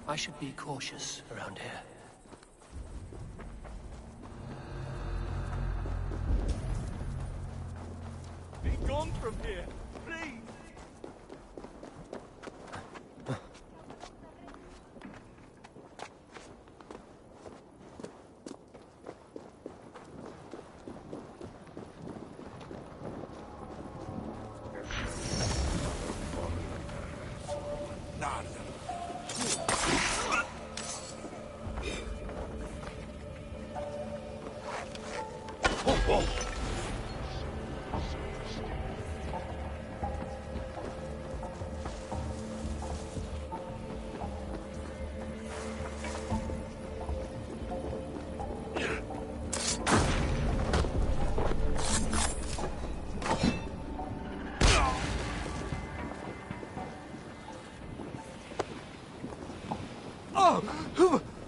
I should be cautious around here. Be gone from here, please!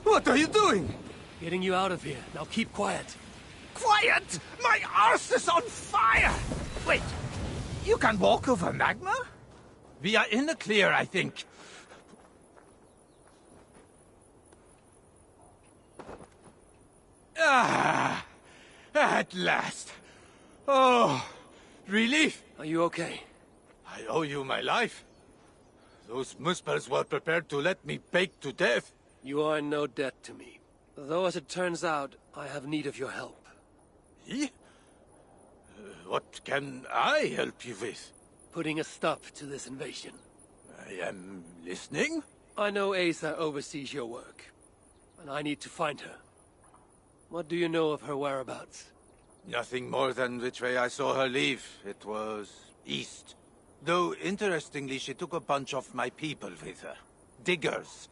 What are you doing? Getting you out of here. Now keep quiet. Quiet! My arse is on fire! Wait, you can walk over magma? We are in the clear, I think. Ah, at last. Oh, relief. Are you okay? I owe you my life. Those Muspels were prepared to let me bake to death. You are in no debt to me. Though, as it turns out, I have need of your help. Me? What can I help you with? Putting a stop to this invasion. I am listening. I know Asa oversees your work, and I need to find her. What do you know of her whereabouts? Nothing more than which way I saw her leave. It was east. Though, interestingly, she took a bunch of my people with her. Diggers.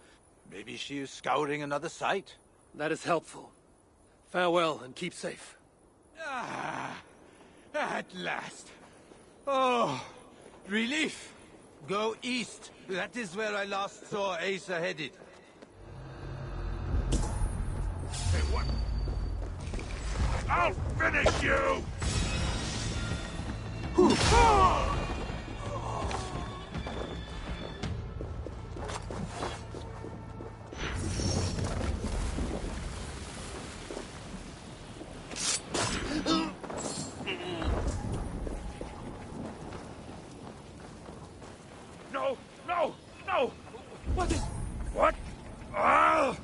Maybe she is scouring another site. That is helpful. Farewell, and keep safe. Ah, at last. Oh, relief. Go east. That is where I last saw Asa headed. Hey, what? I'll finish you! No! No! No! What is... What? Ah!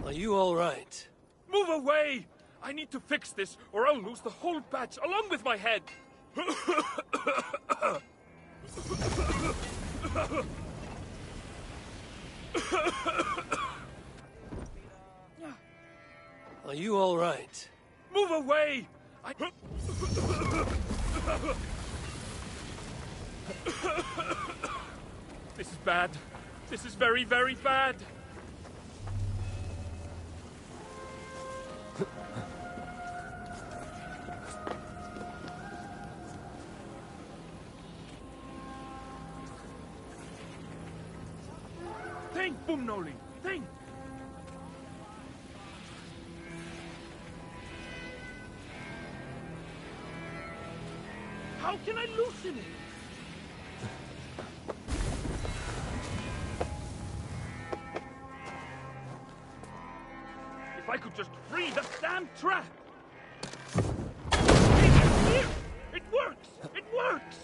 Are you all right? Move away! I need to fix this, or I'll lose the whole batch, along with my head! Are you all right? Move away! This is bad. This is very, very bad. Think, Boomnoli! Think! How can I loosen it? If I could just free that damn trap! Here! It works! It works!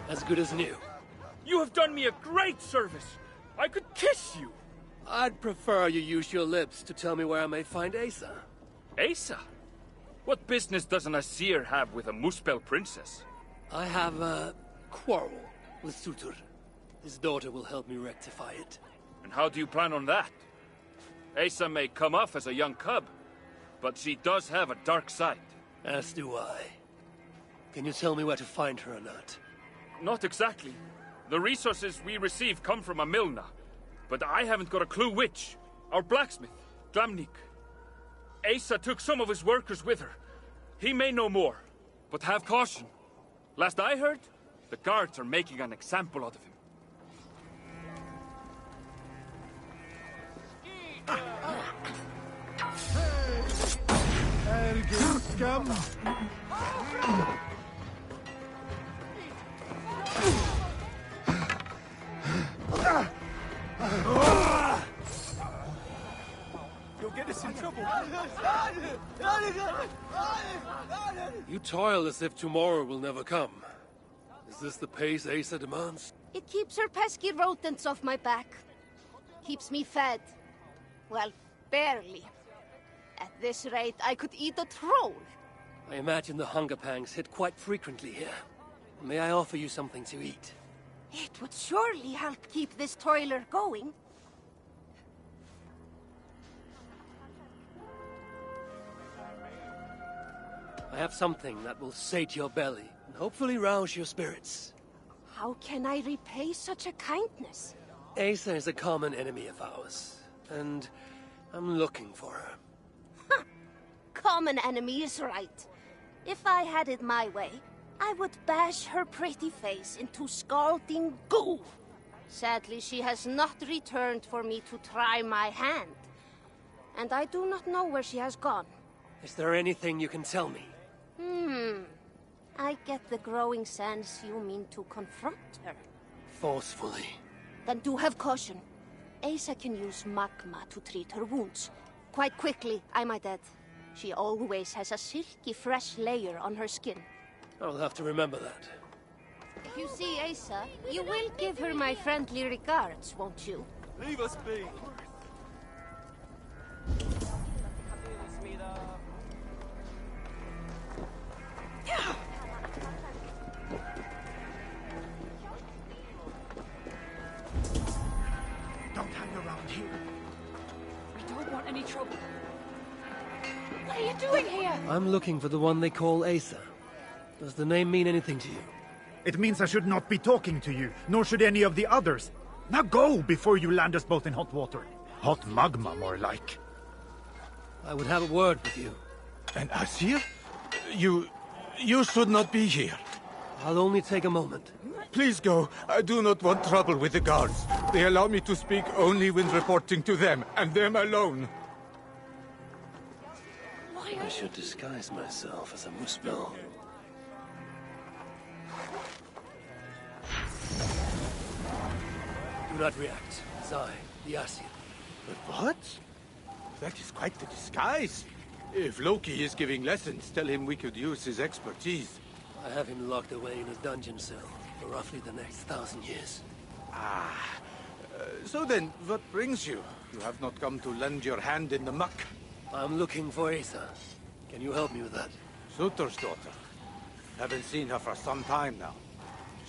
As good as new. You have done me a great service. I could kiss you. I'd prefer you use your lips to tell me where I may find Asa. Asa? What business does an Asir have with a Muspel princess? I have a quarrel with Sutur. His daughter will help me rectify it. And how do you plan on that? Asa may come off as a young cub, but she does have a dark side. As do I. Can you tell me where to find her or not? Not exactly. The resources we receive come from a Milna, but I haven't got a clue which. Our blacksmith, Glamnik. Asa took some of his workers with her. He may know more, but have caution. Last I heard, the guards are making an example out of him. You'll get us in trouble. You toil as if tomorrow will never come. Is this the pace Asa demands? It keeps her pesky rodents off my back. Keeps me fed. Well, barely. At this rate, I could eat a troll. I imagine the hunger pangs hit quite frequently here. May I offer you something to eat? It would surely help keep this toiler going. I have something that will sate your belly and hopefully rouse your spirits. How can I repay such a kindness? Asa is a common enemy of ours, and I'm looking for her. Common enemy is right. If I had it my way, I would bash her pretty face into scalding goo. Sadly, she has not returned for me to try my hand. And I do not know where she has gone. Is there anything you can tell me? I get the growing sense you mean to confront her. Forcefully. Then do have caution. Asa can use magma to treat her wounds. Quite quickly, I might add. She always has a silky fresh layer on her skin. I'll have to remember that. If you see Asa, you will give her my friendly regards, won't you? Leave us be. Don't hang around here. We don't want any trouble. What are you doing here? I'm looking for the one they call Asa. Does the name mean anything to you? It means I should not be talking to you, nor should any of the others. Now go, before you land us both in hot water. Hot magma, more like. I would have a word with you. And Asir? You should not be here. I'll only take a moment. Please go. I do not want trouble with the guards. They allow me to speak only when reporting to them, and them alone. I should disguise myself as a Muspel. Do not react. It's I, the Asir. But what? That is quite the disguise. If Loki is giving lessons, tell him we could use his expertise. I have him locked away in a dungeon cell for roughly the next 1,000 years. So then, what brings you? You have not come to lend your hand in the muck. I'm looking for Asa. Can you help me with that? Sutur's daughter. Haven't seen her for some time now.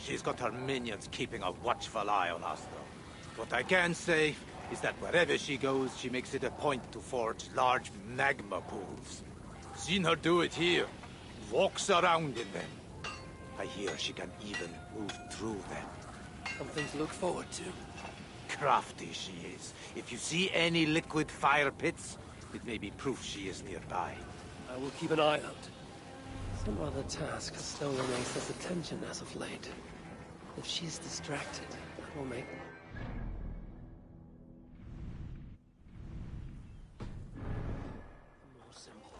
She's got her minions keeping a watchful eye on us, though. What I can say is that wherever she goes, she makes it a point to forge large magma pools. Seen her do it here. Walks around in them. I hear she can even move through them. Something to look forward to. Crafty she is. If you see any liquid fire pits, it may be proof she is nearby. I will keep an eye out. Some other task has stolen Asa's attention as of late. If she's distracted, that will make... more simple.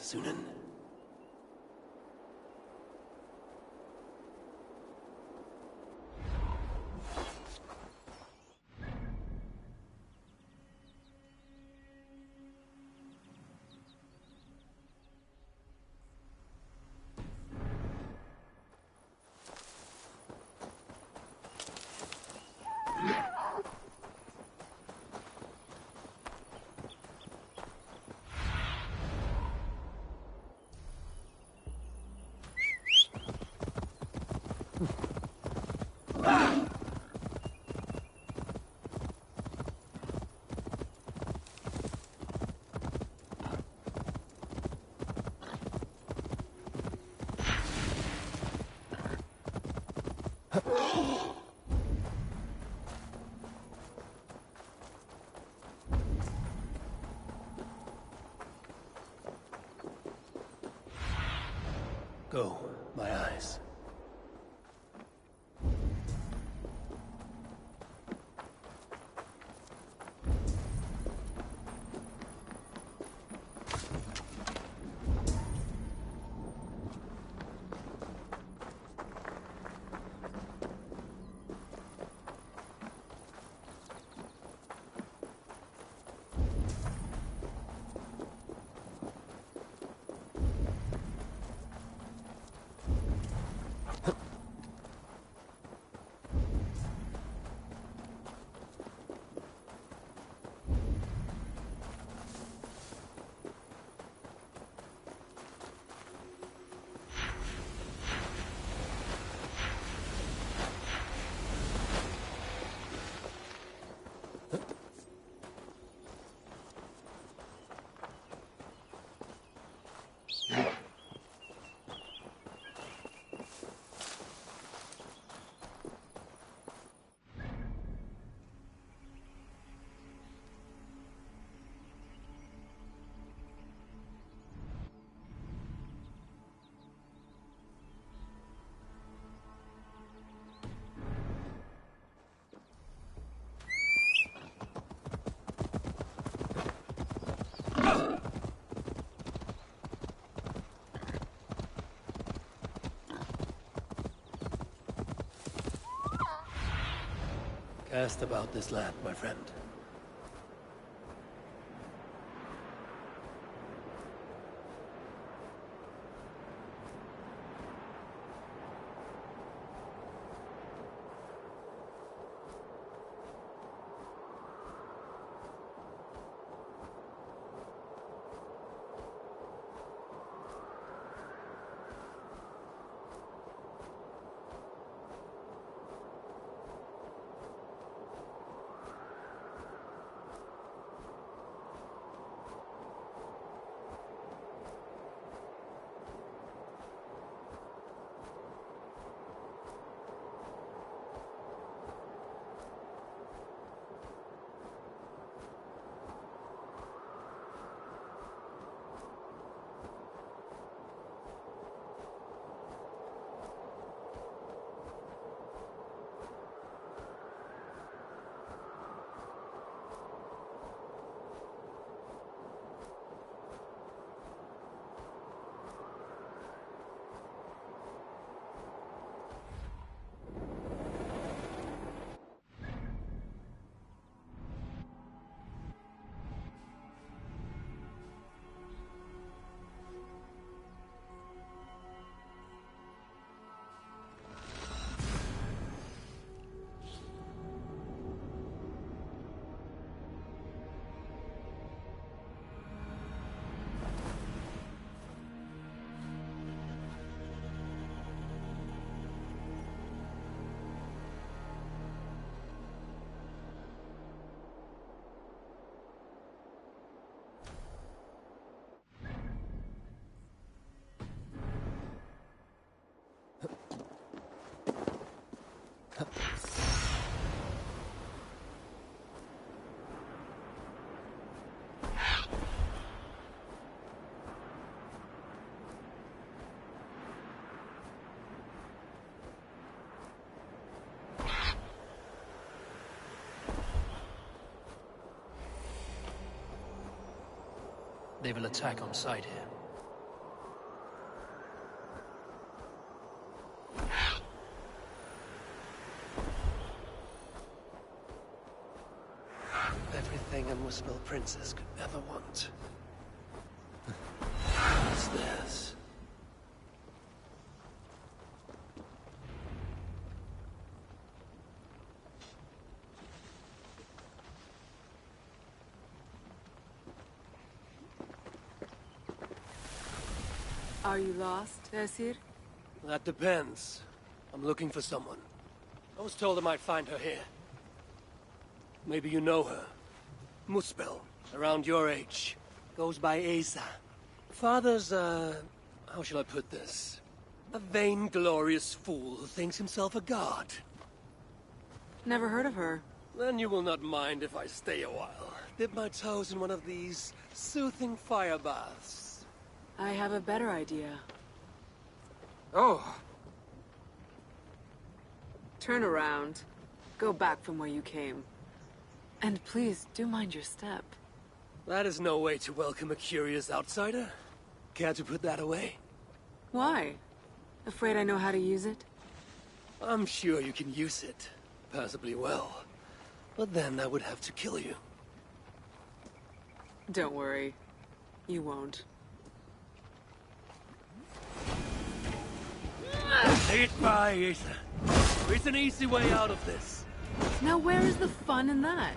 Sunan. Go, my eyes. Cast about this land, my friend. They will attack on sight here. a Muspel princess could ever want. What's this? Are you lost, Esir? That depends. I'm looking for someone. I was told I might find her here. Maybe you know her. Muspel, around your age. Goes by Asa. Father's, how shall I put this? A vainglorious fool who thinks himself a god. Never heard of her. Then you will not mind if I stay a while. Dip my toes in one of these soothing fire baths. I have a better idea. Oh, Turn around. Go back from where you came. And please, do mind your step. That is no way to welcome a curious outsider. Care to put that away? Why? Afraid I know how to use it? I'm sure you can use it. Passably well. But then I would have to kill you. Don't worry. You won't. Say it by, Asa. There's an easy way out of this. Now where is the fun in that?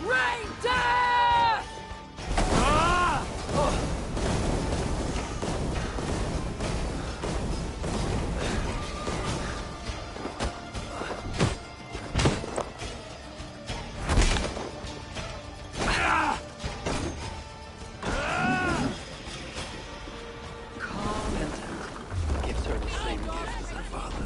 Reindeer! Ah! Oh. Gives her the same gift as her father.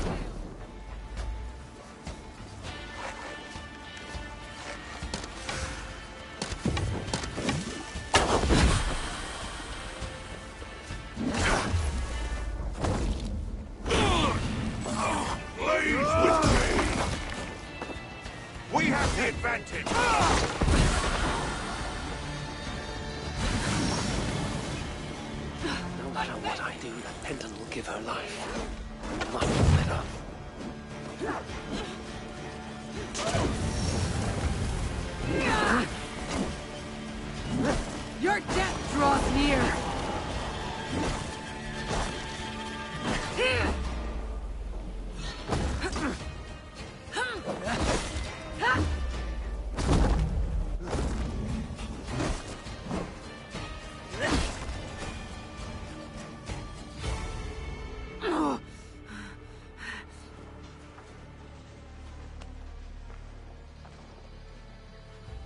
We have the advantage. No matter what I do, that pendant will give her life. I must not let up. Your death draws near!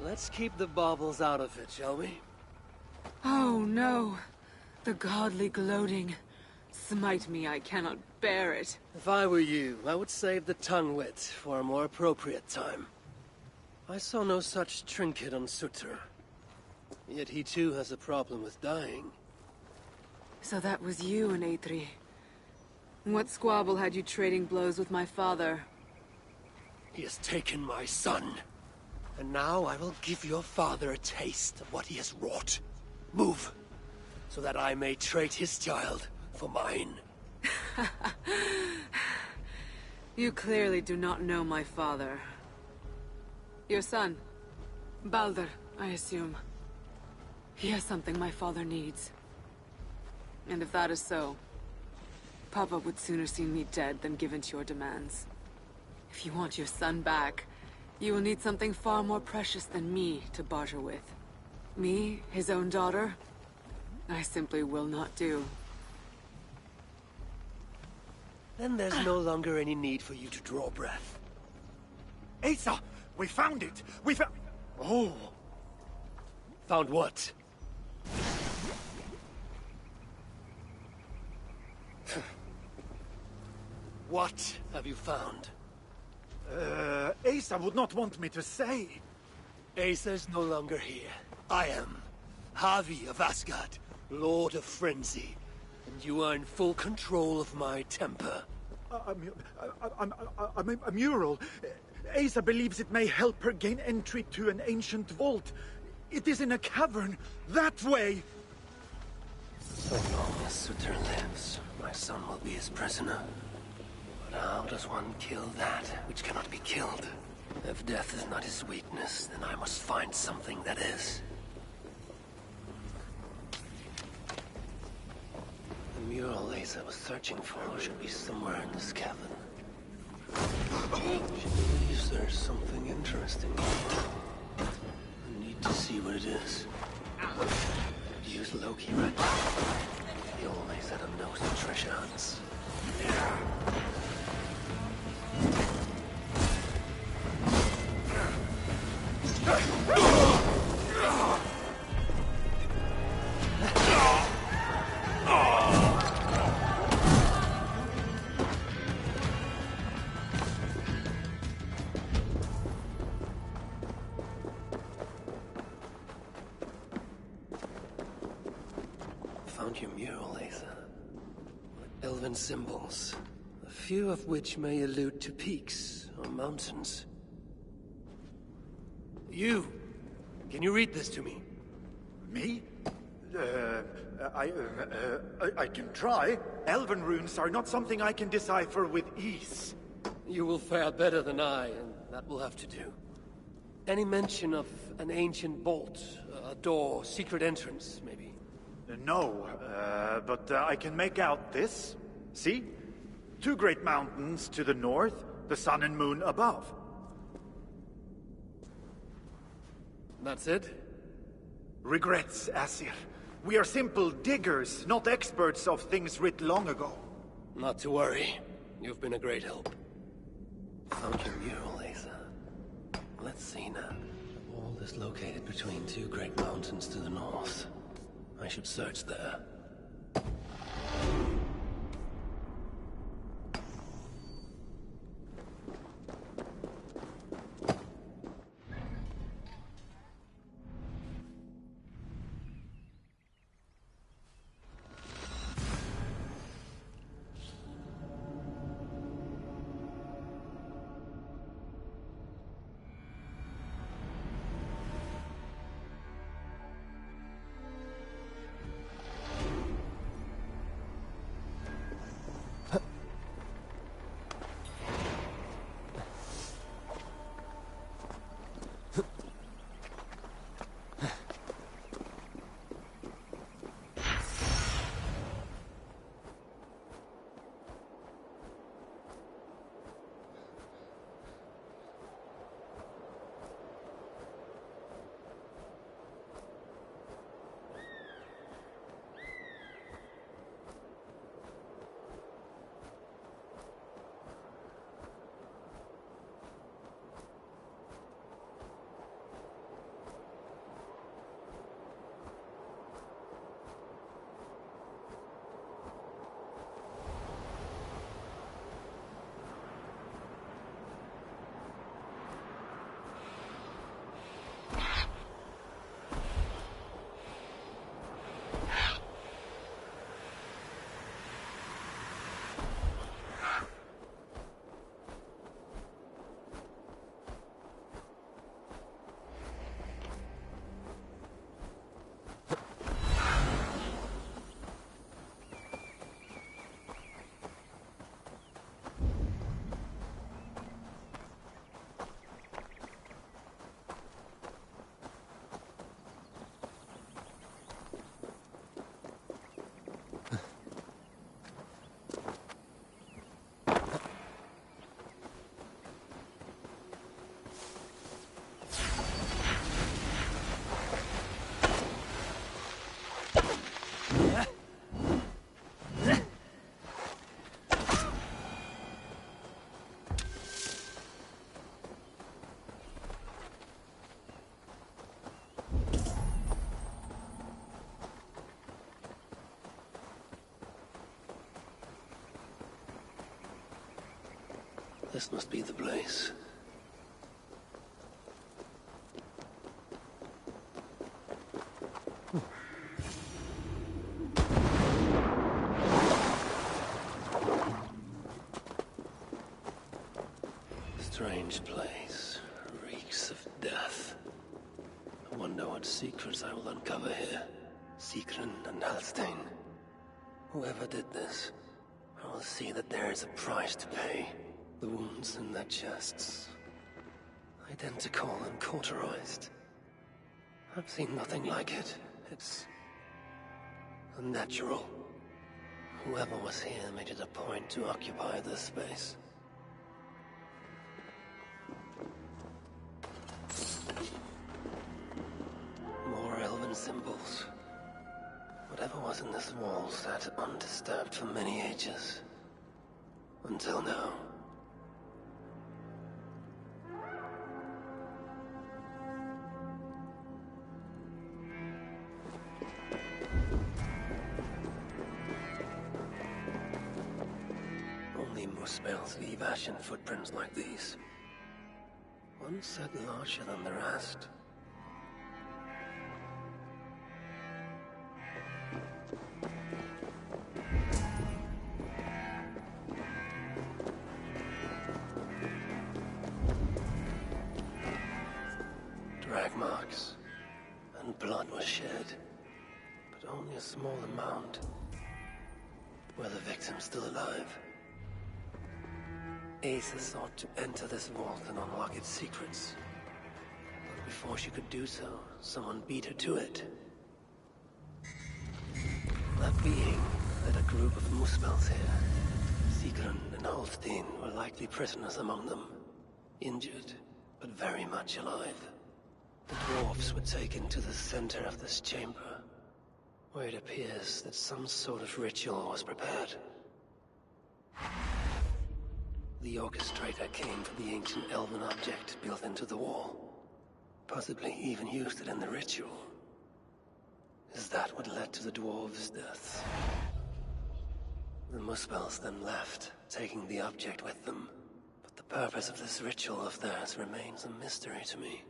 Let's keep the baubles out of it, shall we? Oh no! The godly gloating. Smite me, I cannot bear it. If I were you, I would save the tongue wit for a more appropriate time. I saw no such trinket on Sutter. Yet he too has a problem with dying. So that was you and Eitri. What squabble had you trading blows with my father? He has taken my son. And now I will give your father a taste of what he has wrought. Move, so that I may trade his child for mine. You clearly do not know my father. Your son, Baldur, I assume. He has something my father needs. And if that is so, Papa would sooner see me dead than give in to your demands. If you want your son back, you will need something far more precious than me to barter with. Me, his own daughter? I simply will not do. Then there's no longer any need for you to draw breath. Asa! We found it! We found... Oh! Found what? What have you found? Asa would not want me to say. Asa is no longer here. I am. Havi of Asgard, Lord of Frenzy. And you are in full control of my temper. A mural. Asa believes it may help her gain entry to an ancient vault. It is in a cavern. That way! So long as Sutter lives, my son will be his prisoner. But How does one kill that which cannot be killed? If death is not his weakness, then I must find something that is. The mural Asa was searching for should be somewhere in this cavern. She believes there's something interesting here. I need to see what it is. Use Loki right now. He always had a nose for treasure hunts. Found your mural, Asa. Elven symbols, a few of which may allude to peaks or mountains. You! Can you read this to me? Me? I can try. Elven runes are not something I can decipher with ease. You will fare better than I, and that will have to do. Any mention of an ancient bolt, a door, secret entrance, maybe? No, but I can make out this. See? Two great mountains to the north, the sun and moon above. That's it? Regrets, Asir. We are simple diggers, not experts of things writ long ago. Not to worry. You've been a great help. Found your mural, Asa. Let's see now. All is located between two great mountains to the north. I should search there. This must be the place. Strange place. Reeks of death. I wonder what secrets I will uncover here. Sigrun and Halstein. Whoever did this, I will see that there is a price to pay. The wounds in their chests. Identical and cauterized. I've seen nothing like it. It's unnatural. Whoever was here made it a point to occupy this space. More elven symbols. Whatever was in this wall sat undisturbed for many ages. Until now. Only Muspel's leave ashen footprints like these. One set larger than the rest. Drag marks, and blood was shed, but only a small amount. Were the victims still alive? Asa sought to enter this vault and unlock its secrets. But before she could do so, someone beat her to it. That being led a group of Muspels here. Sigrun and Holstein were likely prisoners among them. Injured, but very much alive. The dwarves were taken to the center of this chamber, where it appears that some sort of ritual was prepared. The orchestrator came for the ancient elven object built into the wall. Possibly even used it in the ritual. Is that what led to the dwarves' deaths? The Muspels then left, taking the object with them. But the purpose of this ritual of theirs remains a mystery to me.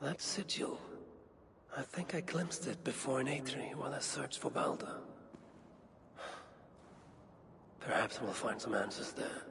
That sigil. I think I glimpsed it before in Aetri while I searched for Balder. Perhaps we'll find some answers there.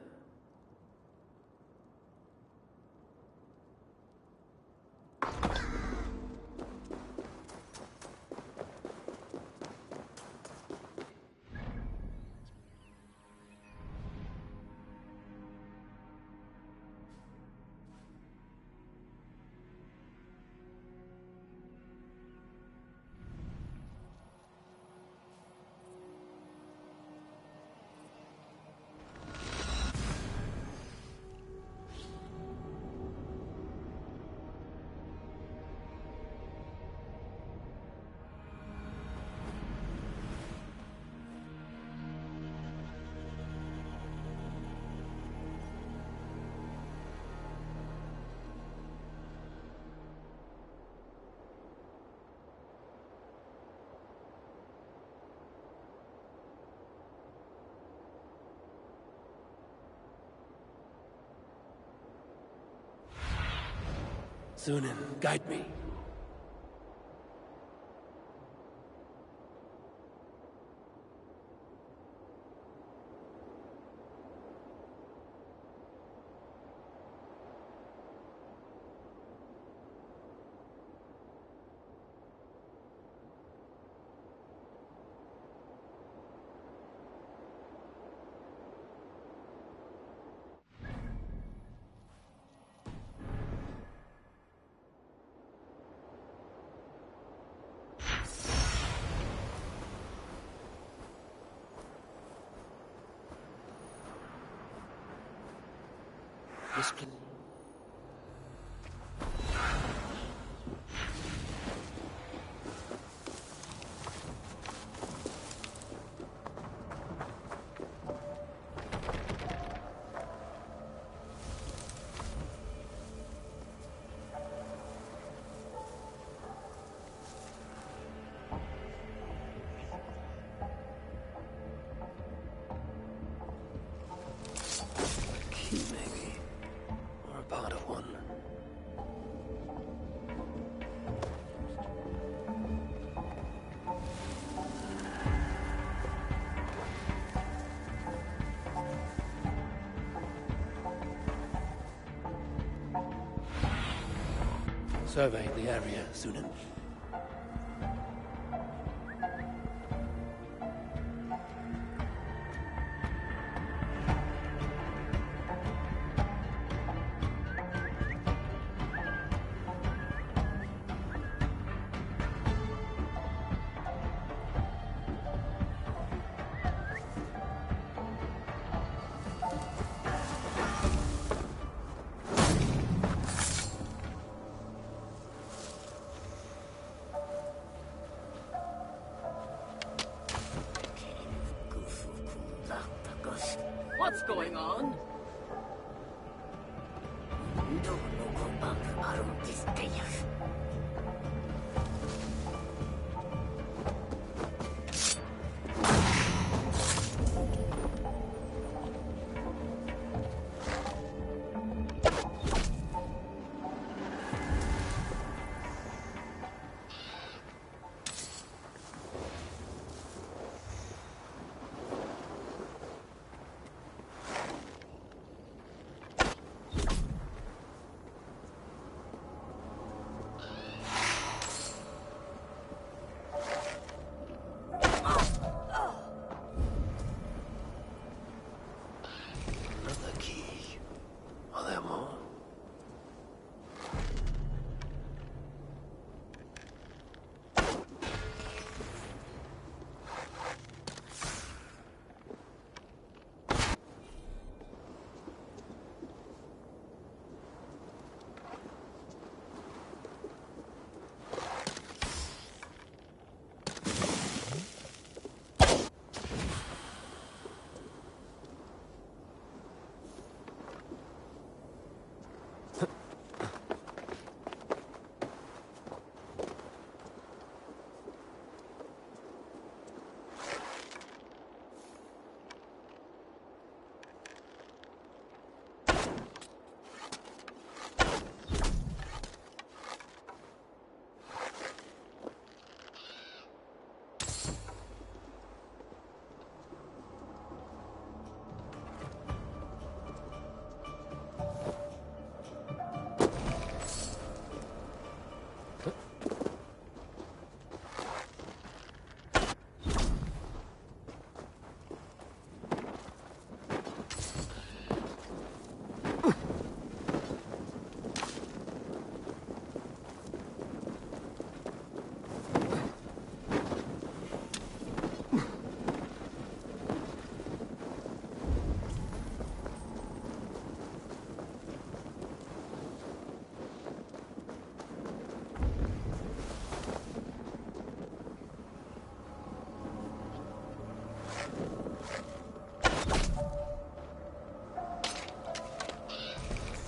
Zunin, guide me. This place. Key, maybe. Or a part of one. Survey the area, Zunin. what's going on? Another key. Are there more?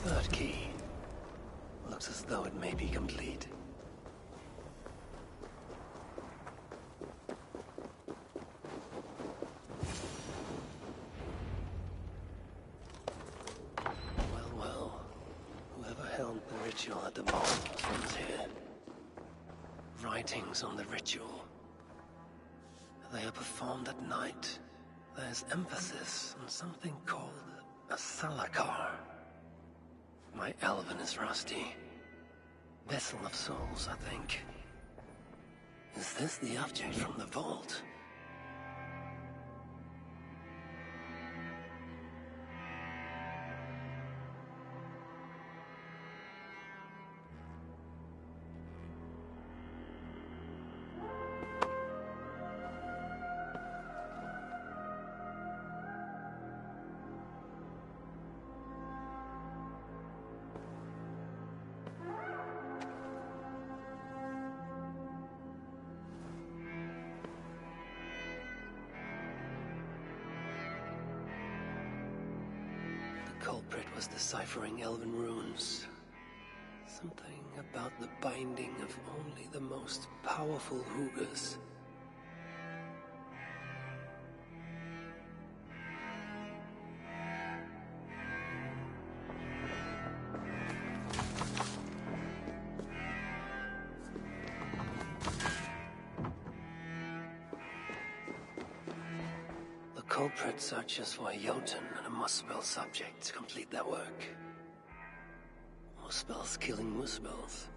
Third key. Looks as though it may be complete. Well, well. Whoever held the ritual at the mall was here. Writings on the ritual. They are performed at night. There's emphasis on something called a salakar. My Elven is rusty. Vessel of souls, I think. Is this the object from the vault? The culprit was deciphering Elven runes. Something about the binding of only the most powerful Hoogers. The culprit searches for a Jotun and a Muspel subject to complete their work. Muspels killing Muspels.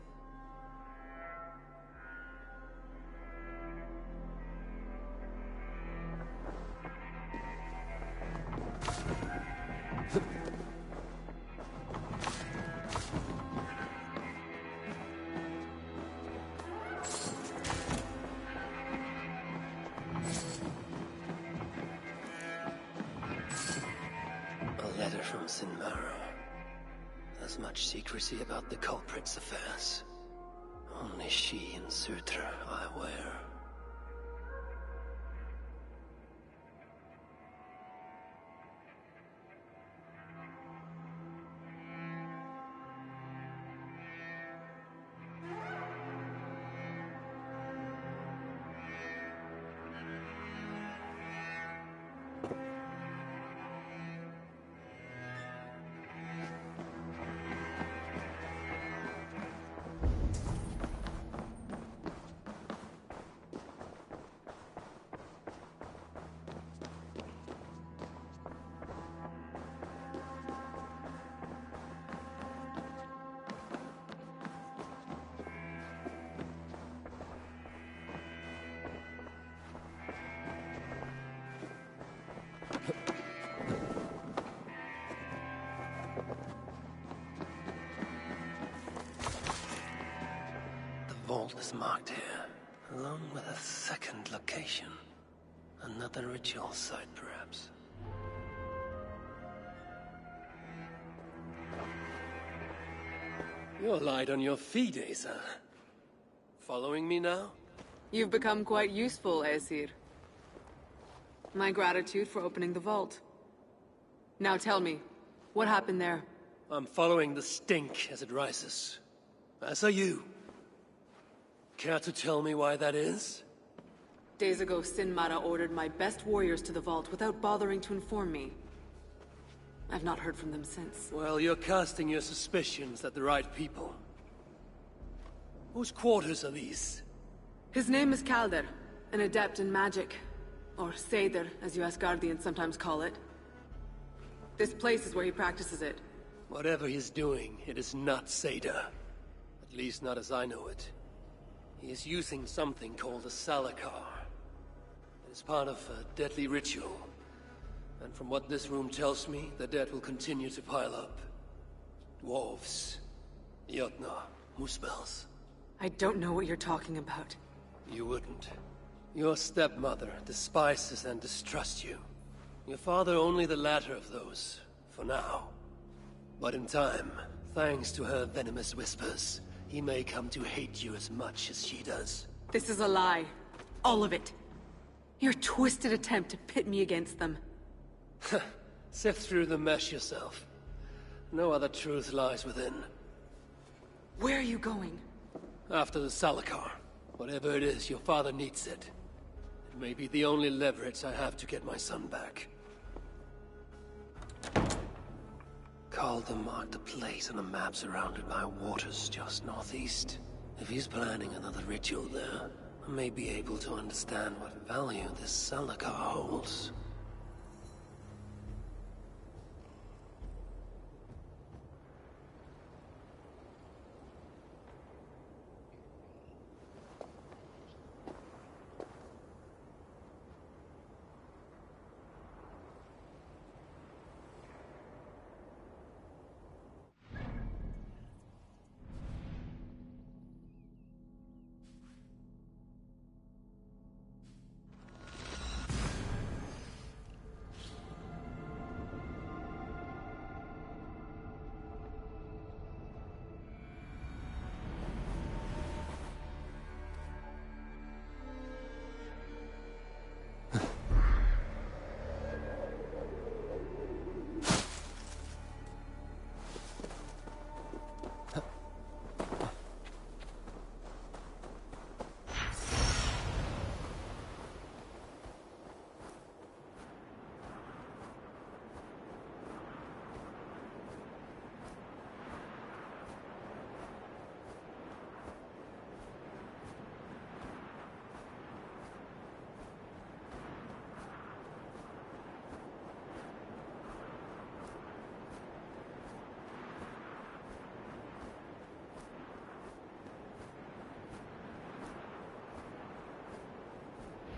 A letter from Sinmara. There's much secrecy about the culprit's affairs. Only she and Sutra are aware. is marked here, along with a second location. Another ritual site, perhaps. You're light on your feet, Asa. Following me now? You've become quite useful, Aesir. My gratitude for opening the vault. Now tell me, what happened there? I'm following the stink as it rises. As are you. Care to tell me why that is? Days ago, Sinmara ordered my best warriors to the vault without bothering to inform me. I've not heard from them since. Well, you're casting your suspicions at the right people. Whose quarters are these? His name is Kalder, an adept in magic. Or Seder, as you Asgardians sometimes call it. This place is where he practices it. Whatever he's doing, it is not Seder. At least not as I know it. He is using something called a Salakar. It is part of a deadly ritual. And from what this room tells me, the dead will continue to pile up. Dwarves, Jotnar, Muspels. I don't know what you're talking about. You wouldn't. Your stepmother despises and distrusts you. Your father only the latter of those, for now. But in time, thanks to her venomous whispers, he may come to hate you as much as she does. This is a lie. All of it. Your twisted attempt to pit me against them. Sift through the mesh yourself. No other truth lies within. Where are you going? After the Salakar. Whatever it is, your father needs it. It may be the only leverage I have to get my son back. Calder marked a place on a map surrounded by waters just northeast. If he's planning another ritual there, I may be able to understand what value this Salakar holds.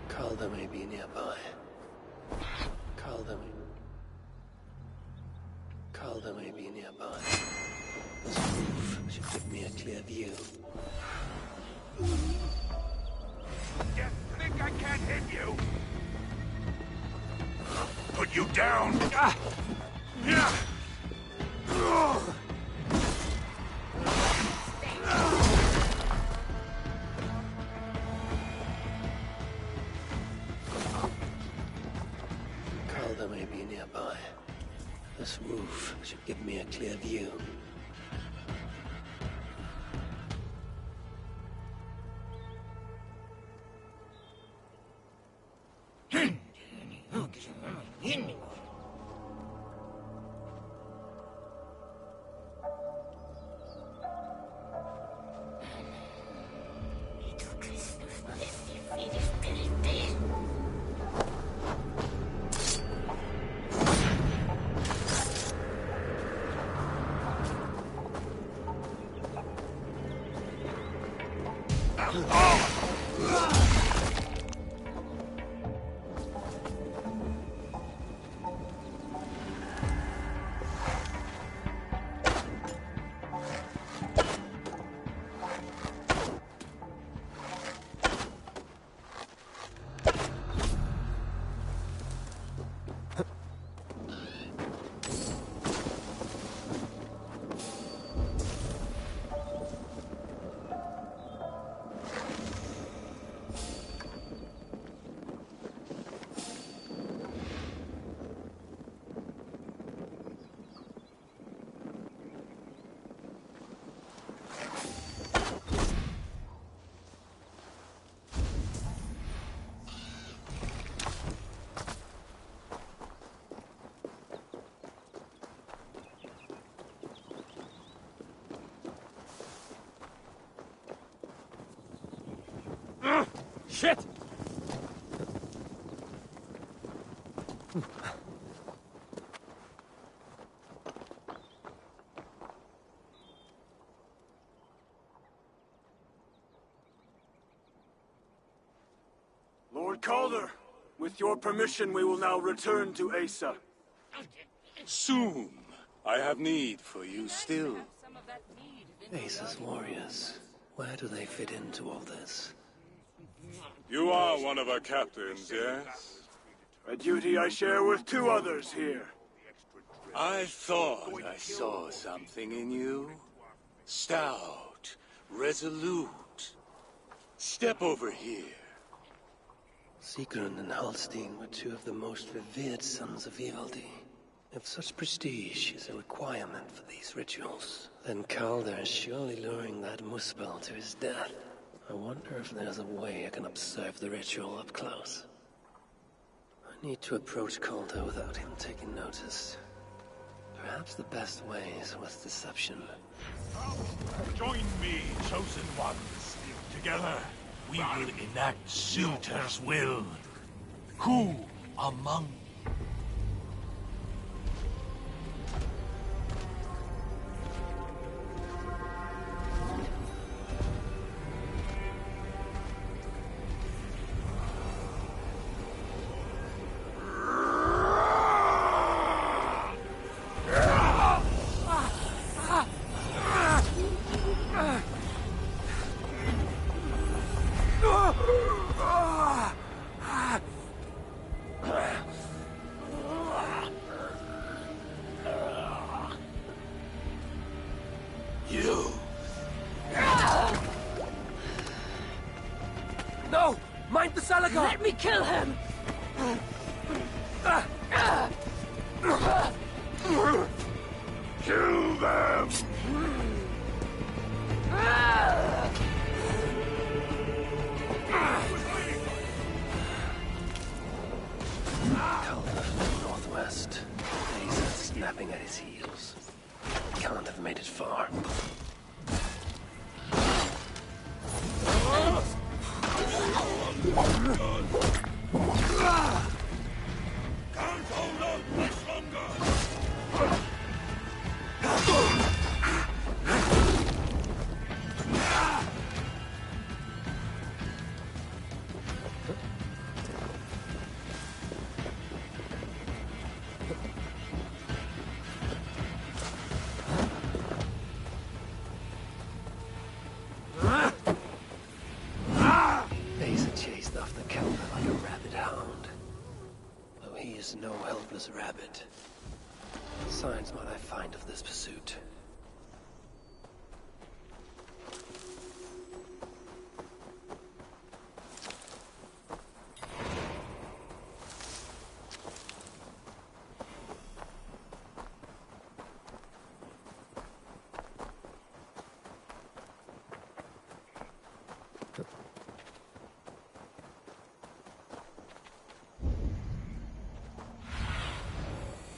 Calder may be nearby. Calder may be nearby. This roof should give me a clear view. You think I can't hit you? Put you down! Yeah! Calder may be nearby. This roof should give me a clear view. Shit! Lord Calder, with your permission, we will now return to Asa. Soon. I have need for you still. Asa's warriors. Where do they fit into all this? You are one of our captains, yes? A duty I share with 2 others here. I thought I saw something in you. Stout, resolute. Step over here. Sigrun and Halstein were 2 of the most revered sons of Ivaldi. If such prestige is a requirement for these rituals, then Calder is surely luring that Muspel to his death. I wonder if there's a way I can observe the ritual up close. I need to approach Calder without him taking notice. Perhaps the best way is with deception. Join me, chosen ones. Together, we will enact Suitor's will. Who among No! Mind the Salagar! Let me kill him! kill them? Calder from the northwest. Asa snapping at his heels. Can't have made it far. Can't hold out much longer. Asa chased after Calder like a rabid hound. Though he is no helpless rabbit. Signs might I find of this pursuit.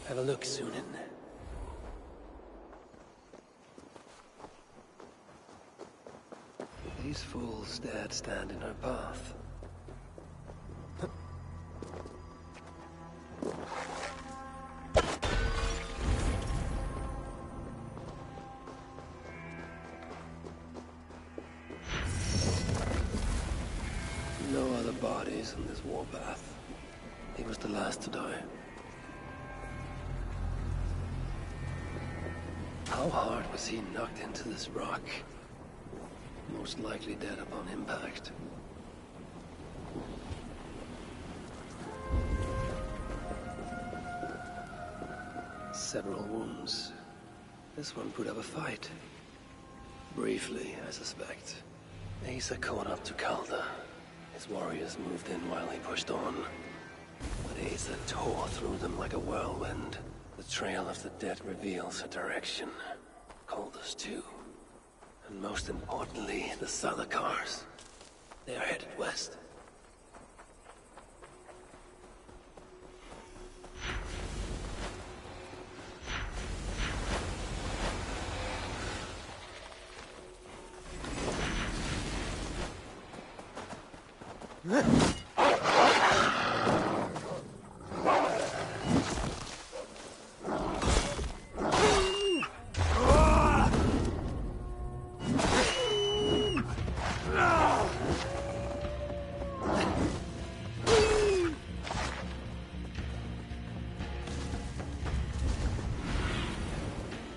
Have a look, Sunan. These fools dared stand in her path. No other bodies in this warpath. He was the last to die. How hard was he knocked into this rock? Most likely dead upon impact. Several wounds. This one put up a fight. Briefly, I suspect. Asa caught up to Calder. His warriors moved in while he pushed on. But Asa tore through them like a whirlwind. The trail of the dead reveals her direction. Calder's too. And most importantly, the Salakars. They are headed west.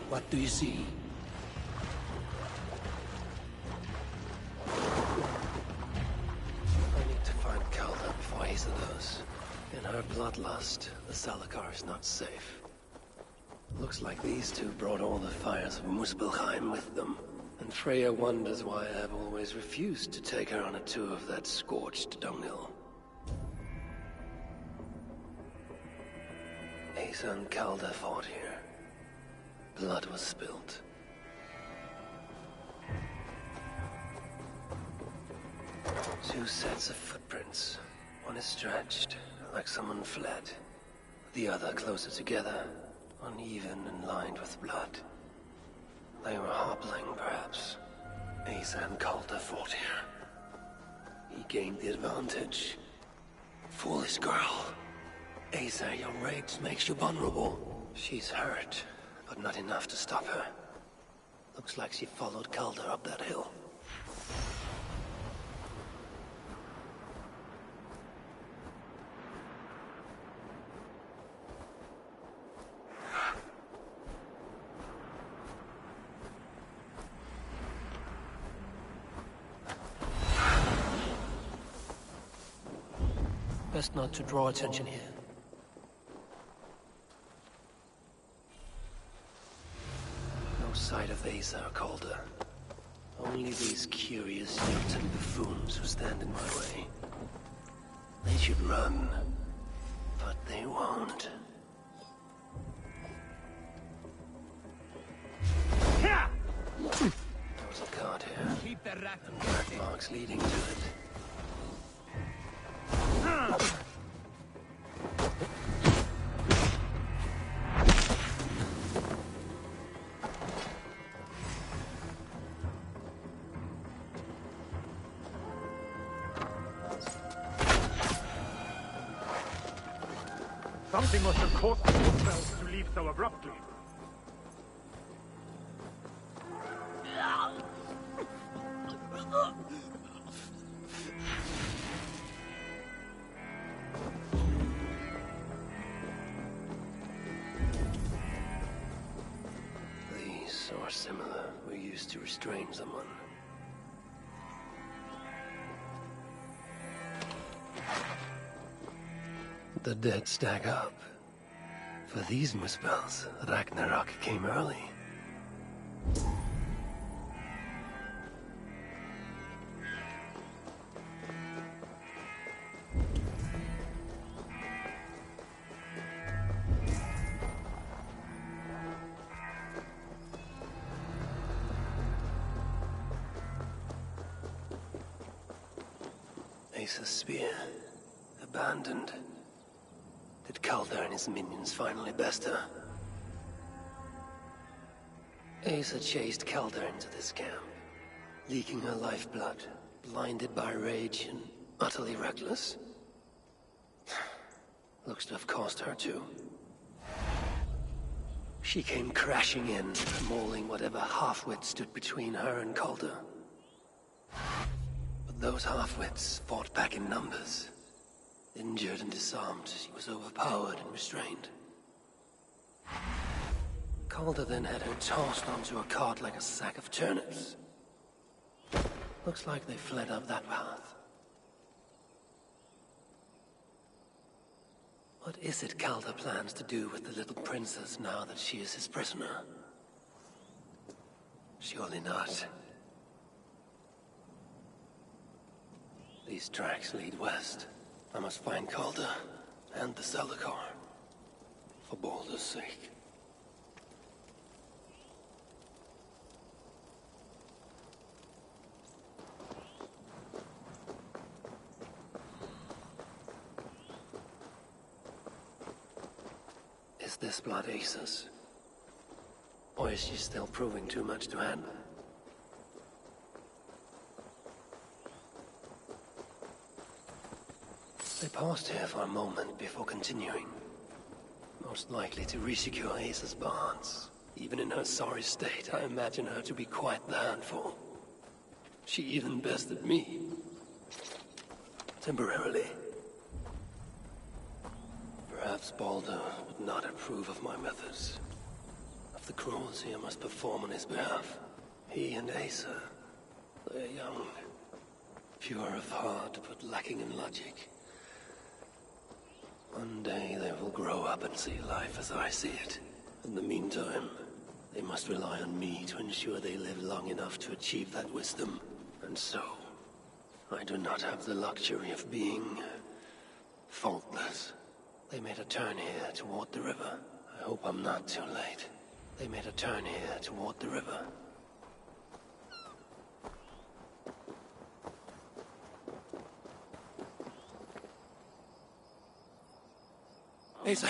What do you see? I need to find Calda before Asa does. In her bloodlust, the Salakar is not safe. Looks like these two brought all the fires of Muspelheim with them. And Freya wonders why I have always refused to take her on a tour of that scorched dunghill. Asa and Calda fought here. Blood was spilt. Two sets of footprints. One is stretched, like someone fled. The other closer together, uneven and lined with blood. They were hobbling, perhaps. Asa and Calder fought here. He gained the advantage. Foolish girl. Asa, your rage makes you vulnerable. She's hurt, but not enough to stop her. Looks like she followed Calder up that hill. Best not to draw attention here. No sight of Asa or Calder. Only these curious Jotun buffoons who stand in my way. They should run, but they won't. There was a guard here, and black marks leading to it. Something must have caused the themselves to leave so abruptly. These, or similar, were used to restrain someone. The dead stack up. For these Muspels, Ragnarok came early. Asa's spear, abandoned. Did Calder and his minions finally best her? Asa chased Calder into this camp, leaking her lifeblood, blinded by rage and utterly reckless. Looks to have cost her too. She came crashing in, mauling whatever half-wit stood between her and Calder. But those half-wits fought back in numbers. Injured and disarmed, she was overpowered and restrained. Calder then had her tossed onto a cart like a sack of turnips. Looks like they fled up that path. What is it Calder plans to do with the little princess now that she is his prisoner? Surely not. These tracks lead west. I must find Calder and the Salakar, for Baldur's sake. Is this blood Asa's? Or is she still proving too much to handle? They paused here for a moment before continuing. Most likely to resecure Asa's bonds. Even in her sorry state, I imagine her to be quite the handful. She even bested me. Temporarily. Perhaps Baldur would not approve of my methods. Of the cruelty I must perform on his behalf. He and Asa, they're young. Pure of heart, but lacking in logic. One day they will grow up and see life as I see it. In the meantime, they must rely on me to ensure they live long enough to achieve that wisdom. And so, I do not have the luxury of being faultless. They made a turn here toward the river. I hope I'm not too late. They made a turn here toward the river. Asa!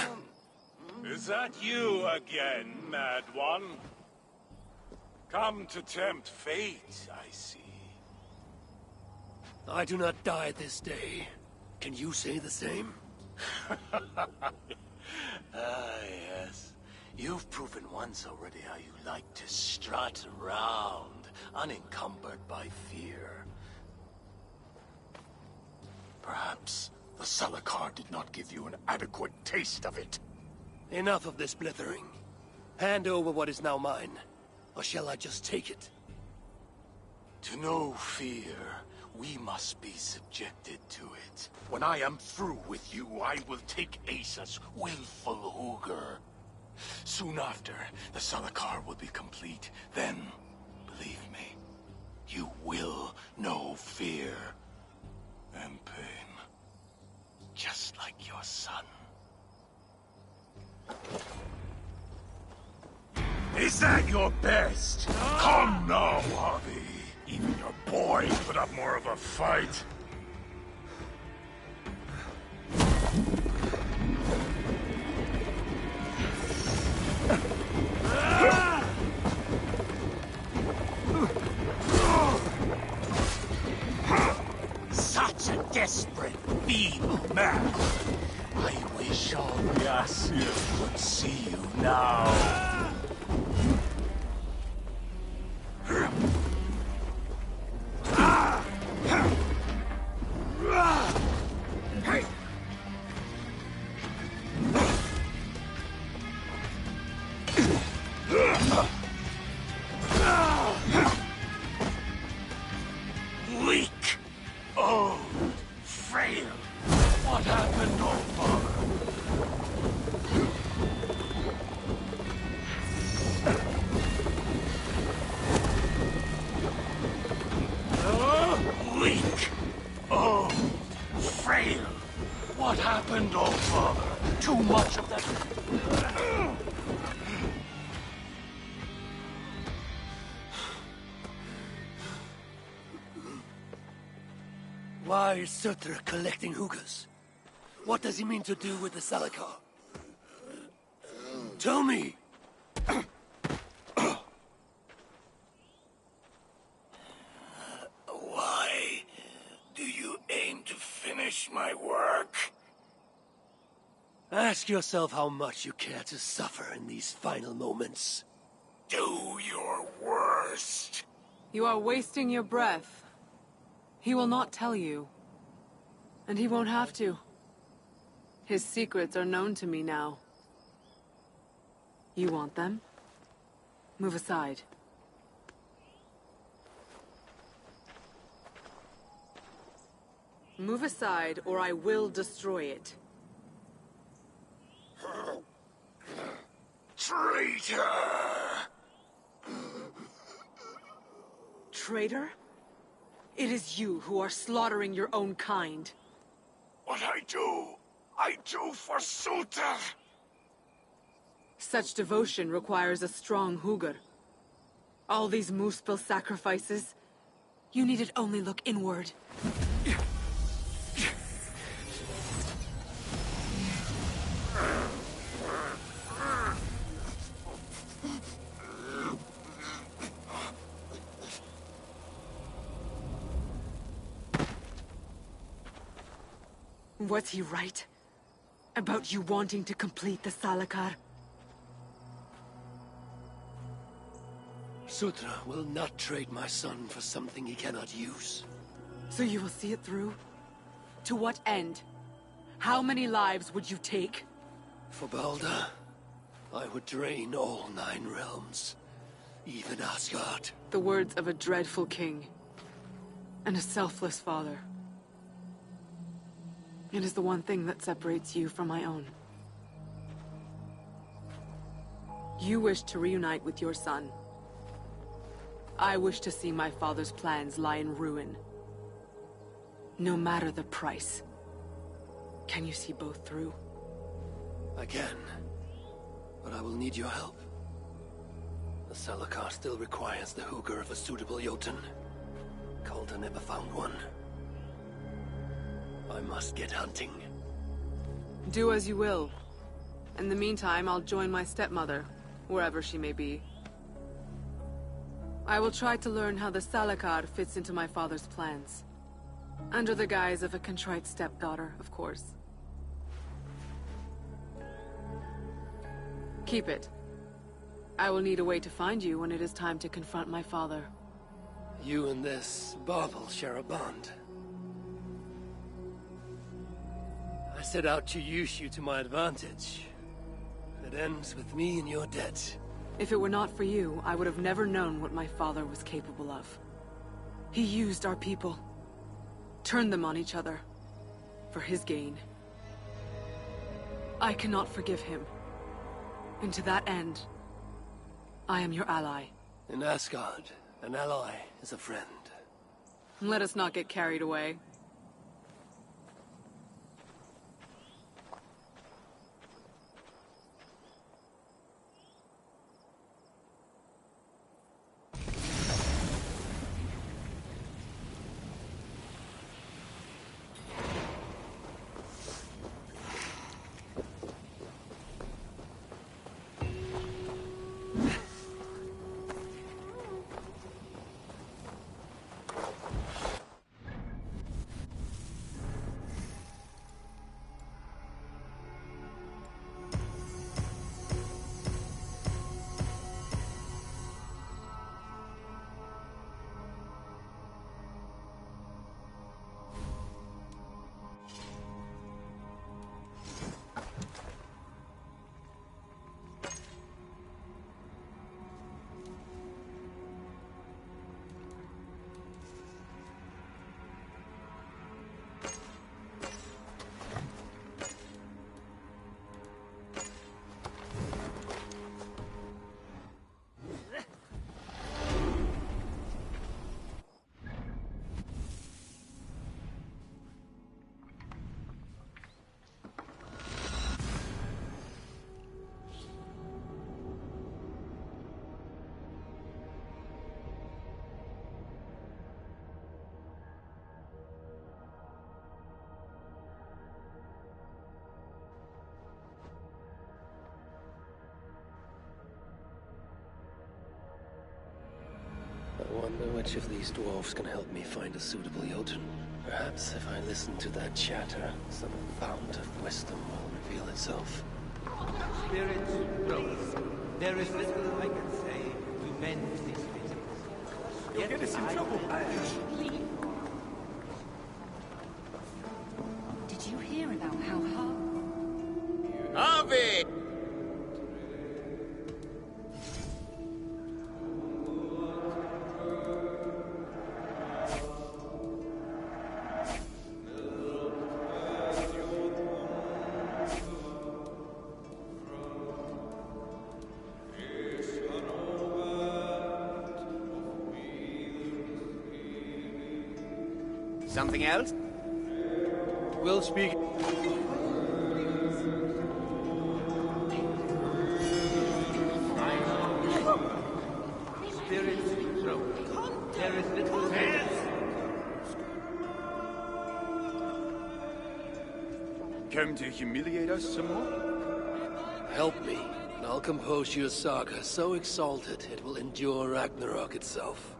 Is that you again, Mad One? Come to tempt fate, I see. I do not die this day. Can you say the same? Yes. You've proven once already how you like to strut around, unencumbered by fear. Perhaps the Salakar did not give you an adequate taste of it. Enough of this blithering. Hand over what is now mine, or shall I just take it? To know fear, we must be subjected to it. When I am through with you, I will take Asa's willful Hugr. Soon after, the Salakar will be complete. Then, believe me, you will know fear and pain. Just like your son. Is that your best? Come now, Harvey. Even your boy put up more of a fight. Such a desperate, feeble man. I wish all Yasir could see you now. Weak, old, frail. What happened, old father? Weak, old, frail. What happened, old father? Too much of that. Why is Surtur collecting hookahs? What does he mean to do with the Salakar? Tell me! Why do you aim to finish my work? Ask yourself how much you care to suffer in these final moments. Do your worst. You are wasting your breath. He will not tell you. And he won't have to. His secrets are known to me now. You want them? Move aside. Move aside, or I will destroy it. Traitor! Traitor? It is you who are slaughtering your own kind. What I do for Surtur! Such devotion requires a strong Hugr. All these Muspel sacrifices, you needed only look inward. Was he right? About you wanting to complete the Salakar? Sutra will not trade my son for something he cannot use. So you will see it through? To what end? How many lives would you take? For Balder, I would drain all 9 realms. Even Asgard. The words of a dreadful king. And a selfless father. It is the one thing that separates you from my own. You wish to reunite with your son. I wish to see my father's plans lie in ruin. No matter the price. Can you see both through? I can. But I will need your help. The Salakar still requires the hooger of a suitable Jotun. Calder never found one. I must get hunting. Do as you will. In the meantime, I'll join my stepmother, wherever she may be. I will try to learn how the Salakar fits into my father's plans. Under the guise of a contrite stepdaughter, of course. Keep it. I will need a way to find you when it is time to confront my father. You and this bauble share a bond. I set out to use you to my advantage. It ends with me in your debt. If it were not for you, I would have never known what my father was capable of. He used our people. Turned them on each other. For his gain. I cannot forgive him. And to that end, I am your ally. In Asgard, an ally is a friend. Let us not get carried away. I wonder which of these dwarves can help me find a suitable Jotun. Perhaps if I listen to that chatter, some fount of wisdom will reveal itself. Spirits, brothers, there is little I can say to mend these visits. You'll get us in trouble. Did you hear about how hard... Harvey! Something else? We'll speak. Spirits, brothers, there is little... Come to humiliate us some more? Help me, and I'll compose your saga so exalted it will endure Ragnarok itself.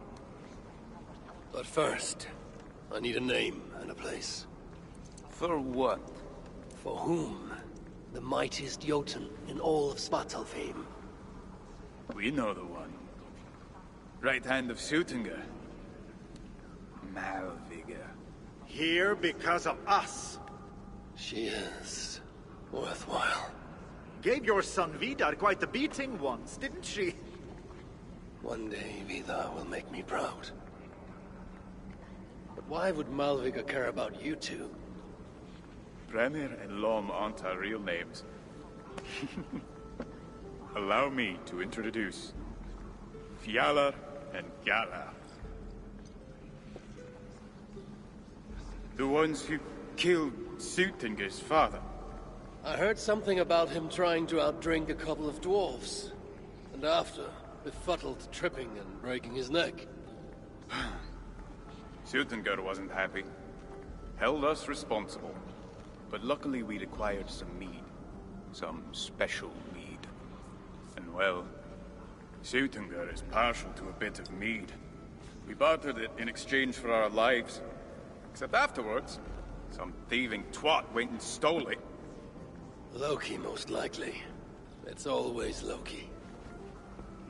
But first, I need a name and a place. For what? For whom? The mightiest Jotun in all of Svartalfheim. We know the one. Right hand of Suttungr. Malvigr. Here because of us. She is worthwhile. Gave your son Vidar quite the beating once, didn't she? One day Vidar will make me proud. But why would Malvigr care about you two? Premier and Lom aren't our real names. Allow me to introduce Fjalar and Galar. The ones who killed Suttungr's father. I heard something about him trying to outdrink a couple of dwarves. And after, befuddled, tripping and breaking his neck. Suttungr wasn't happy. Held us responsible. But luckily we'd acquired some mead. Some special mead. And well, Suttungr is partial to a bit of mead. We bartered it in exchange for our lives. Except afterwards, some thieving twat went and stole it. Loki, most likely. It's always Loki.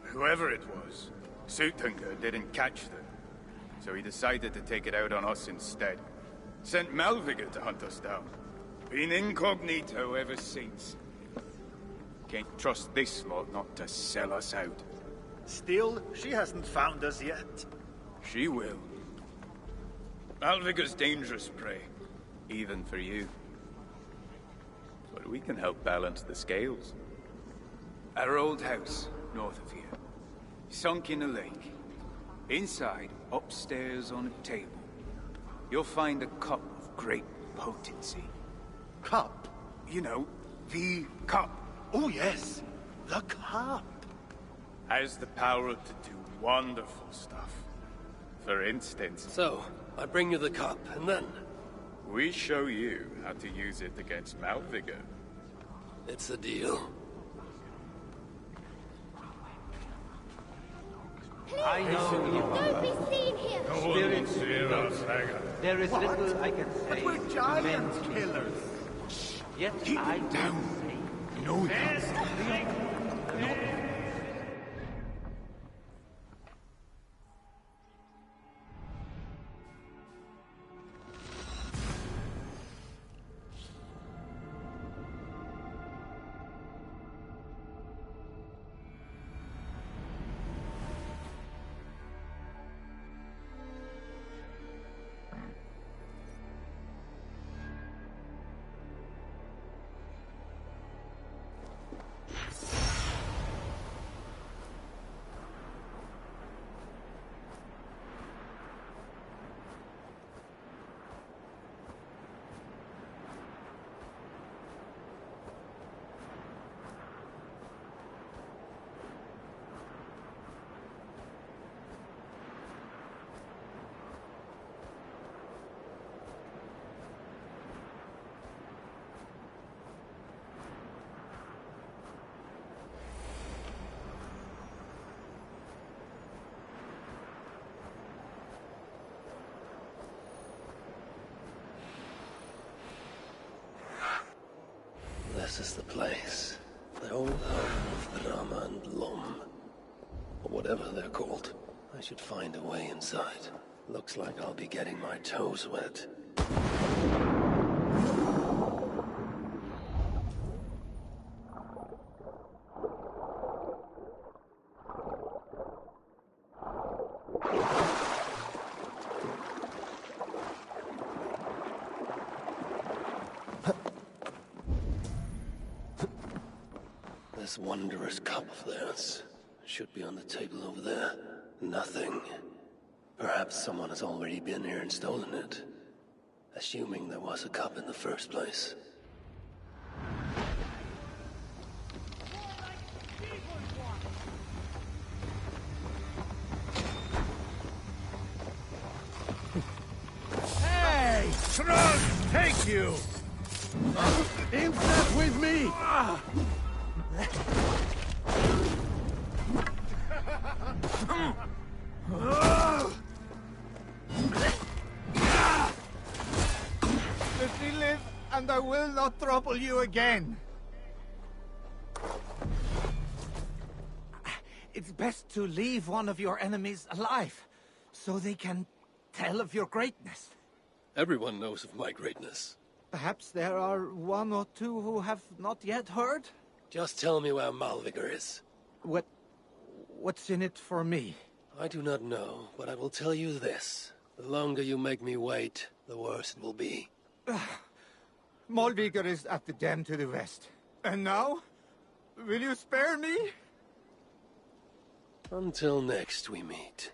Whoever it was, Suttungr didn't catch them. So he decided to take it out on us instead. Sent Malvigr to hunt us down. Been incognito ever since. Can't trust this lot not to sell us out. Still, she hasn't found us yet. She will. Malvigr's dangerous prey, even for you. But we can help balance the scales. Our old house, north of here. Sunk in a lake. Inside, upstairs on a table, you'll find a cup of great potency. Cup? You know, the cup. Oh yes, the cup. Has the power to do wonderful stuff. For instance... So, I bring you the cup, and then... we show you how to use it against Malvigr. It's a deal. I know you. Don't be seen here! Spirits, there is little I can say. But we're giant killers. Yet I down. Say, no, This is the place. The old home of Rama and Lom. Or whatever they're called. I should find a way inside. Looks like I'll be getting my toes wet. This wondrous cup of theirs should be on the table over there. Nothing. Perhaps someone has already been here and stolen it. Assuming there was a cup in the first place. Hey! Trunk! Take you! Insect with me! Let me live, and I will not trouble you again. It's best to leave one of your enemies alive, so they can tell of your greatness. Everyone knows of my greatness. Perhaps there are one or two who have not yet heard? Just tell me where Malvigar is. What's in it for me? I do not know, but I will tell you this. The longer you make me wait, the worse it will be. Malvigar is at the dam to the west. And now? Will you spare me? Until next we meet.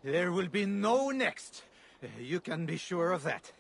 There will be no next. You can be sure of that.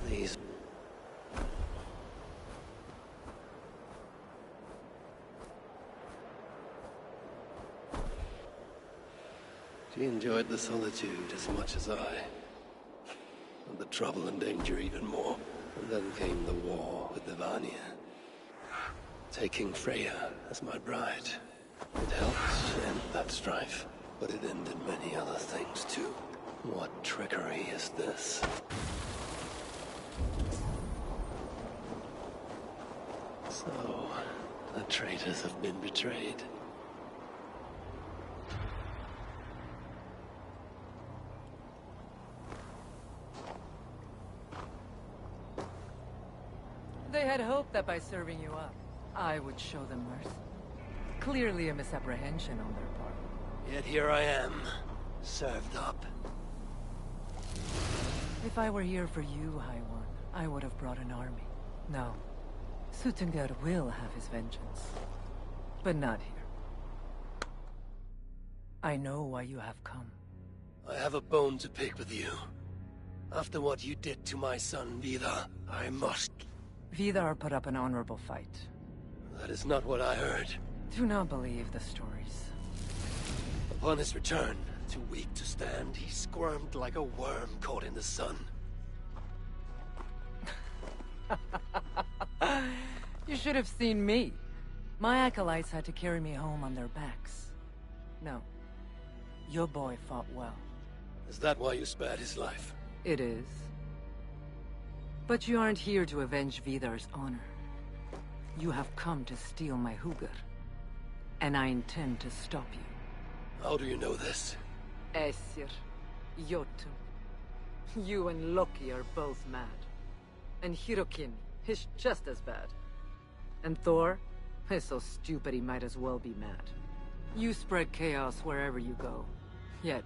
These... She enjoyed the solitude as much as I. And the trouble and danger even more. And then came the war with the Vanya. Taking Freya as my bride. It helped end that strife, but it ended many other things too. What trickery is this? So, the traitors have been betrayed. They had hoped that by serving you up, I would show them mercy. Clearly a misapprehension on their part. Yet here I am, served up. If I were here for you, High One, I would have brought an army. No. Suttungr will have his vengeance. But not here. I know why you have come. I have a bone to pick with you. After what you did to my son, Vidar, I must... Vidar put up an honorable fight. That is not what I heard. Do not believe the stories. Upon his return, too weak to stand, he squirmed like a worm caught in the sun. You should have seen me. My acolytes had to carry me home on their backs. No. Your boy fought well. Is that why you spared his life? It is. But you aren't here to avenge Vidar's honor. You have come to steal my Hugr. And I intend to stop you. How do you know this? Aesir, Jotun. You and Loki are both mad. And Hirokin is just as bad. And Thor is so stupid he might as well be mad. You spread chaos wherever you go. Yet,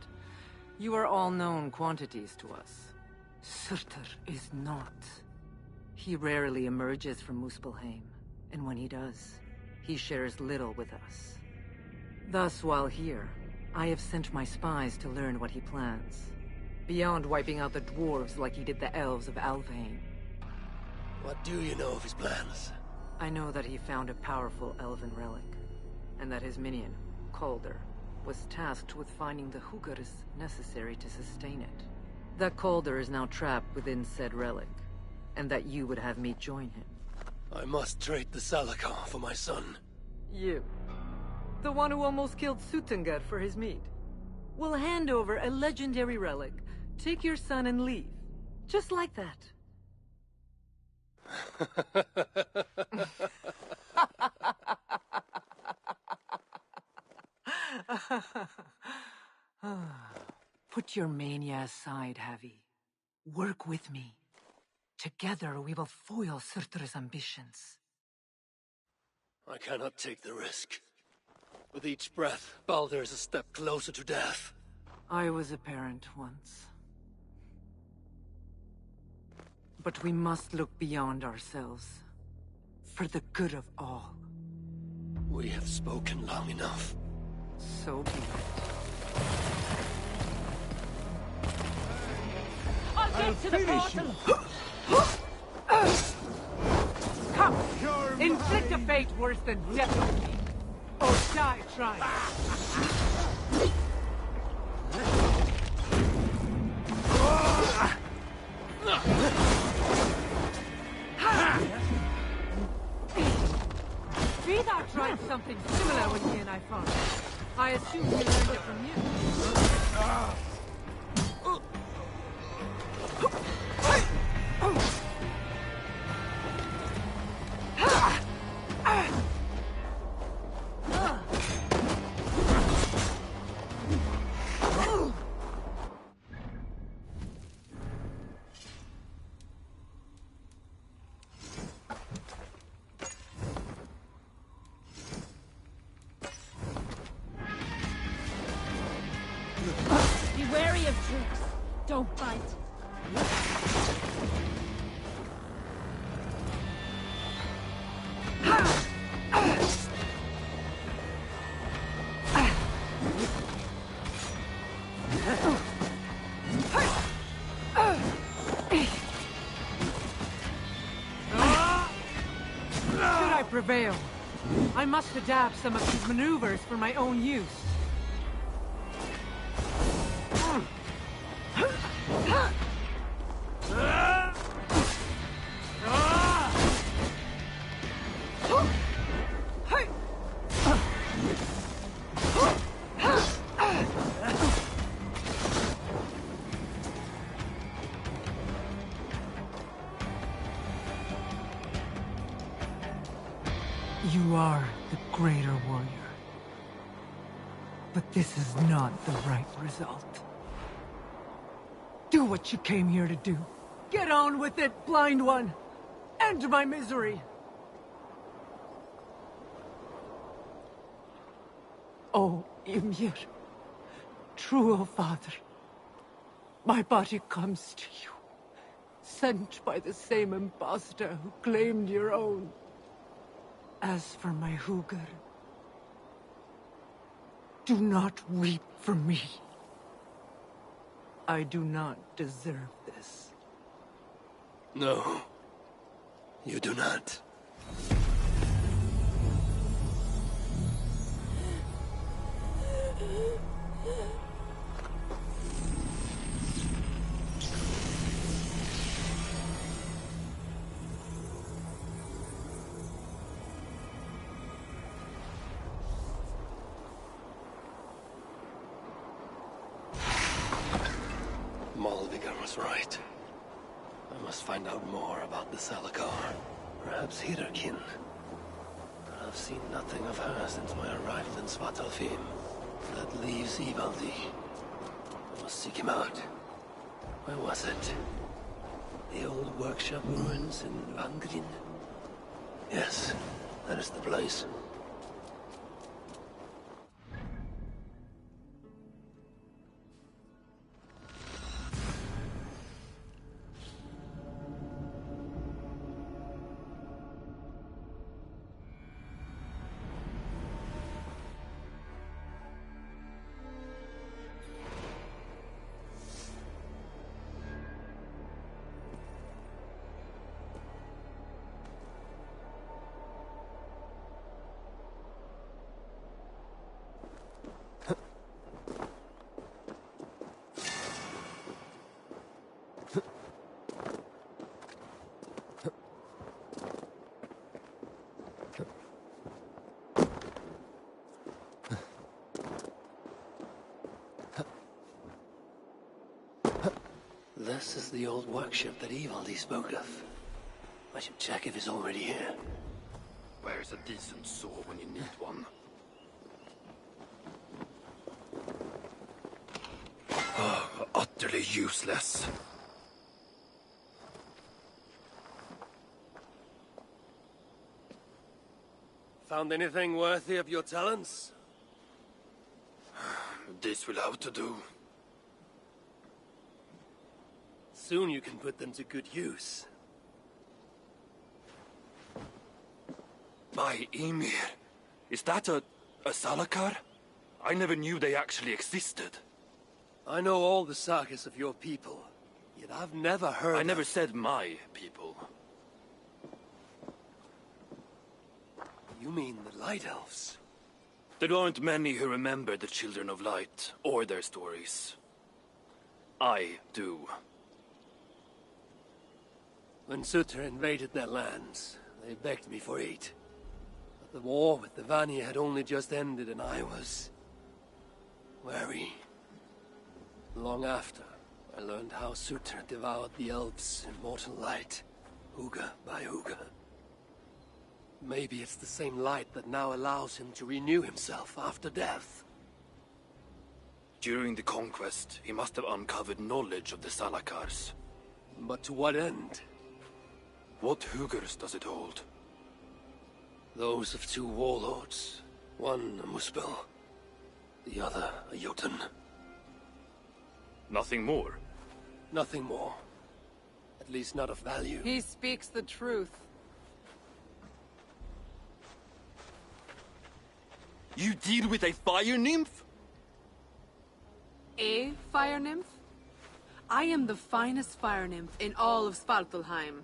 you are all known quantities to us. Surtur is not. He rarely emerges from Muspelheim, and when he does, he shares little with us. Thus, while here, I have sent my spies to learn what he plans. Beyond wiping out the dwarves like he did the elves of Alfheim. What do you know of his plans? I know that he found a powerful elven relic, and that his minion, Calder, was tasked with finding the Hugars necessary to sustain it. That Calder is now trapped within said relic, and that you would have me join him. I must trade the Salakar for my son. You. The one who almost killed Suttungr for his meat. Will hand over a legendary relic, take your son and leave. Just like that. Put your mania aside, Havi. Work with me. Together we will foil Surtur's ambitions. I cannot take the risk. With each breath, Baldur is a step closer to death. I was a parent once. But we must look beyond ourselves. For the good of all. We have spoken long enough. So be it. I'll get to the portal! Come! Inflict a fate worse than death on me. Or die trying. Be thou tried something similar when he and I fought. I assume he learned it from you. Be wary of troops. Don't bite. Should I prevail, I must adapt some of these maneuvers for my own use. You are the greater warrior. But this is not the right result. Do what you came here to do. Get on with it, blind one! End my misery! Oh, Ymir. True, O Father. My body comes to you. Sent by the same impostor who claimed your own. As for my Huger, do not weep for me. I do not deserve this. No, you do not. Malvigar was right. I must find out more about the Salakar. Perhaps Hirarkin. But I've seen nothing of her since my arrival in Svartalfheim. That leaves Ivaldi. I must seek him out. Where was it? The old workshop ruins in Vangrin? Yes, that is the place. This is the old workshop that Ivaldi spoke of. I should check if he's already here. Where's a decent saw when you need one? Utterly useless. Found anything worthy of your talents? This will have to do. Soon you can put them to good use. By Ymir, is that a Salakar? I never knew they actually existed. I know all the sagas of your people, yet I've never heard I never said my people. You mean the Light Elves? There aren't many who remember the Children of Light, or their stories. I do. When Sutter invaded their lands, they begged me for aid. But the war with the Vanir had only just ended and I was... wary. Long after, I learned how Sutter devoured the elves' immortal light, Uga by Uga. Maybe it's the same light that now allows him to renew himself after death. During the conquest, he must have uncovered knowledge of the Salakars. But to what end? What Hugers does it hold? Those of two warlords. One a Muspel, the other a Jotun. Nothing more? Nothing more. At least not of value. He speaks the truth. You deal with a fire nymph? A fire nymph? I am the finest fire nymph in all of Svartalheim.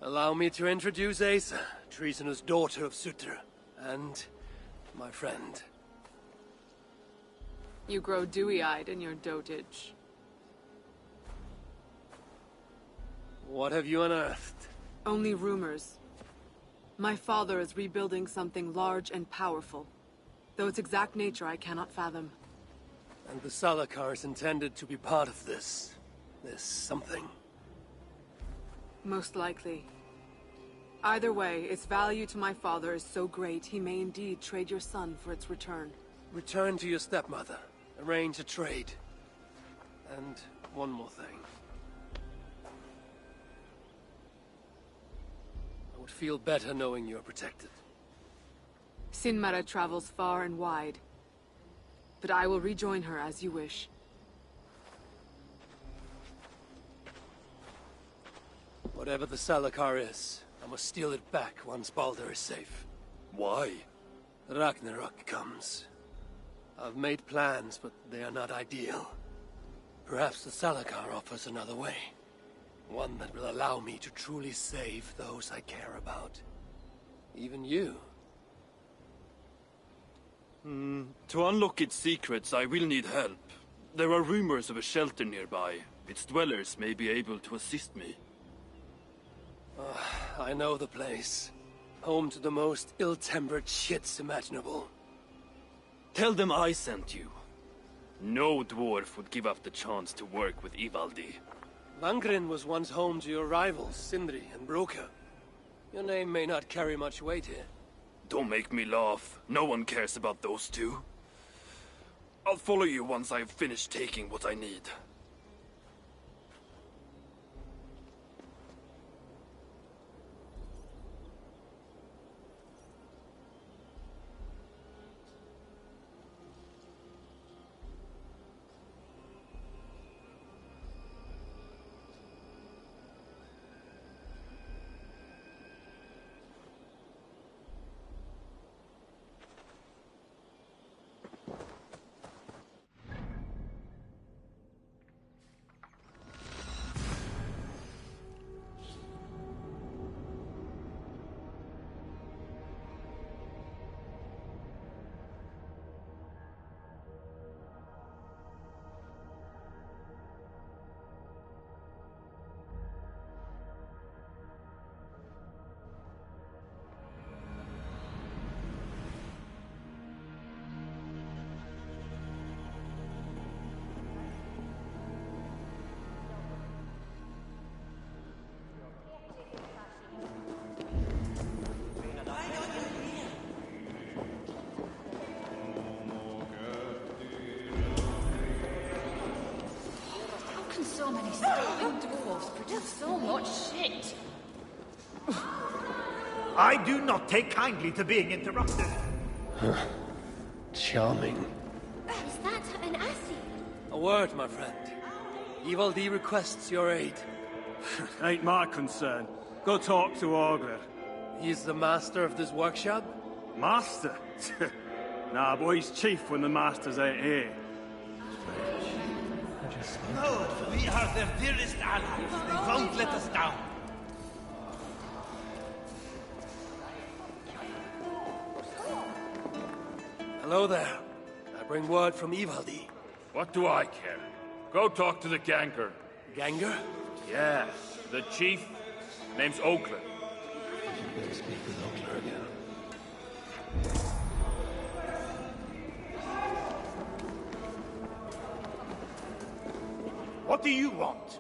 Allow me to introduce Asa, treasonous daughter of Sutter, and my friend. You grow dewy-eyed in your dotage. What have you unearthed? Only rumors. My father is rebuilding something large and powerful, though its exact nature I cannot fathom. And the Salakar is intended to be part of this something. Most likely. Either way, its value to my father is so great he may indeed trade your son for its return. Return to your stepmother. Arrange a trade. And one more thing. I would feel better knowing you're protected. Sinmara travels far and wide, but I will rejoin her as you wish. Whatever the Salakar is, I must steal it back once Baldur is safe. Why? Ragnarok comes. I've made plans, but they are not ideal. Perhaps the Salakar offers another way. One that will allow me to truly save those I care about. Even you. To unlock its secrets, I will need help. There are rumors of a shelter nearby. Its dwellers may be able to assist me. I know the place. Home to the most ill-tempered shits imaginable. Tell them I sent you. No dwarf would give up the chance to work with Ivaldi. Vangrin was once home to your rivals, Sindri and Broka. Your name may not carry much weight here. Don't make me laugh. No one cares about those two. I'll follow you once I've finished taking what I need. Even so many starving dwarves produce so much shit. I do not take kindly to being interrupted. Charming. Is that an Assi? A word, my friend. Ivaldi requests your aid. Ain't my concern. Go talk to Augur. He's the master of this workshop? Master? Nah, boy, he's chief when the masters ain't here. No, we are their dearest allies. They won't let us down. Hello there. I bring word from Ivaldi. What do I care? Go talk to the Ganger. Ganger? Yeah, the chief. Name's Oakland. Better speak with Oakler again. What do you want?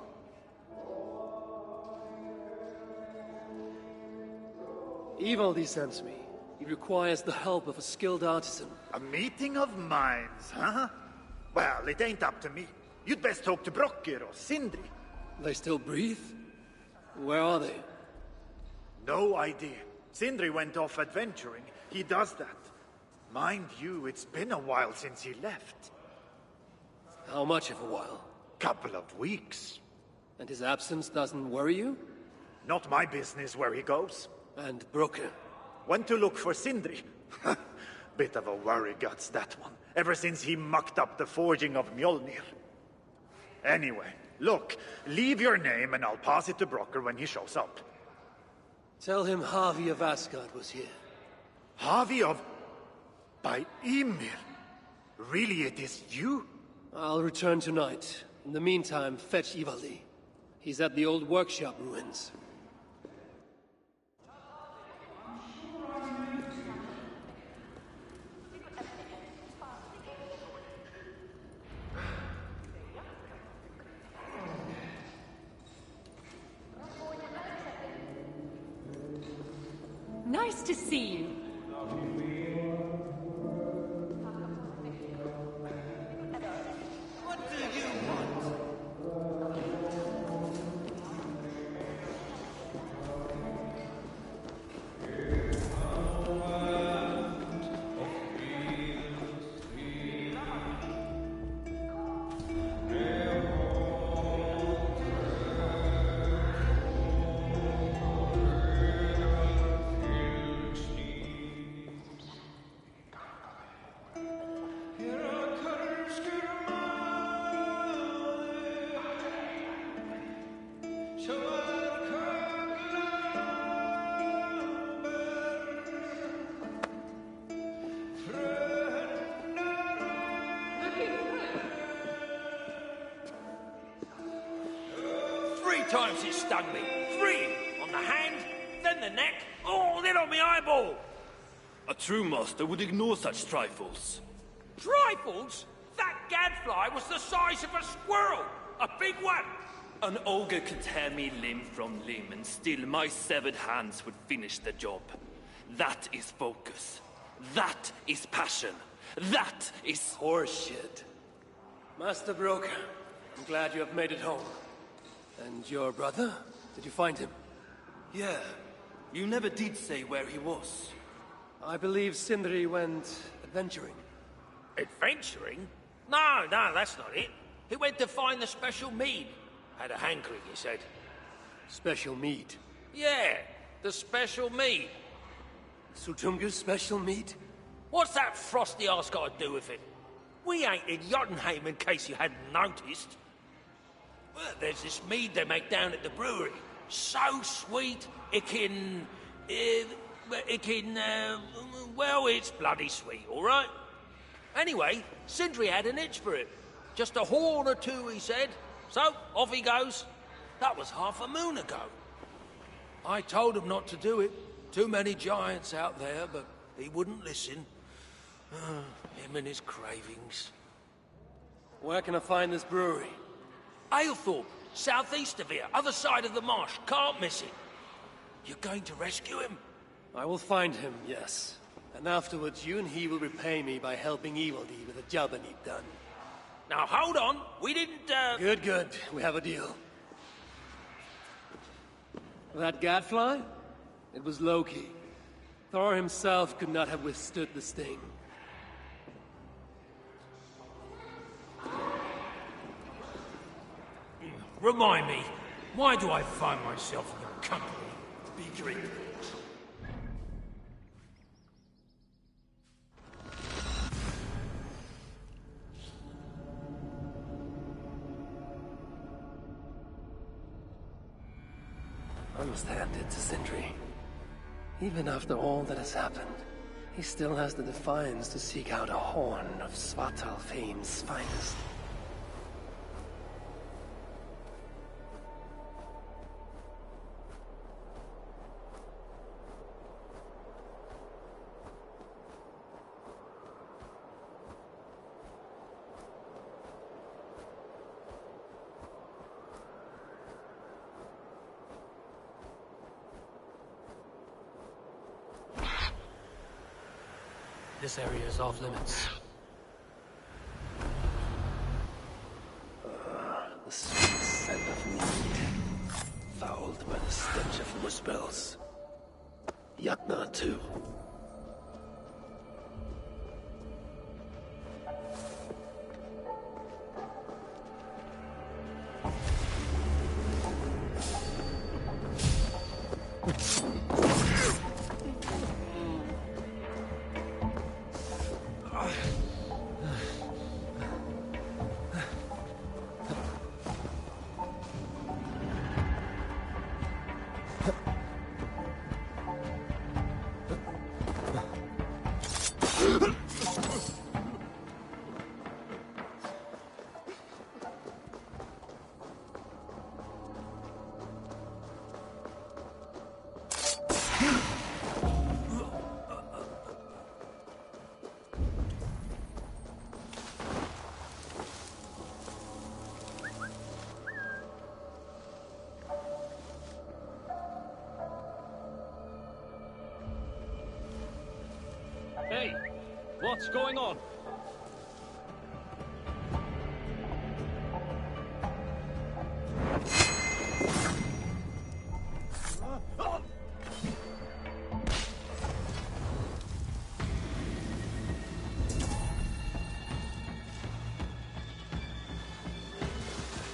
Ivaldi sends me. He requires the help of a skilled artisan. A meeting of minds, huh? Well, it ain't up to me. You'd best talk to Brokkr or Sindri. They still breathe? Where are they? No idea. Sindri went off adventuring. He does that. Mind you, it's been a while since he left. How much of a while? Couple of weeks. And his absence doesn't worry you? Not my business where he goes. And Brokkr? Went to look for Sindri. Bit of a worry guts, that one. Ever since he mucked up the forging of Mjolnir. Anyway, look, leave your name and I'll pass it to Brokkr when he shows up. Tell him Harvey of Asgard was here. Harvey of... by Ymir? Really, it is you? I'll return tonight. In the meantime, fetch Ivaldi. He's at the old workshop ruins. Nice to see you. What do you want? 3 times it stung me. 3! On the hand, then the neck, oh, then on my eyeball. A true master would ignore such trifles. Trifles? That gadfly was the size of a squirrel. A big one. An ogre could tear me limb from limb, and still my severed hands would finish the job. That is focus. That is passion. That is horseshit. Master Brokkr, I'm glad you have made it home. And your brother? Did you find him? Yeah. You never did say where he was. I believe Sindri went adventuring. Adventuring? No, that's not it. He went to find the special mead. Had a hankering, he said. Special mead? Yeah, the special mead. Sutunga's special mead? What's that frosty arse got to do with it? We ain't in Jotunheim, in case you hadn't noticed. Well, there's this mead they make down at the brewery. So sweet, well, it's bloody sweet, all right? Anyway, Sindri had an itch for it. Just a horn or two, he said. So, off he goes. That was half a moon ago. I told him not to do it. Too many giants out there, but he wouldn't listen. Him and his cravings. Where can I find this brewery? Aylthorpe, southeast of here, other side of the marsh. Can't miss it. You're going to rescue him? I will find him, yes. And afterwards, you and he will repay me by helping Ivaldi with a job I need done. Now, hold on. We didn't, Good. We have a deal. That gadfly? It was Loki. Thor himself could not have withstood the sting. Remind me, why do I find myself in your company? Be drink. I must hand it to Sindri. Even after all that has happened, he still has the defiance to seek out a horn of Svartalfheim's finest. This area is off limits. The sweet scent of mead, fouled by the stench of muspels. Yatna, too. Hey, what's going on?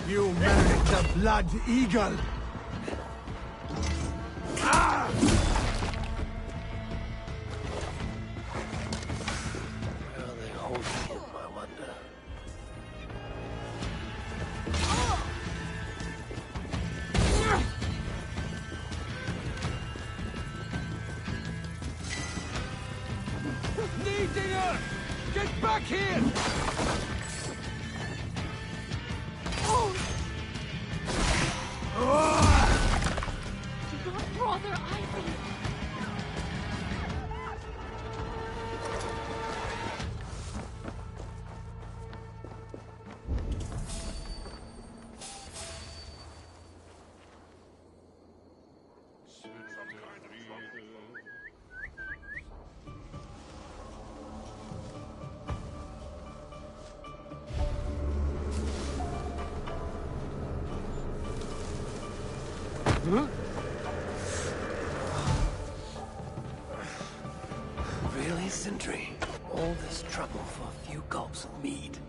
You merit the Blood Eagle! Where are they holding him, I wonder? Niedinger! Get back here! Your brother, Ivan. Huh? Really, Sindri? All this trouble for a few gulps of mead?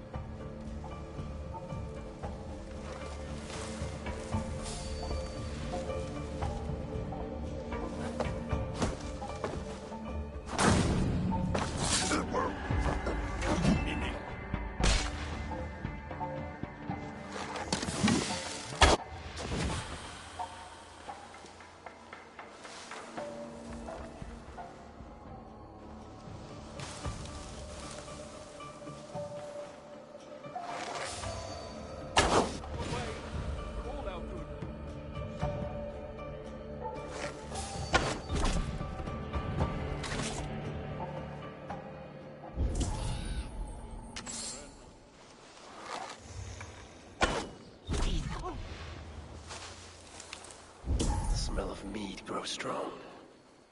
The smell of mead grows strong.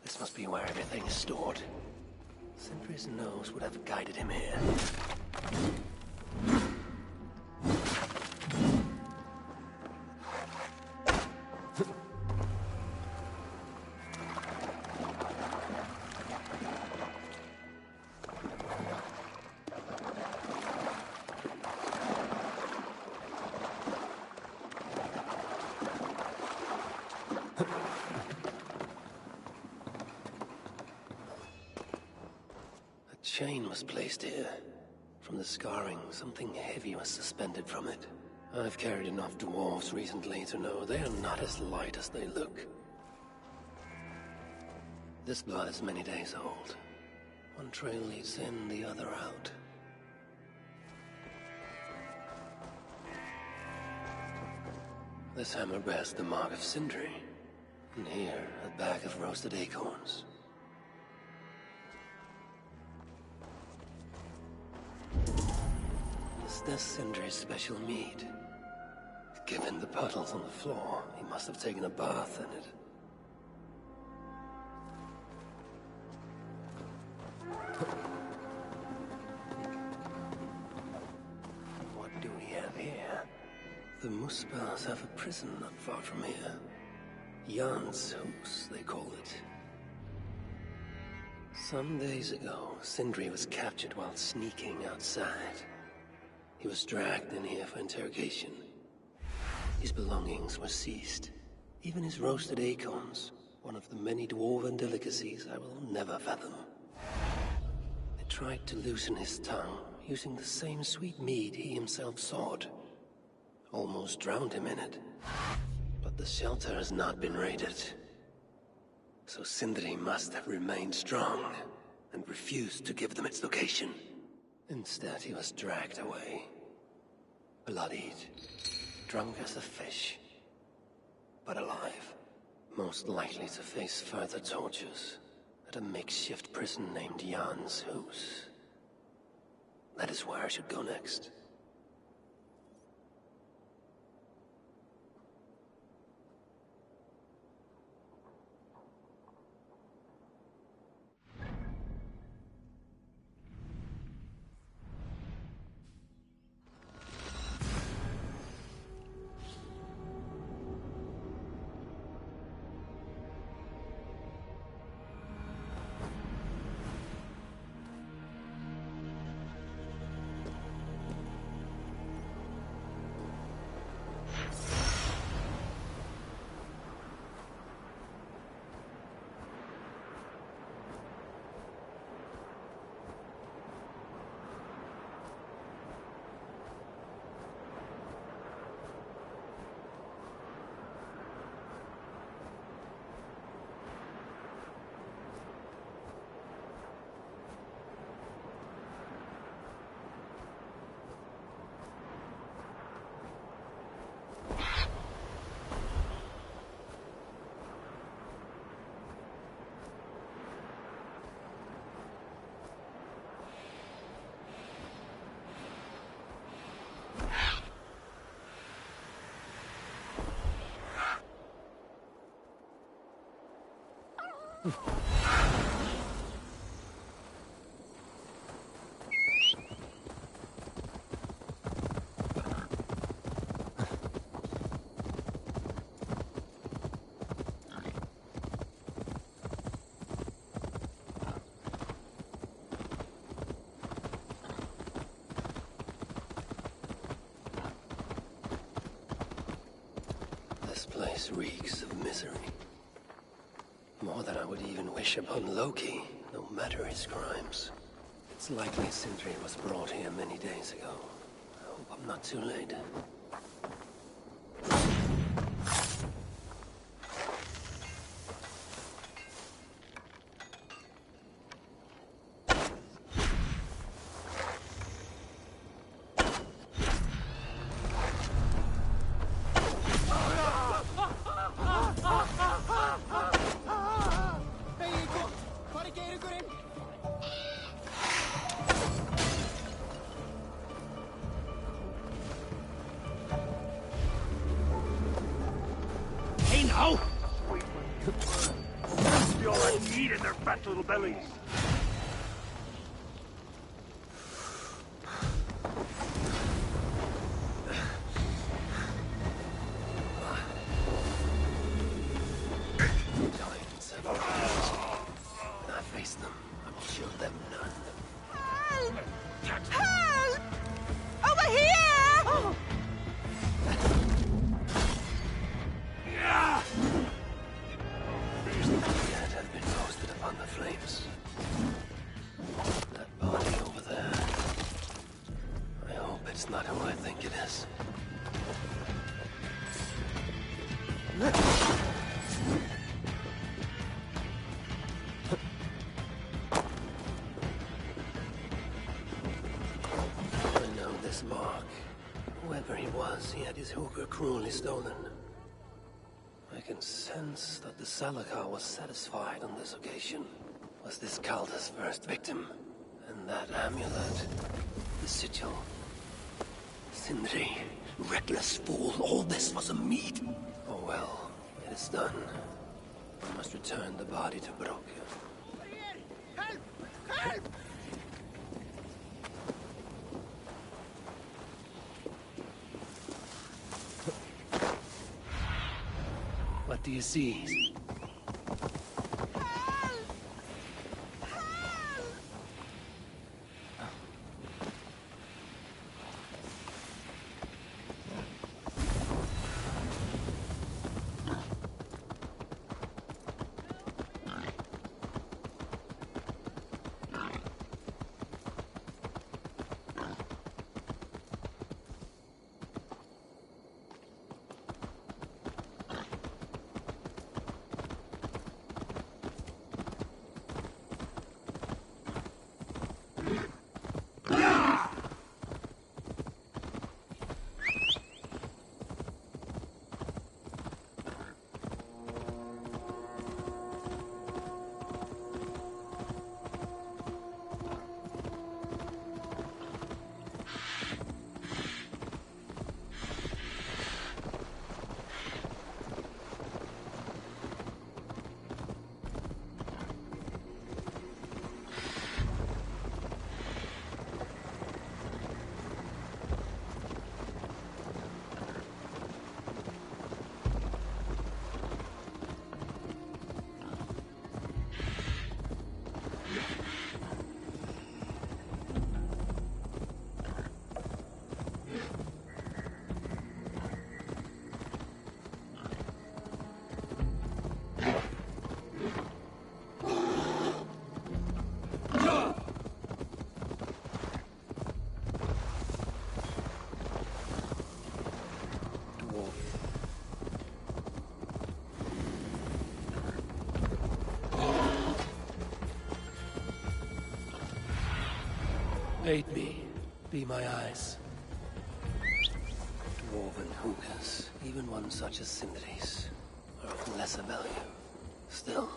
This must be where everything is stored. Sindri's nose would have guided him here. A chain was placed here. From the scarring, something heavy was suspended from it. I've carried enough dwarves recently to know they are not as light as they look. This blood is many days old. One trail leads in, the other out. This hammer bears the mark of Sindri. And here, a bag of roasted acorns. Is this Sindri's special mead? Given the puddles on the floor, he must have taken a bath in it. What do we have here? The Muspels have a prison not far from here. Jan's house, they call it. Some days ago, Sindri was captured while sneaking outside. He was dragged in here for interrogation. His belongings were seized. Even his roasted acorns, one of the many dwarven delicacies I will never fathom. They tried to loosen his tongue, using the same sweet mead he himself sought. Almost drowned him in it. But the shelter has not been raided. So Sindri must have remained strong, and refused to give them its location. Instead, he was dragged away. Bloodied. Drunk as a fish. But alive. Most likely to face further tortures at a makeshift prison named Jan's house. That is where I should go next. This place reeks of misery. More than I would even wish upon Loki, no matter his crimes. It's likely Sindri was brought here many days ago. I hope I'm not too late. Now? Still have meat in their fat little bellies. Giants have overwhelmed me. When I face them, I will show them none. Help! Help! Over here! I know this mark. Whoever he was, he had his hooker cruelly stolen. I can sense that the Salakar was satisfied on this occasion. Was this Calder's first victim? And that amulet, the sigil. Sindri, reckless fool, all this was a meat. Oh well, it is done. I must return the body to Broke. Help! Help! What do you see? Aid me. Be my eyes. Dwarven hookahs, even one such as Sindri's, are of lesser value. Still,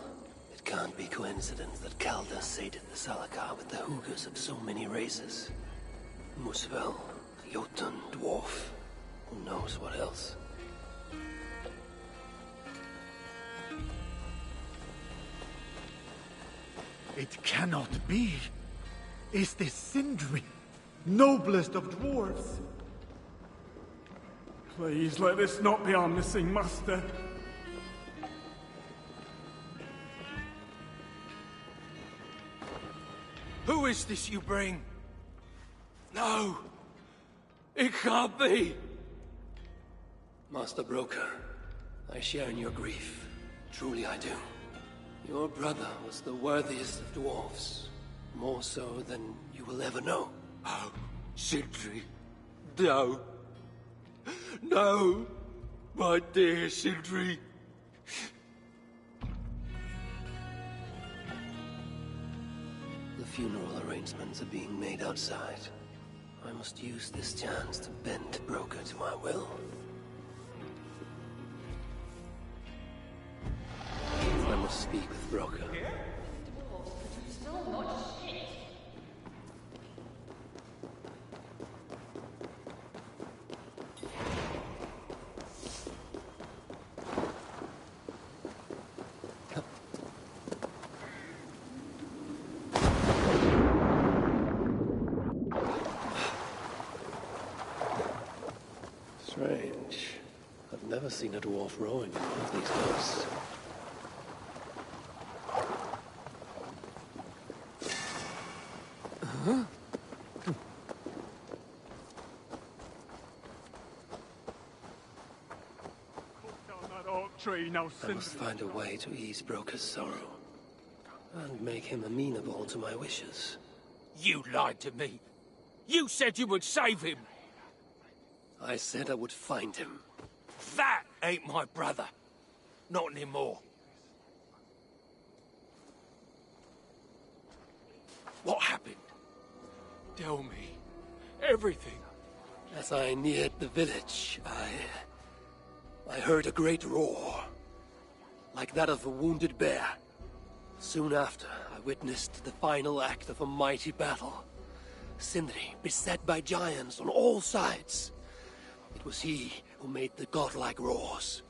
it can't be coincidence that Calder sated the Salakar with the hookahs of so many races. Muspel, Jotun, Dwarf, who knows what else? It cannot be. Is this Sindri, noblest of dwarves? Please let this not be our missing master. Who is this you bring? No! It can't be! Master Broker, I share in your grief. Truly I do. Your brother was the worthiest of dwarves. More so than you will ever know. Oh, Sindri. No. No! My dear Sindri. The funeral arrangements are being made outside. I must use this chance to bend Broker to my will. I must speak with Broker. Strange. I've never seen a dwarf rowing in one of these boats. Huh? I must find a way to ease Broker's sorrow. And make him amenable to my wishes. You lied to me. You said you would save him. I said I would find him. That ain't my brother. Not anymore. What happened? Tell me. Everything. As I neared the village, I heard a great roar, like that of a wounded bear. Soon after, I witnessed the final act of a mighty battle. Sindri beset by giants on all sides. It was he who made the godlike roars.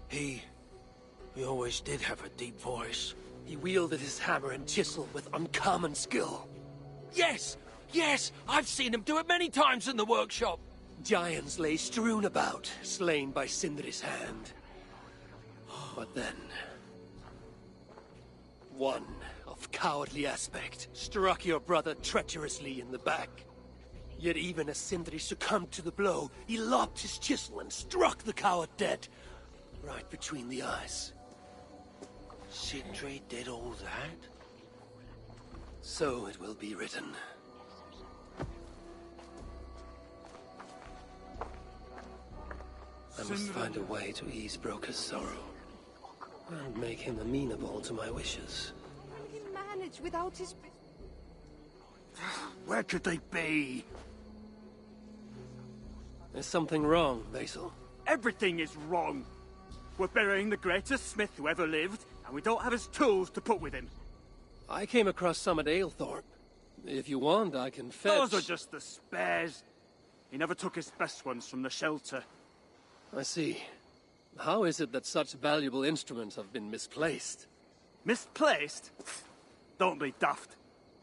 He always did have a deep voice. He wielded his hammer and chisel with uncommon skill. Yes! Yes! I've seen him do it many times in the workshop! Giants lay strewn about, slain by Sindri's hand. But then, one of cowardly aspect struck your brother treacherously in the back. Yet even as Sindri succumbed to the blow, he lopped his chisel and struck the coward dead, right between the eyes. Sindri did all that? So it will be written. I must find a way to ease Broker's sorrow, and make him amenable to my wishes. How will he manage without his... Where could they be? There's something wrong, Basil. Everything is wrong. We're burying the greatest smith who ever lived, and we don't have his tools to put with him. I came across some at Aylthorpe. If you want, I can fetch... Those are just the spares. He never took his best ones from the shelter. I see. How is it that such valuable instruments have been misplaced? Misplaced? Don't be daft.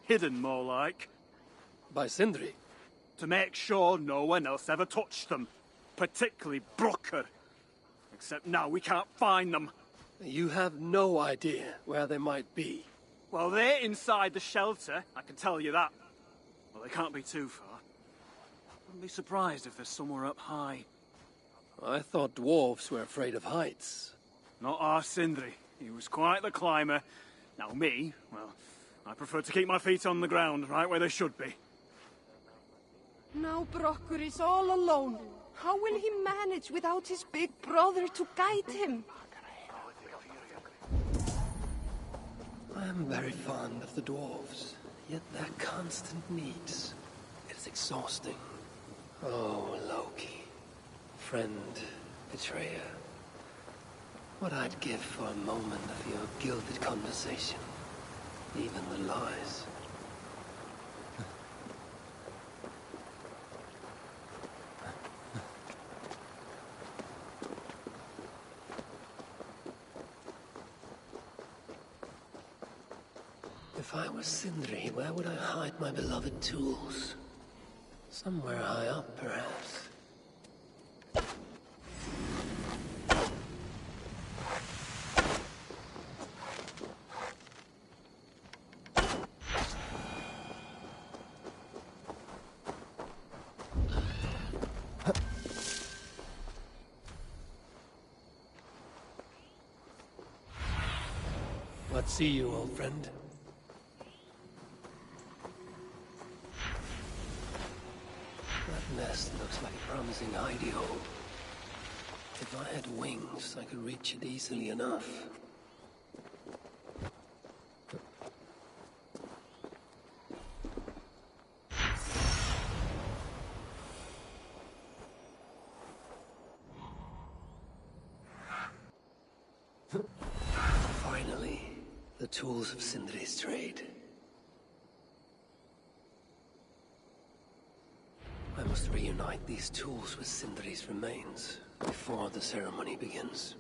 Hidden, more like. By Sindri? To make sure no one else ever touched them. Particularly Brocker. Except now we can't find them. You have no idea where they might be. Well, they're inside the shelter, I can tell you that. Well, they can't be too far. Wouldn't be surprised if they're somewhere up high. I thought dwarves were afraid of heights. Not our Sindri. He was quite the climber. Now me, well, I prefer to keep my feet on the ground, right where they should be. Now Brocker is all alone. How will he manage without his big brother to guide him? I am very fond of the dwarves, yet their constant needs. It is exhausting. Oh, Loki. Friend, betrayer. What I'd give for a moment of your gilded conversation. Even the lies. If I were Sindri, where would I hide my beloved tools? Somewhere high up, perhaps. What see you, old friend? That nest looks like a promising hidey hole. If I had wings, I could reach it easily enough. Finally, the tools of Sindri's trade. I must reunite these tools with Sindri's remains before the ceremony begins.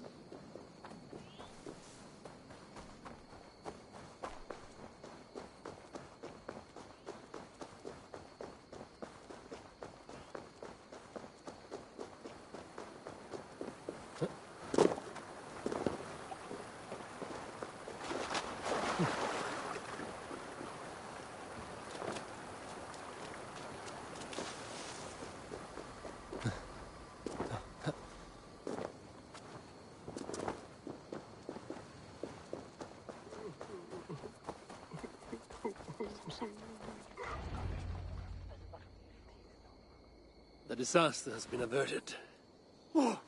The disaster has been averted. Oh,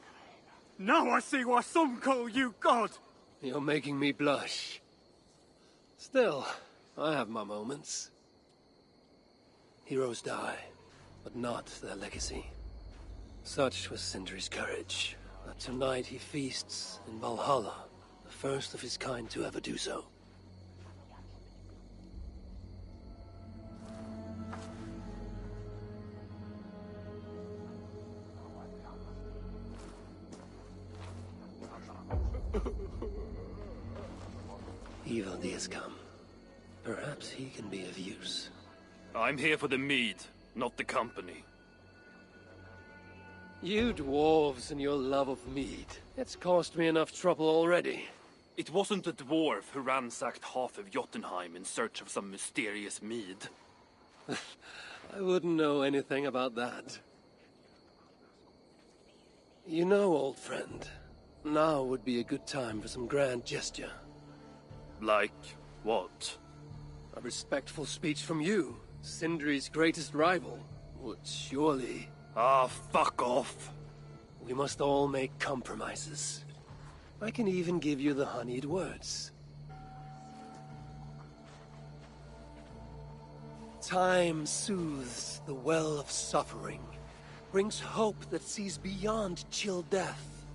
Now I see why some call you God! You're making me blush. Still, I have my moments. Heroes die, but not their legacy. Such was Sindri's courage, that tonight he feasts in Valhalla, the first of his kind to ever do so. Ivaldi has come. Perhaps he can be of use. I'm here for the mead, not the company. You dwarves and your love of mead. It's caused me enough trouble already. It wasn't a dwarf who ransacked half of Jotunheim in search of some mysterious mead. I wouldn't know anything about that. You know, old friend, now would be a good time for some grand gesture. Like what? A respectful speech from you, Sindri's greatest rival, would surely... Ah, fuck off. We must all make compromises. I can even give you the honeyed words. Time soothes the well of suffering, brings hope that sees beyond chill death,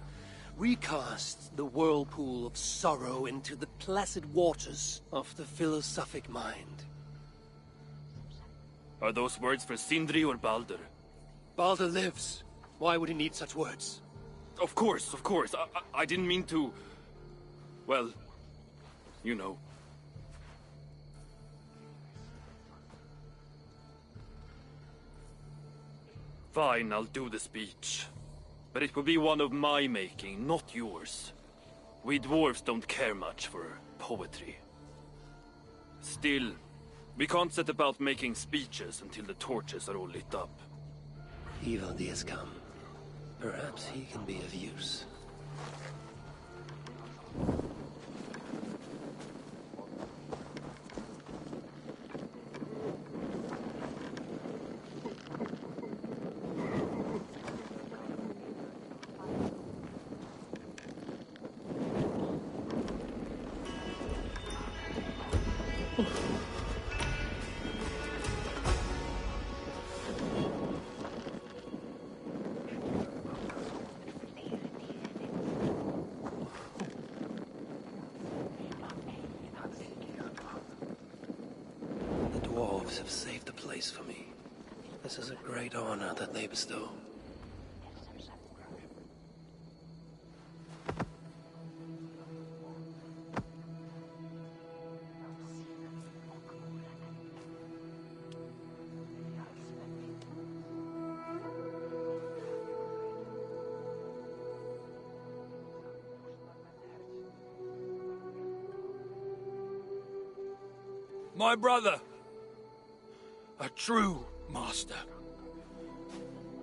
recasts the whirlpool of sorrow into the placid waters of the philosophic mind. Are those words for Sindri or Baldur? Baldur lives. Why would he need such words? Of course. I didn't mean to... Well, you know. Fine, I'll do the speech. But it will be one of my making, not yours. We dwarves don't care much for poetry. Still, we can't set about making speeches until the torches are all lit up. Ivaldi has come. Perhaps he can be of use. Have saved the place for me. This is a great honor that they bestow. My brother! A true master.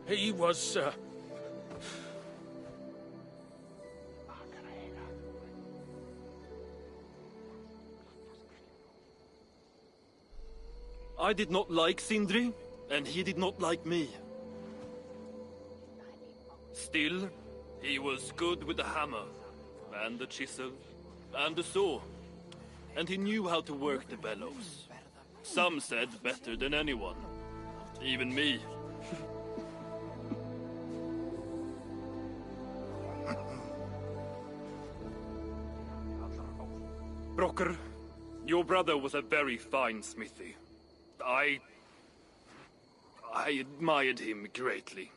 He was, I did not like Sindri, and he did not like me. Still, he was good with the hammer, and the chisel, and the saw. And he knew how to work the bellows. Some said better than anyone. Even me. Brocker, your brother was a very fine smithy. I admired him greatly.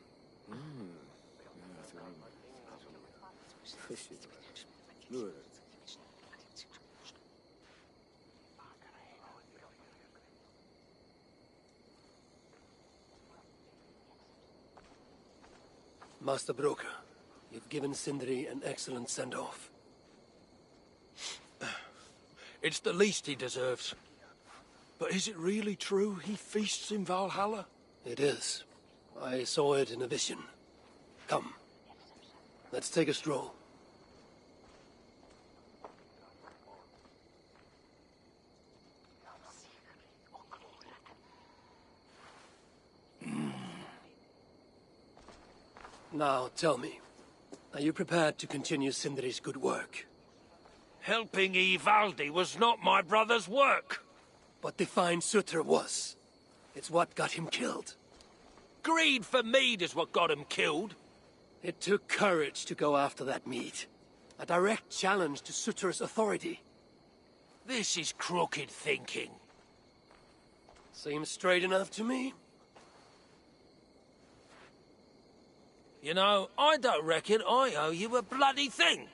Master Broker, you've given Sindri an excellent send-off. it's the least he deserves. But is it really true he feasts in Valhalla? It is. I saw it in a vision. Come. Let's take a stroll. Now, tell me, Are you prepared to continue Sindri's good work? Helping Ivaldi was not my brother's work. But the fine Sutter was. It's what got him killed. Greed for mead is what got him killed. It took courage to go after that mead. A direct challenge to Sutter's authority. This is crooked thinking. Seems straight enough to me. You know, I don't reckon I owe you a bloody thing.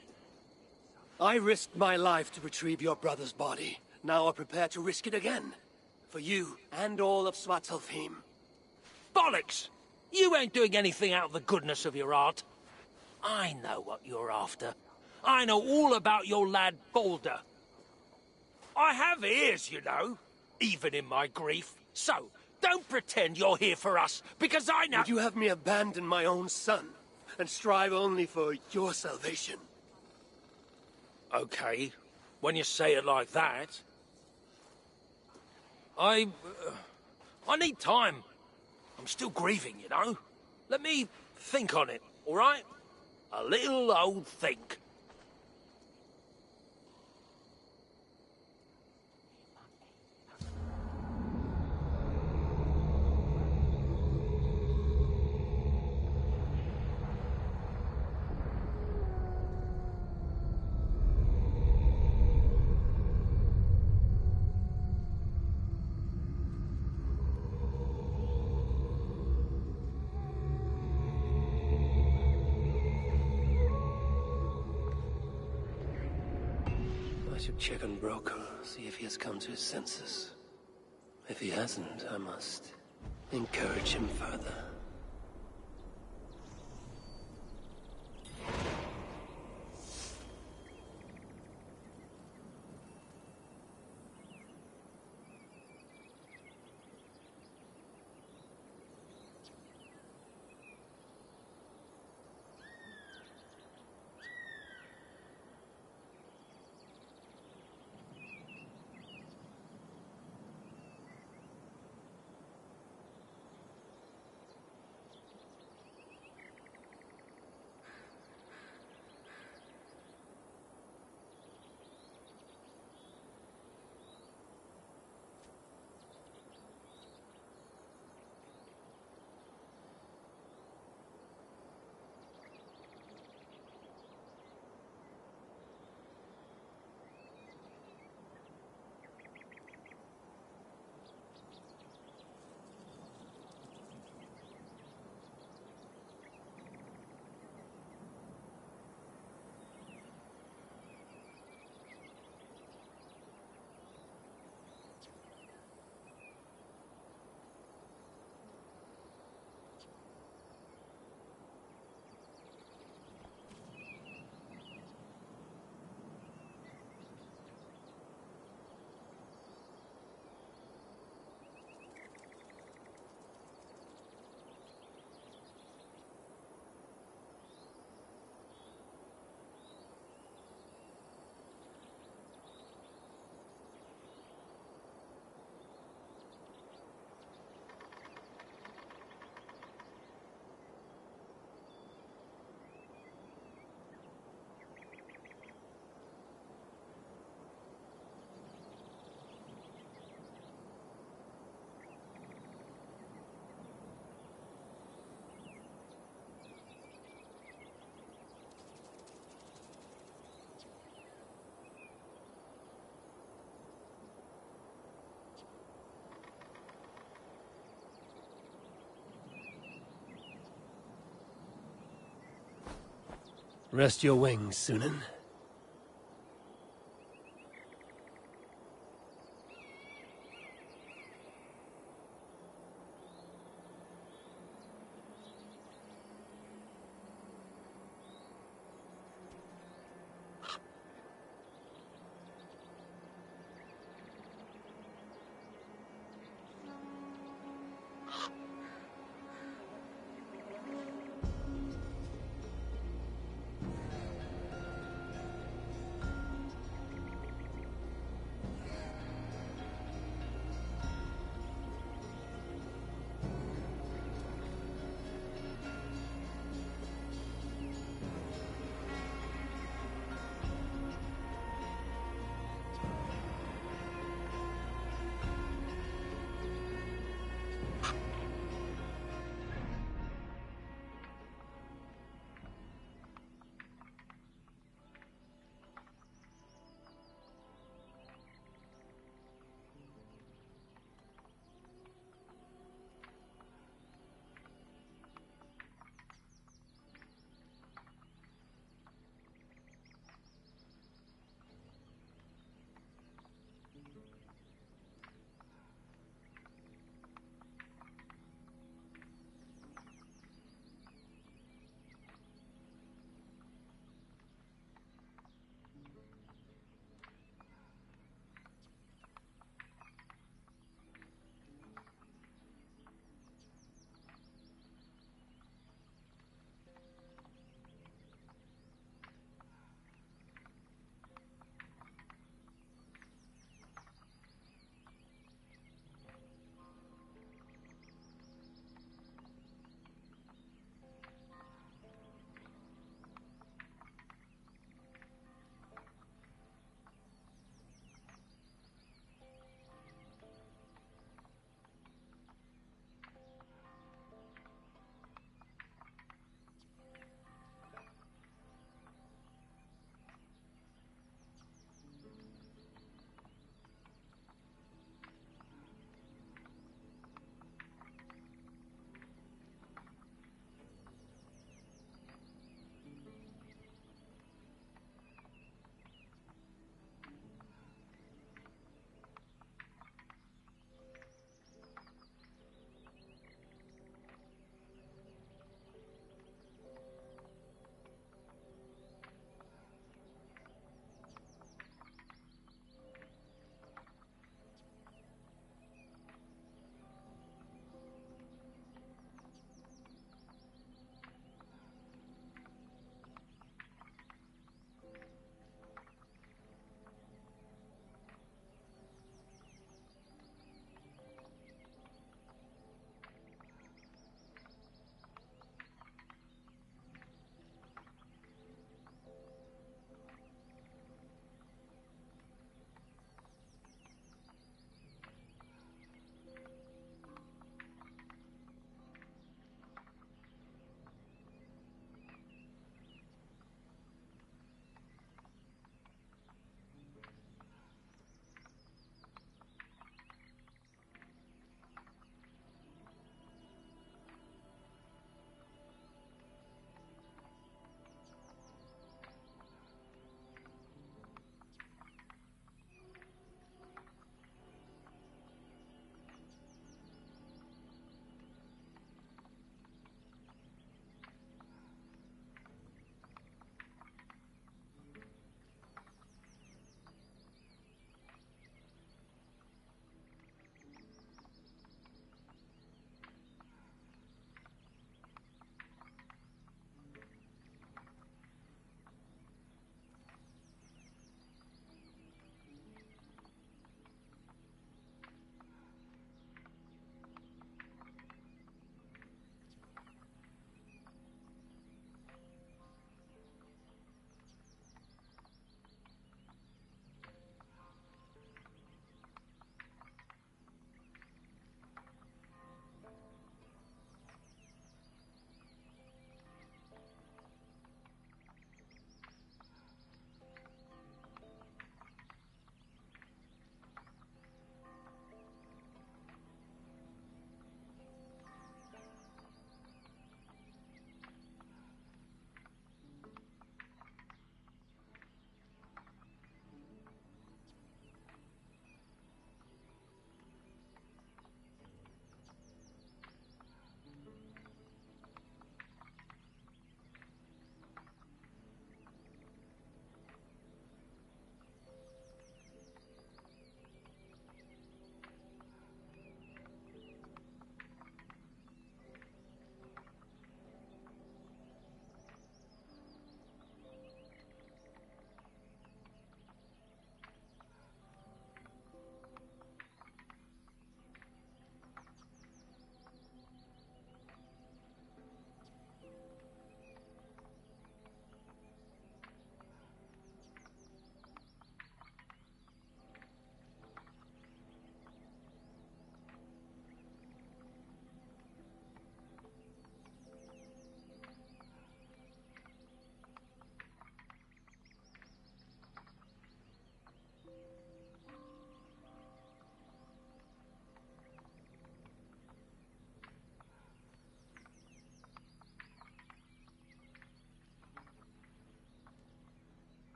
I risked my life to retrieve your brother's body. Now I'm prepared to risk it again. For you and all of Svartalfheim. Bollocks! You ain't doing anything out of the goodness of your heart. I know what you're after. I know all about your lad Balder. I have ears, you know, even in my grief. So, don't pretend you're here for us, because I know— Would you have me abandon my own son, and strive only for your salvation? Okay, when you say it like that. I need time. I'm still grieving, you know. Let me think on it, all right? A little old think. I should check on Broker, see if he has come to his senses. If he hasn't, I must encourage him further. Rest your wings, Sunan.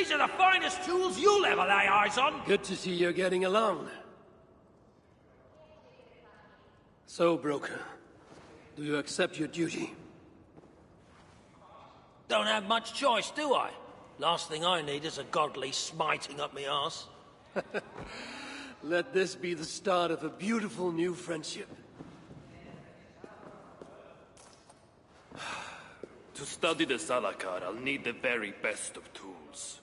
These are the finest tools you'll ever lay eyes on. Good to see you're getting along. So, broker, do you accept your duty? Don't have much choice, do I? Last thing I need is a godly smiting up me arse. Let this be the start of a beautiful new friendship. To study the Salakar, I'll need the very best of tools.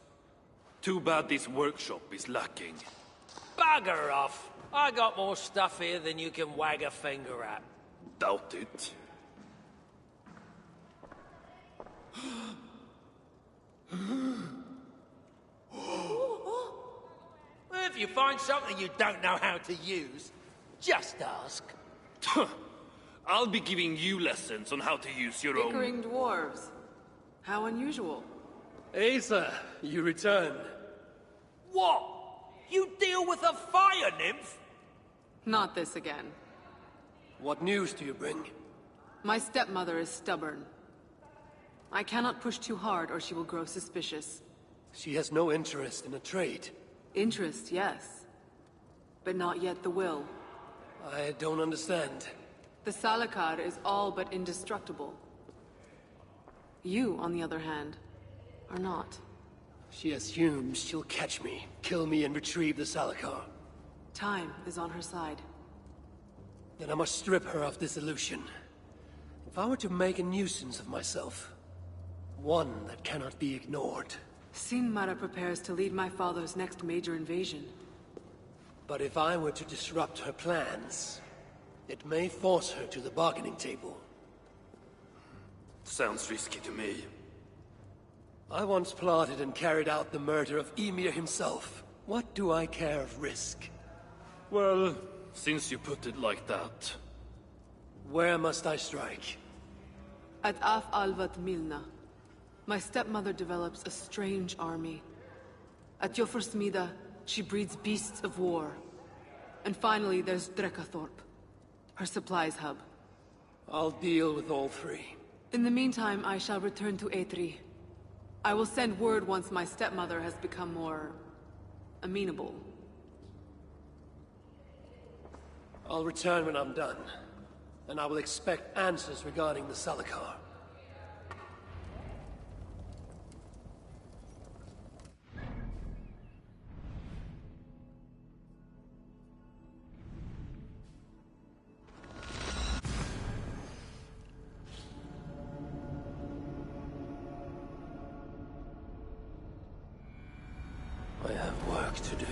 Too bad this workshop is lacking. Bugger off! I got more stuff here than you can wag a finger at. Doubt it. If you find something you don't know how to use, just ask. I'll be giving you lessons on how to use your own... Bickering dwarves. How unusual. Asa, you returned. What? You deal with a fire nymph? Not this again. What news do you bring? My stepmother is stubborn. I cannot push too hard or she will grow suspicious. She has no interest in a trade. Interest, yes. But not yet the will. I don't understand. The Salakar is all but indestructible. You, on the other hand, are not. She assumes she'll catch me, kill me, and retrieve the Salakar. Time is on her side. Then I must strip her of this illusion. If I were to make a nuisance of myself, one that cannot be ignored. Sinmara prepares to lead my father's next major invasion. But if I were to disrupt her plans, it may force her to the bargaining table. Sounds risky to me. I once plotted and carried out the murder of Emir himself. What do I care of risk? Well, since you put it like that... Where must I strike? At Af Alvat Milna, my stepmother develops a strange army. At Jofursmida, she breeds beasts of war. And finally, there's Drekathorp, her supplies hub. I'll deal with all three. In the meantime, I shall return to Aetri. I will send word once my stepmother has become more... amenable. I'll return when I'm done. And I will expect answers regarding the Salakar. I have work to do.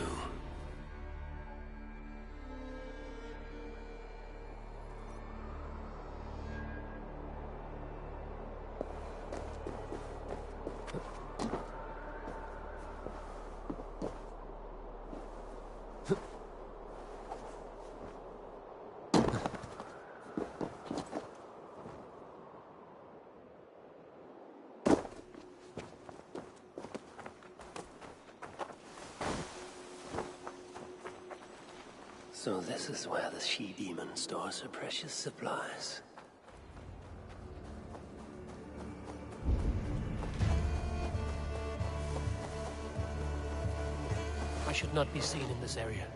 So this is where the she-demon stores her precious supplies. I should not be seen in this area.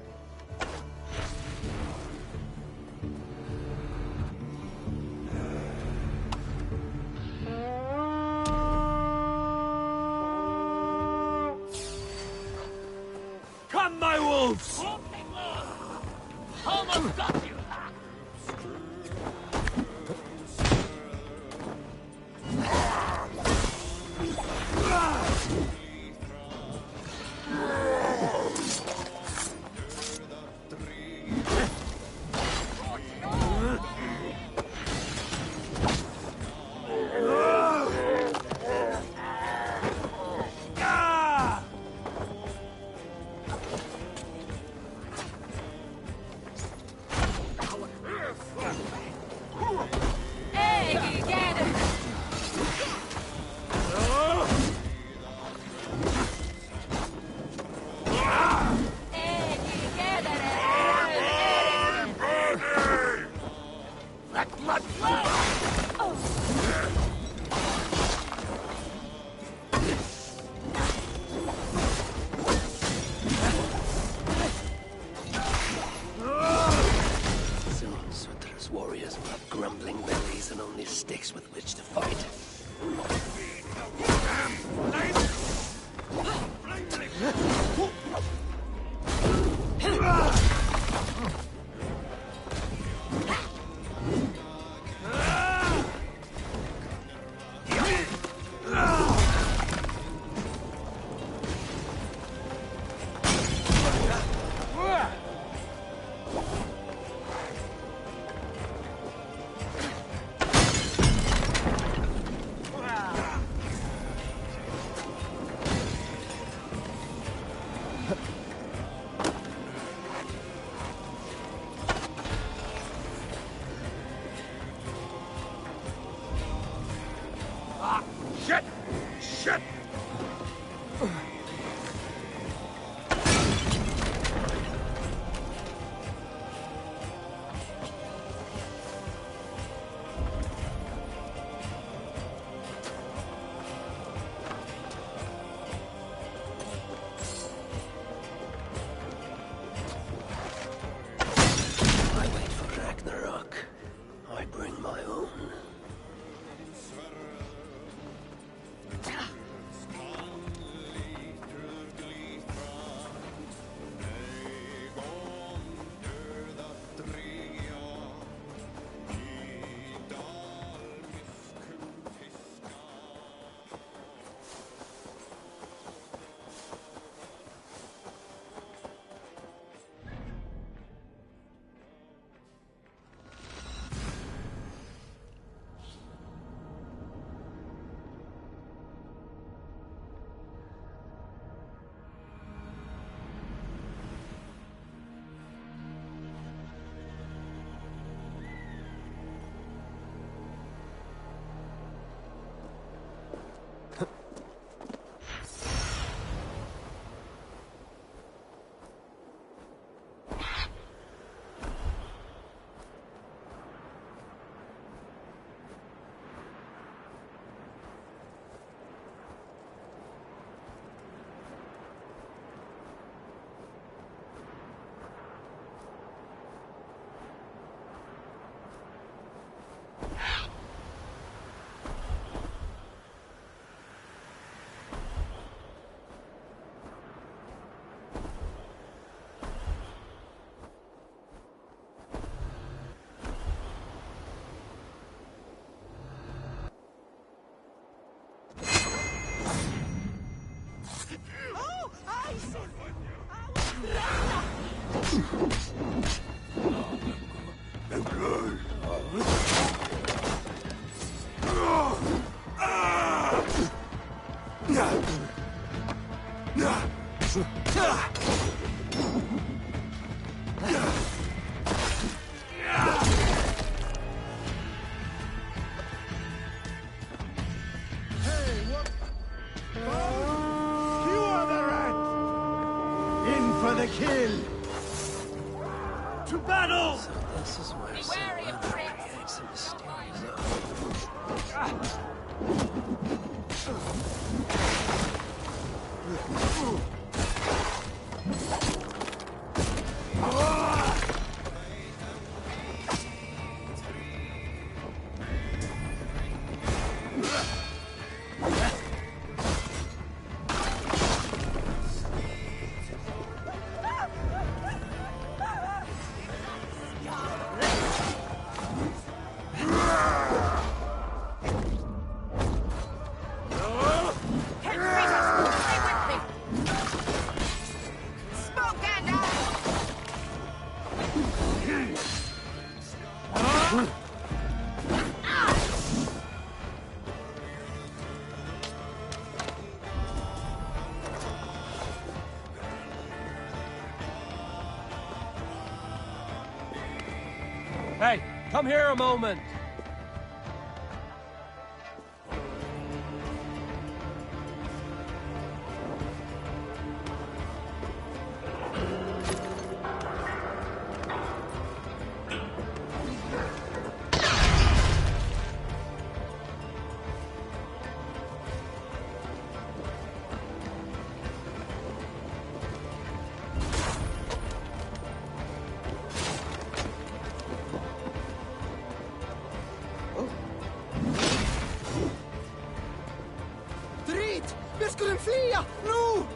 Come, my wolves! Almost got you! sticks with which to fight. Shit! Shit! I wait for Ragnarok. I bring my own. For the kill! To battle! So this is where Valhalla creates a mysterious Hey, come here a moment. Freya! No!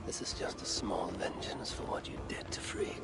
This is just a small vengeance for what you did to Frigg.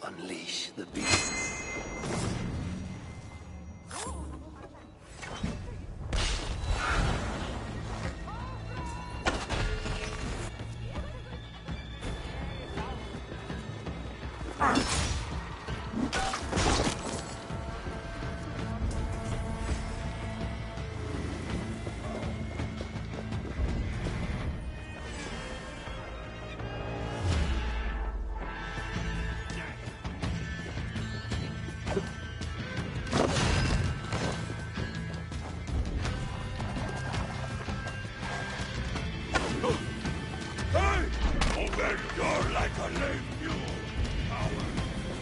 Unleash the beasts. Hey! Open the door like a lame mule, coward!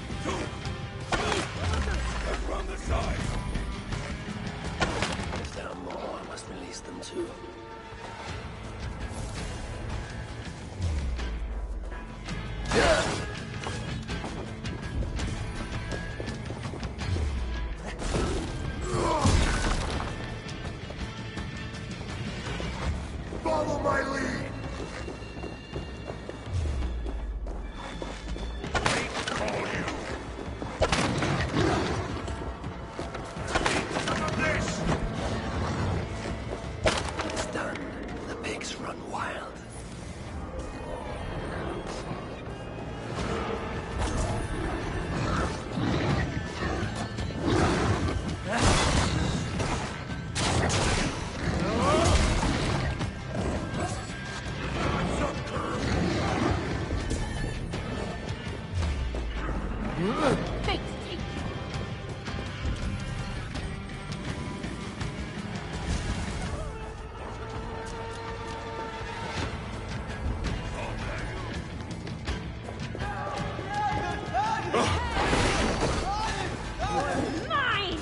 Fate take you. Mine!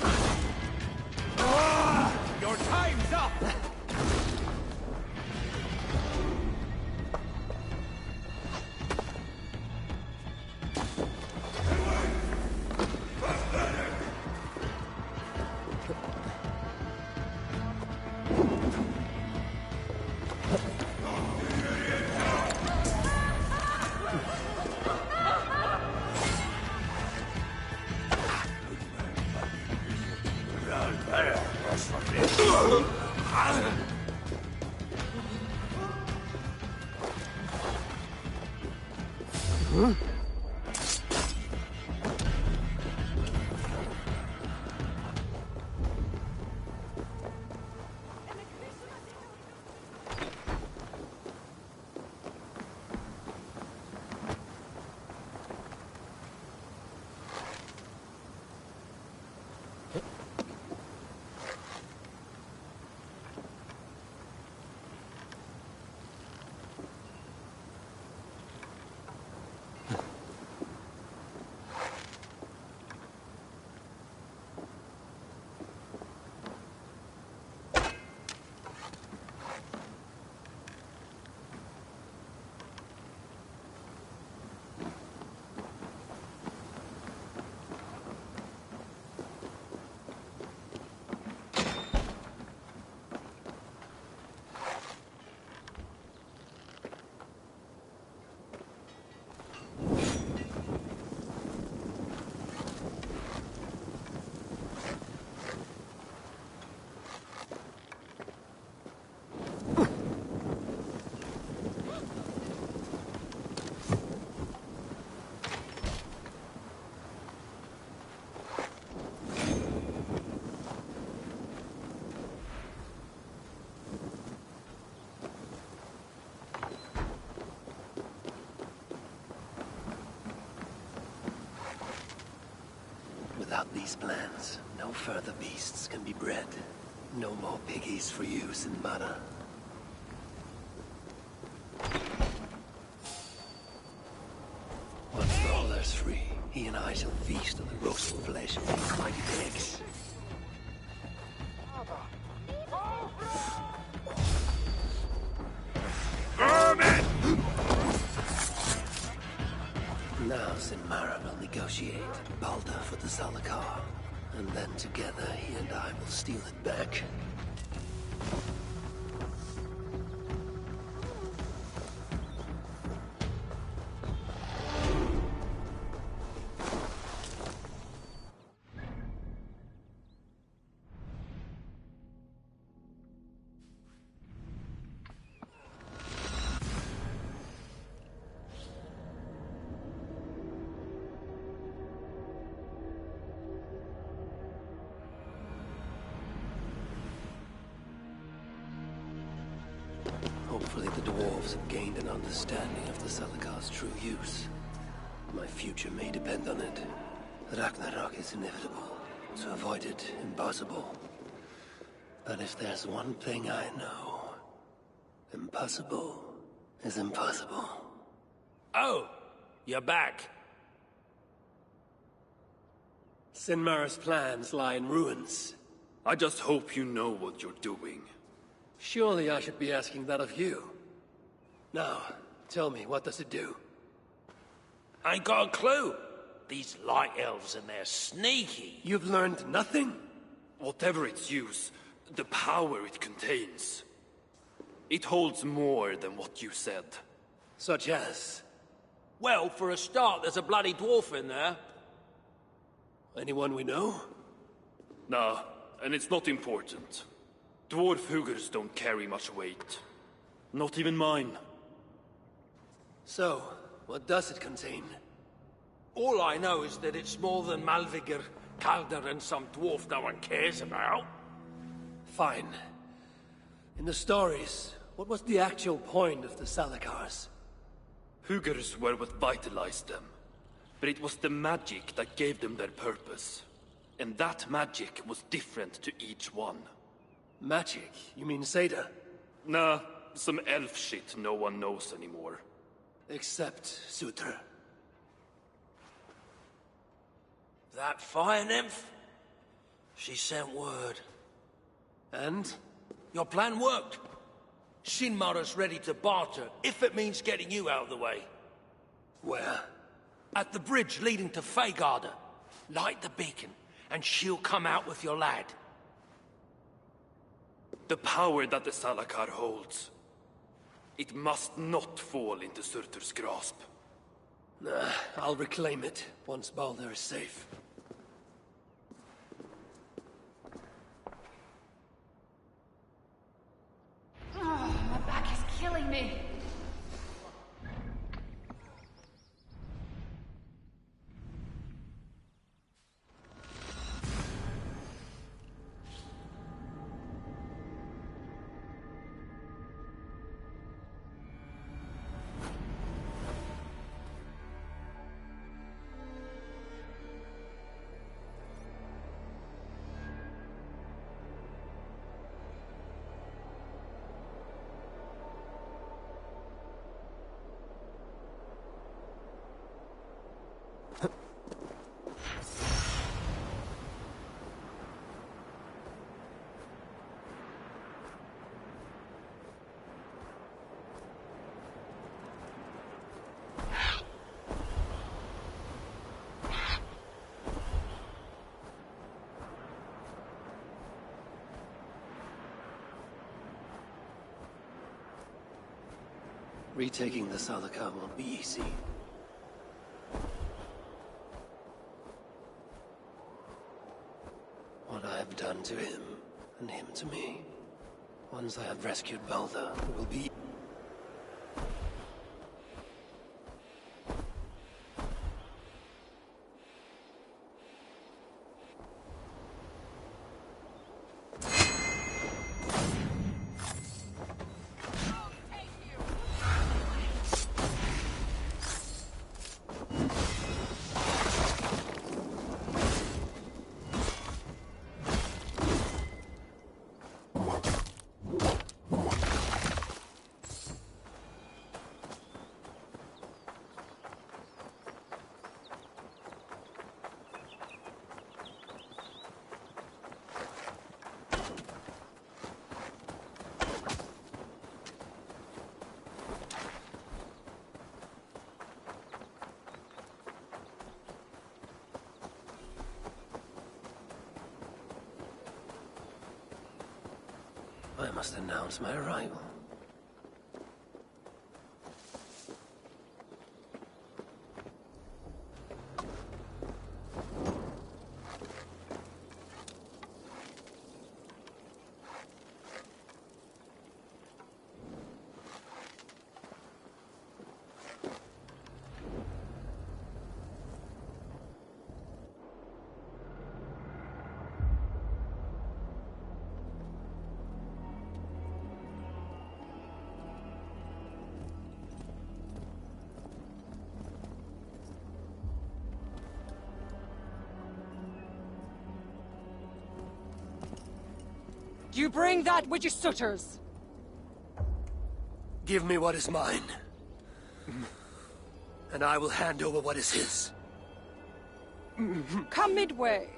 Your time's up! Huh? Without these plans, no further beasts can be bred. No more piggies for use in Mana. Once Valhalla's free, he and I shall feast on the roasted flesh of these mighty pigs. Now Sinmara will negotiate Balder for the Salakar, and then together he and I will steal it back. Hopefully the dwarves have gained an understanding of the Salakar's true use. My future may depend on it. Ragnarok is inevitable. To avoid it, impossible. But if there's one thing I know, impossible is impossible. Oh, you're back. Sinmara's plans lie in ruins. I just hope you know what you're doing. Surely I should be asking that of you. Now, tell me, what does it do? I ain't got a clue. These light elves and they're sneaky. You've learned nothing? Whatever its use, the power it contains. It holds more than what you said. Such as? Well, for a start, there's a bloody dwarf in there. Anyone we know? Nah, and it's not important. Dwarf Hugers don't carry much weight. Not even mine. So, what does it contain? All I know is that it's more than Malvigr, Calder, and some dwarf no one cares about. Fine. In the stories, what was the actual point of the Salakars? Hugers were what vitalized them. But it was the magic that gave them their purpose. And that magic was different to each one. Magic? You mean Seda? Nah, some elf shit no one knows anymore. Except Sutra. That fire nymph? She sent word. And? Your plan worked. Shinmara's ready to barter, if it means getting you out of the way. Where? At the bridge leading to Feygarda. Light the beacon, and she'll come out with your lad. The power that the Salakar holds. It must not fall into Surtur's grasp. Nah, I'll reclaim it once Baldur is safe. Oh, my back is killing me. Retaking the Salakar won't be easy. What I have done to him, and him to me. Once I have rescued Baldur, it will be... I must announce my arrival. Do you bring that which is Sutter's? Give me what is mine. And I will hand over what is his. Come midway.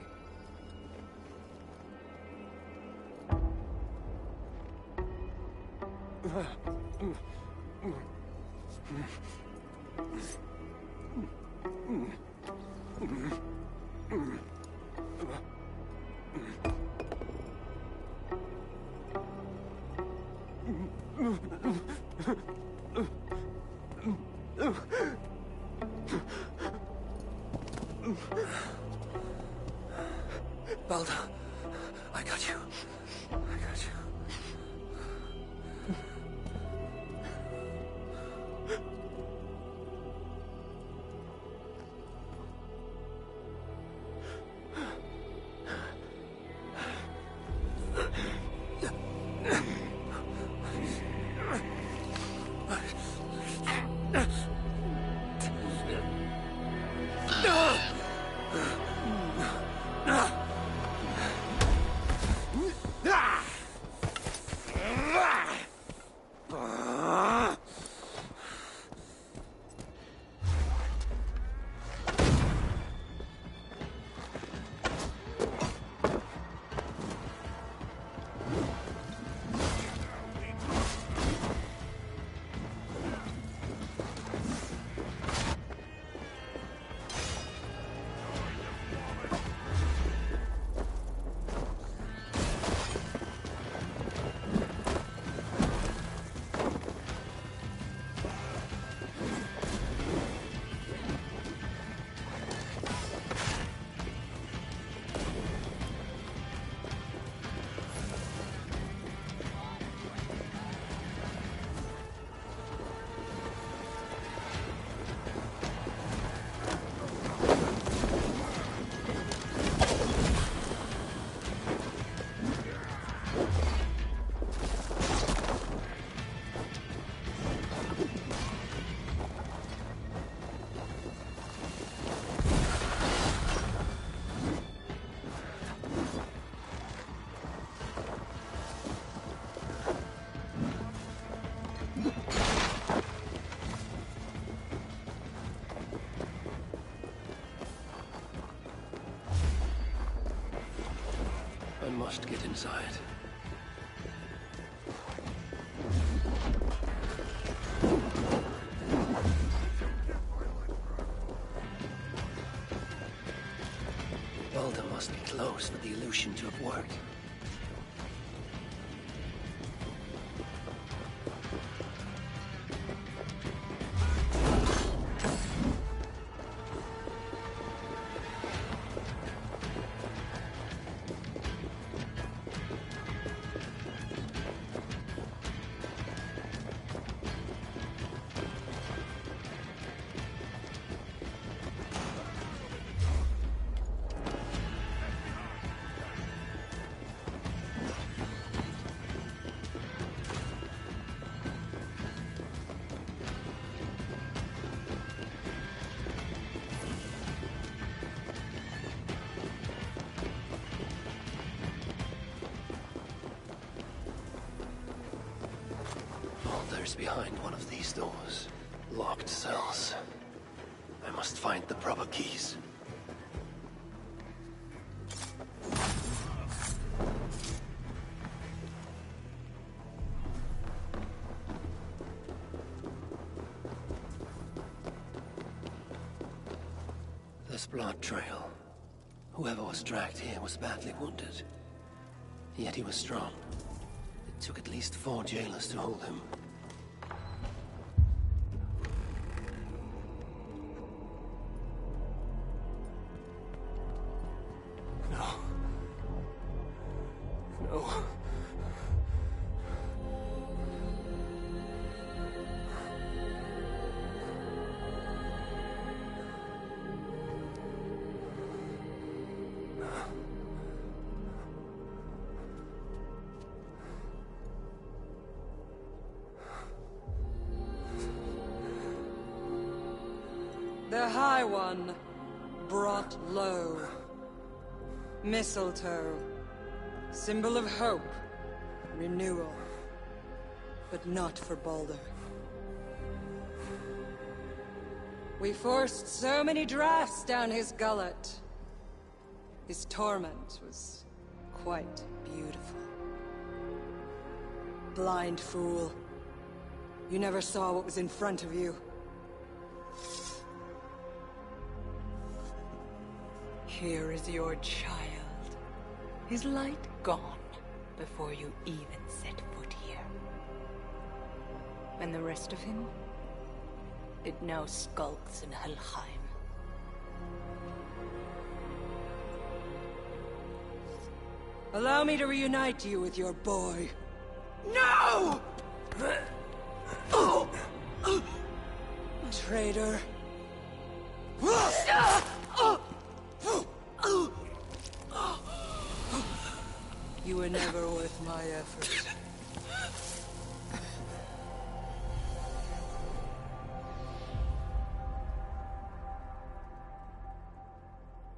Baldur, I got you. I got you. I must get inside. Balder must be close for the illusion to have worked. Behind one of these doors. Locked cells. I must find the proper keys. This blood trail. Whoever was dragged here was badly wounded. Yet he was strong. It took at least 4 jailers to hold him. The High One, brought low. Mistletoe, symbol of hope, renewal. But not for Balder. We forced so many drafts down his gullet. His torment was quite beautiful. Blind fool. You never saw what was in front of you. Here is your child. His light gone before you even set foot here. And the rest of him? It now skulks in Helheim. Allow me to reunite you with your boy. No! Traitor. You were never worth my effort.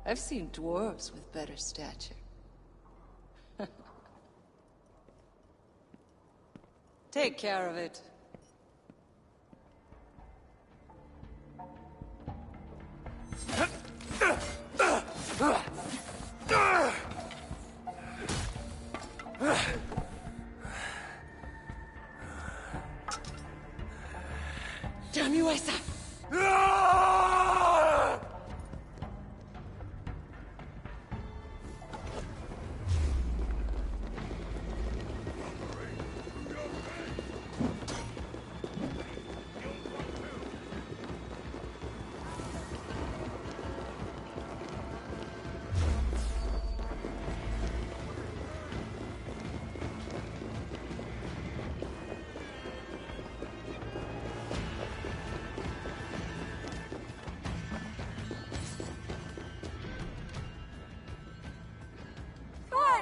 I've seen dwarves with better stature. Take care of it. Damn you, Asa!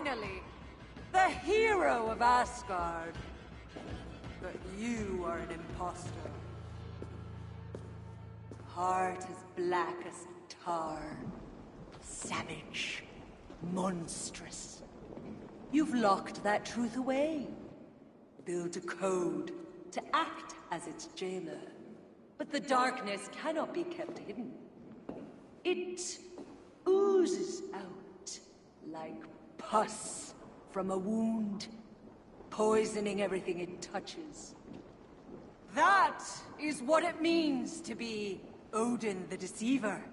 Finally! The hero of Asgard. But you are an imposter. Heart as black as tar. Savage. Monstrous. You've locked that truth away. Built a code to act as its jailer. But the darkness cannot be kept hidden. It oozes out like pus from a wound, poisoning everything it touches. That is what it means to be Odin the Deceiver.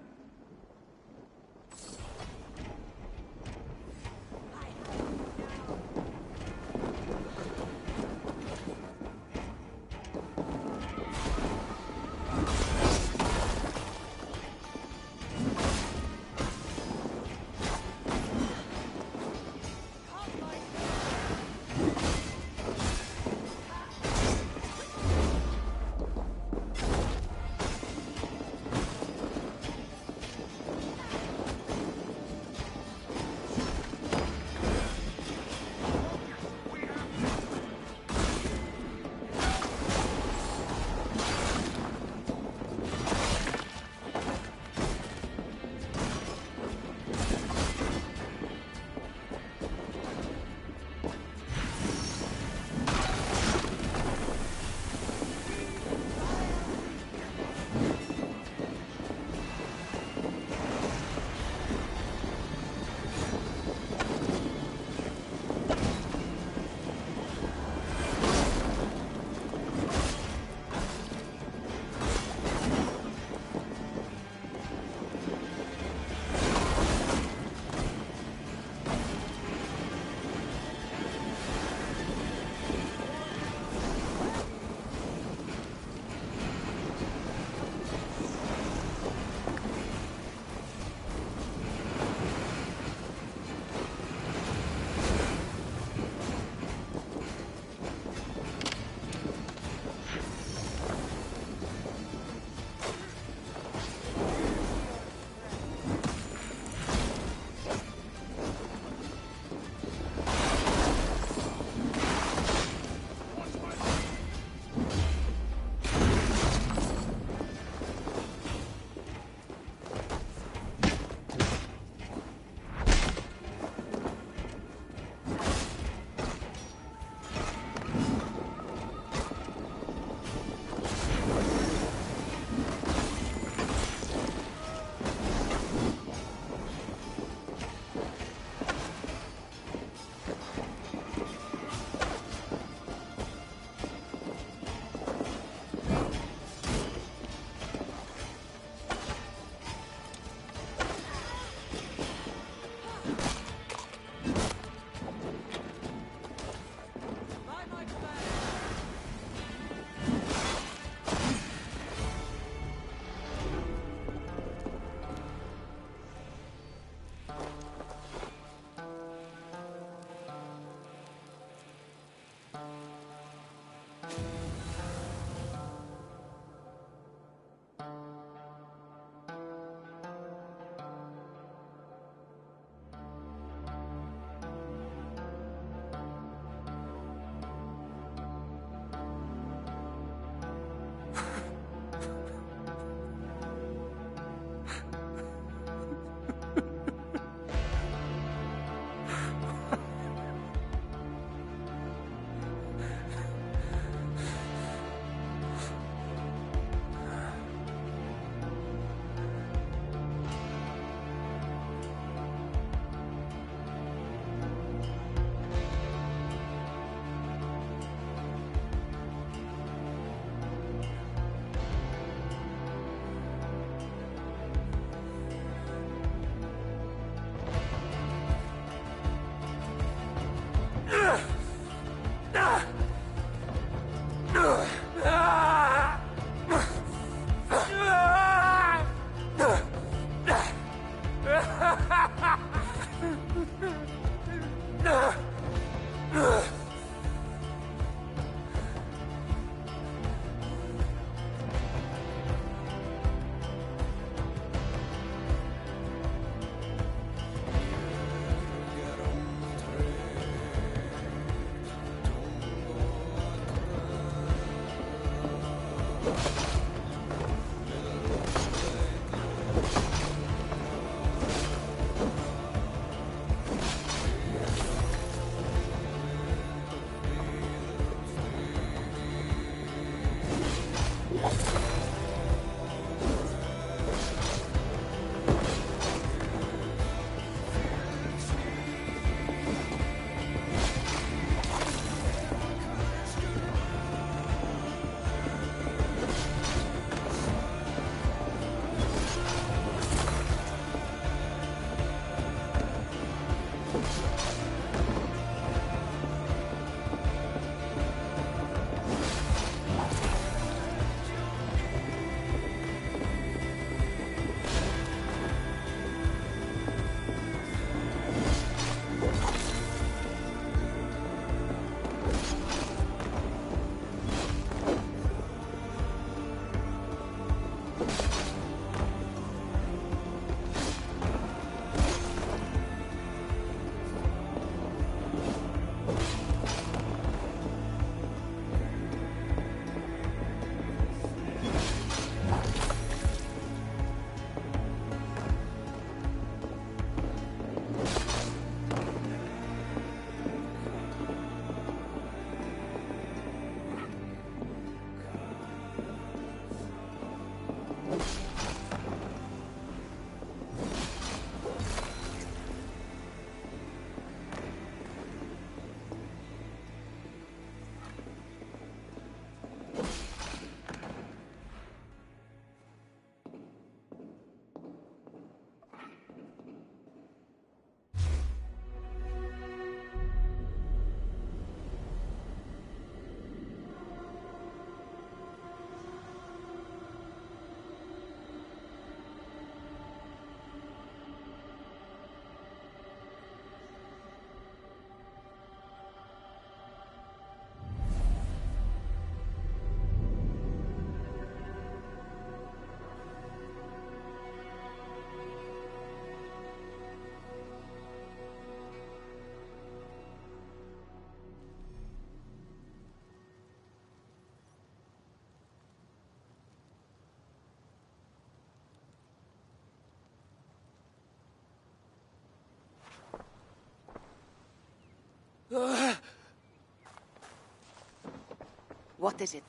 What is it?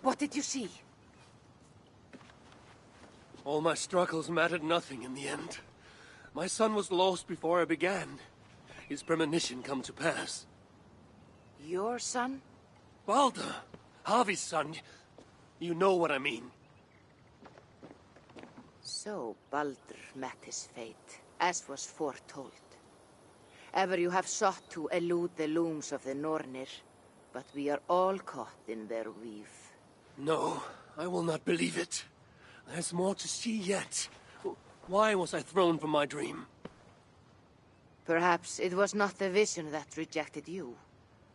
What did you see? All my struggles mattered nothing in the end. My son was lost before I began. His premonition come to pass. Your son? Baldur! Harvey's son. You know what I mean. So Baldur met his fate, as was foretold. Ever you have sought to elude the looms of the Nornir, but we are all caught in their weave. No, I will not believe it. There's more to see yet. Why was I thrown from my dream? Perhaps it was not the vision that rejected you,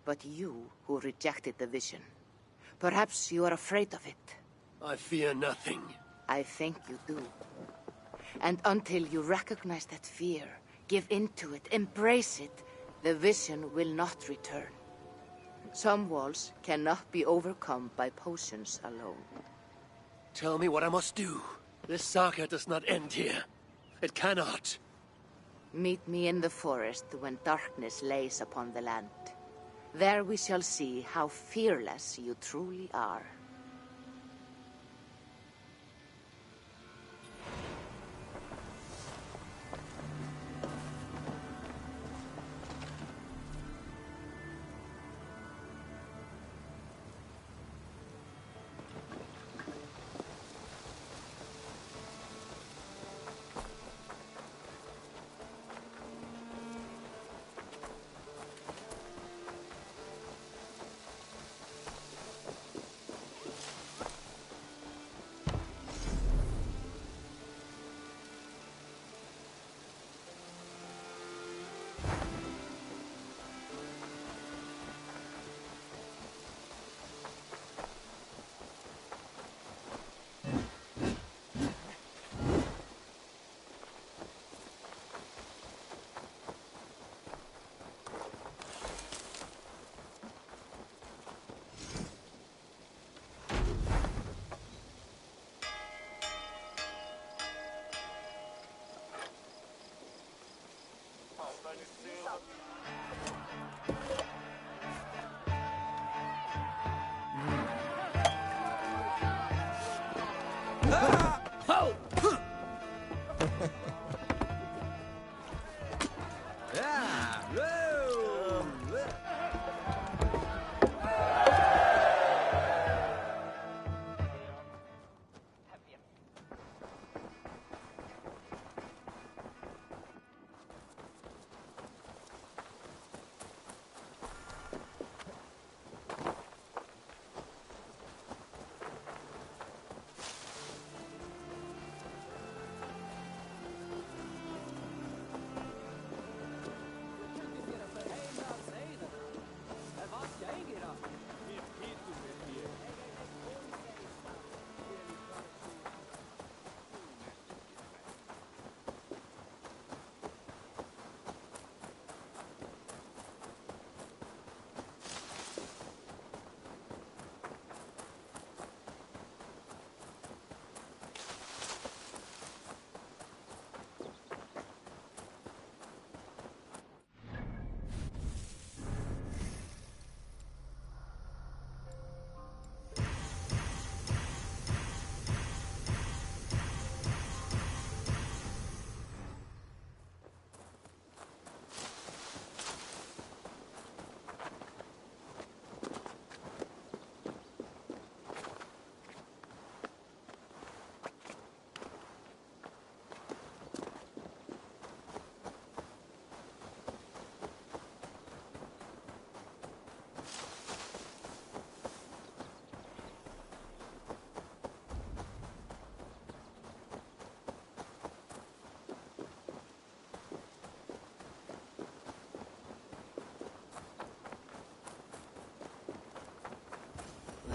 but you who rejected the vision. Perhaps you are afraid of it. I fear nothing. I think you do. And until you recognize that fear, give in to it, embrace it, the vision will not return. Some walls cannot be overcome by potions alone. Tell me what I must do. This saga does not end here. It cannot. Meet me in the forest when darkness lays upon the land. There we shall see how fearless you truly are.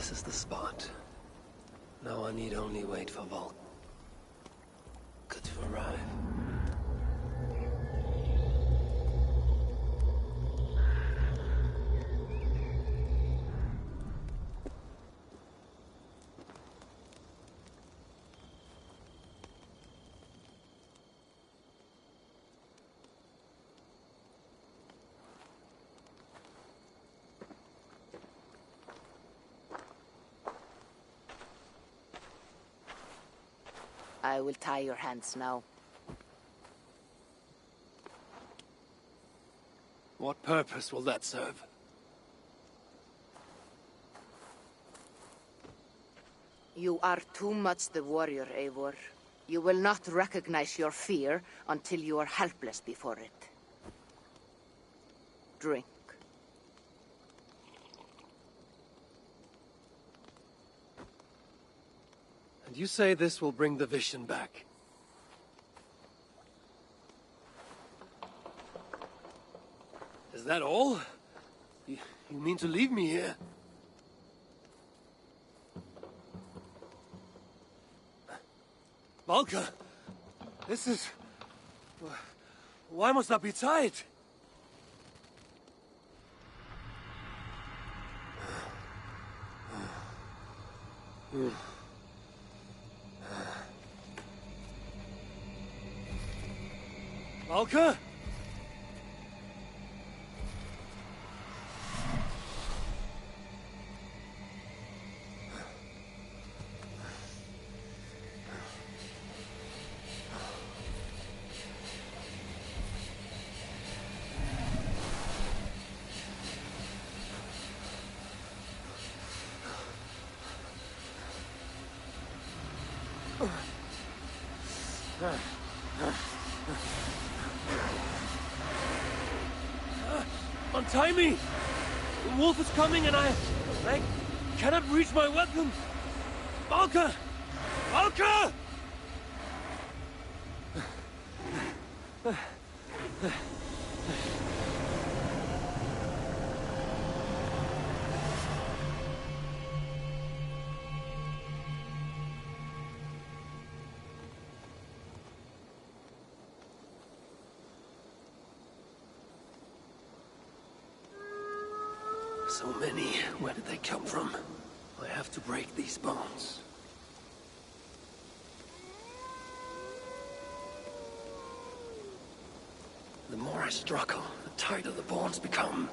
This is the spot. Now I need only wait for Volk. Good to arrive. I will tie your hands now. What purpose will that serve? You are too much the warrior, Eivor. You will not recognize your fear until you are helpless before it. Drink. And you say this will bring the vision back? Is that all? You mean to leave me here? Valka! This is... Why must I be tied? Valka? Untie me! The wolf is coming and I cannot reach my weapon! Valka! Valka! So many. Where did they come from? I have to break these bones. The more I struggle, the tighter the bonds become.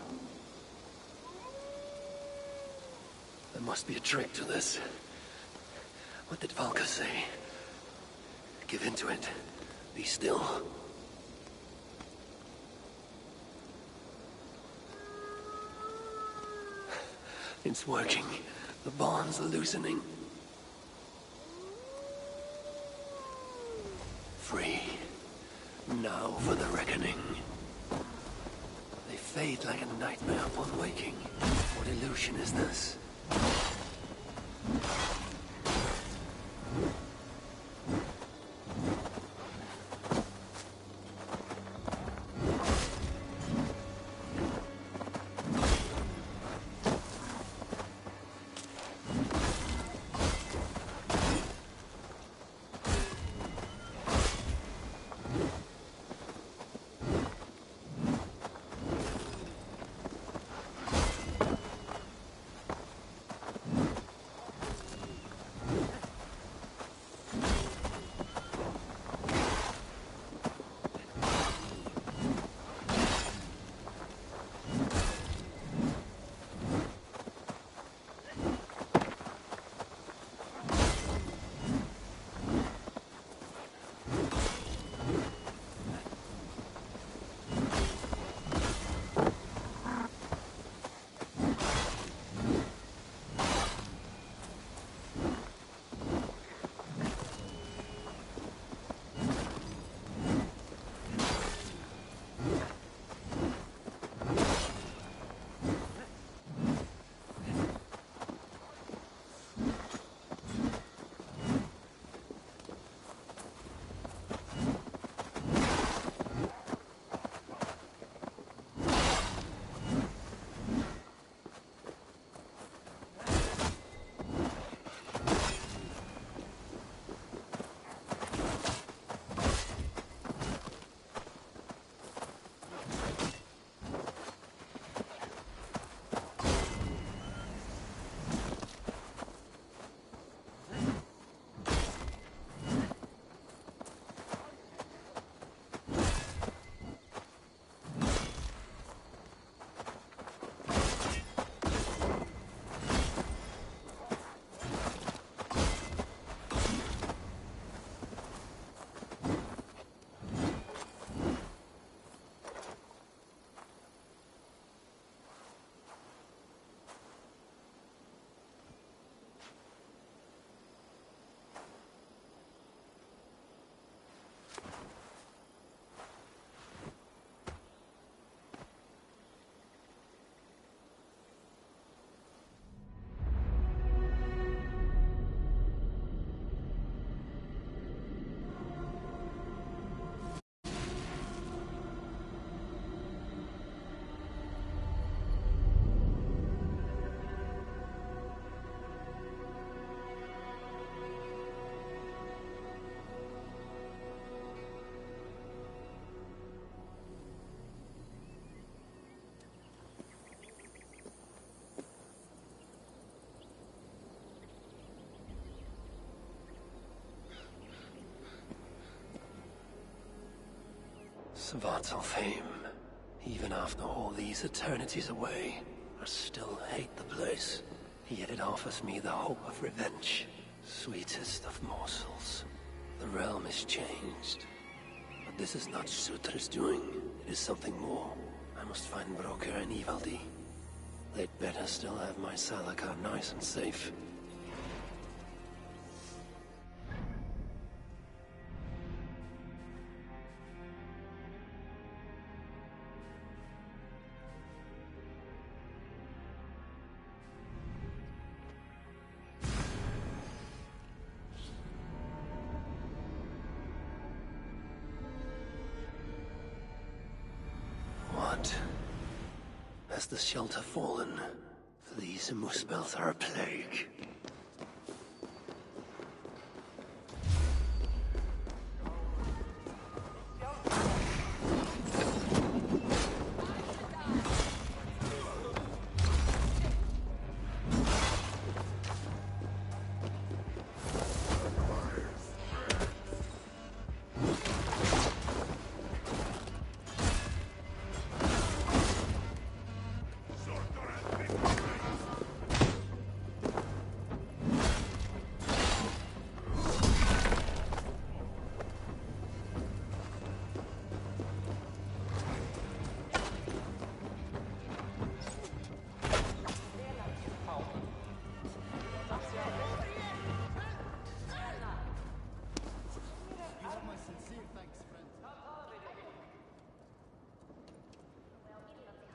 There must be a trick to this. What did Valka say? Give in to it. Be still. It's working. The bonds are loosening. Free. Now for the reckoning. They fade like a nightmare upon waking. What illusion is this? Svartalfheim. Even after all these eternities away, I still hate the place. Yet it offers me the hope of revenge. Sweetest of morsels. The realm is changed. But this is not Sutra's doing. It is something more. I must find Broker and Ivaldi. They'd better still have my Salakar nice and safe. What? Has the shelter fallen? These Muspels are a plague.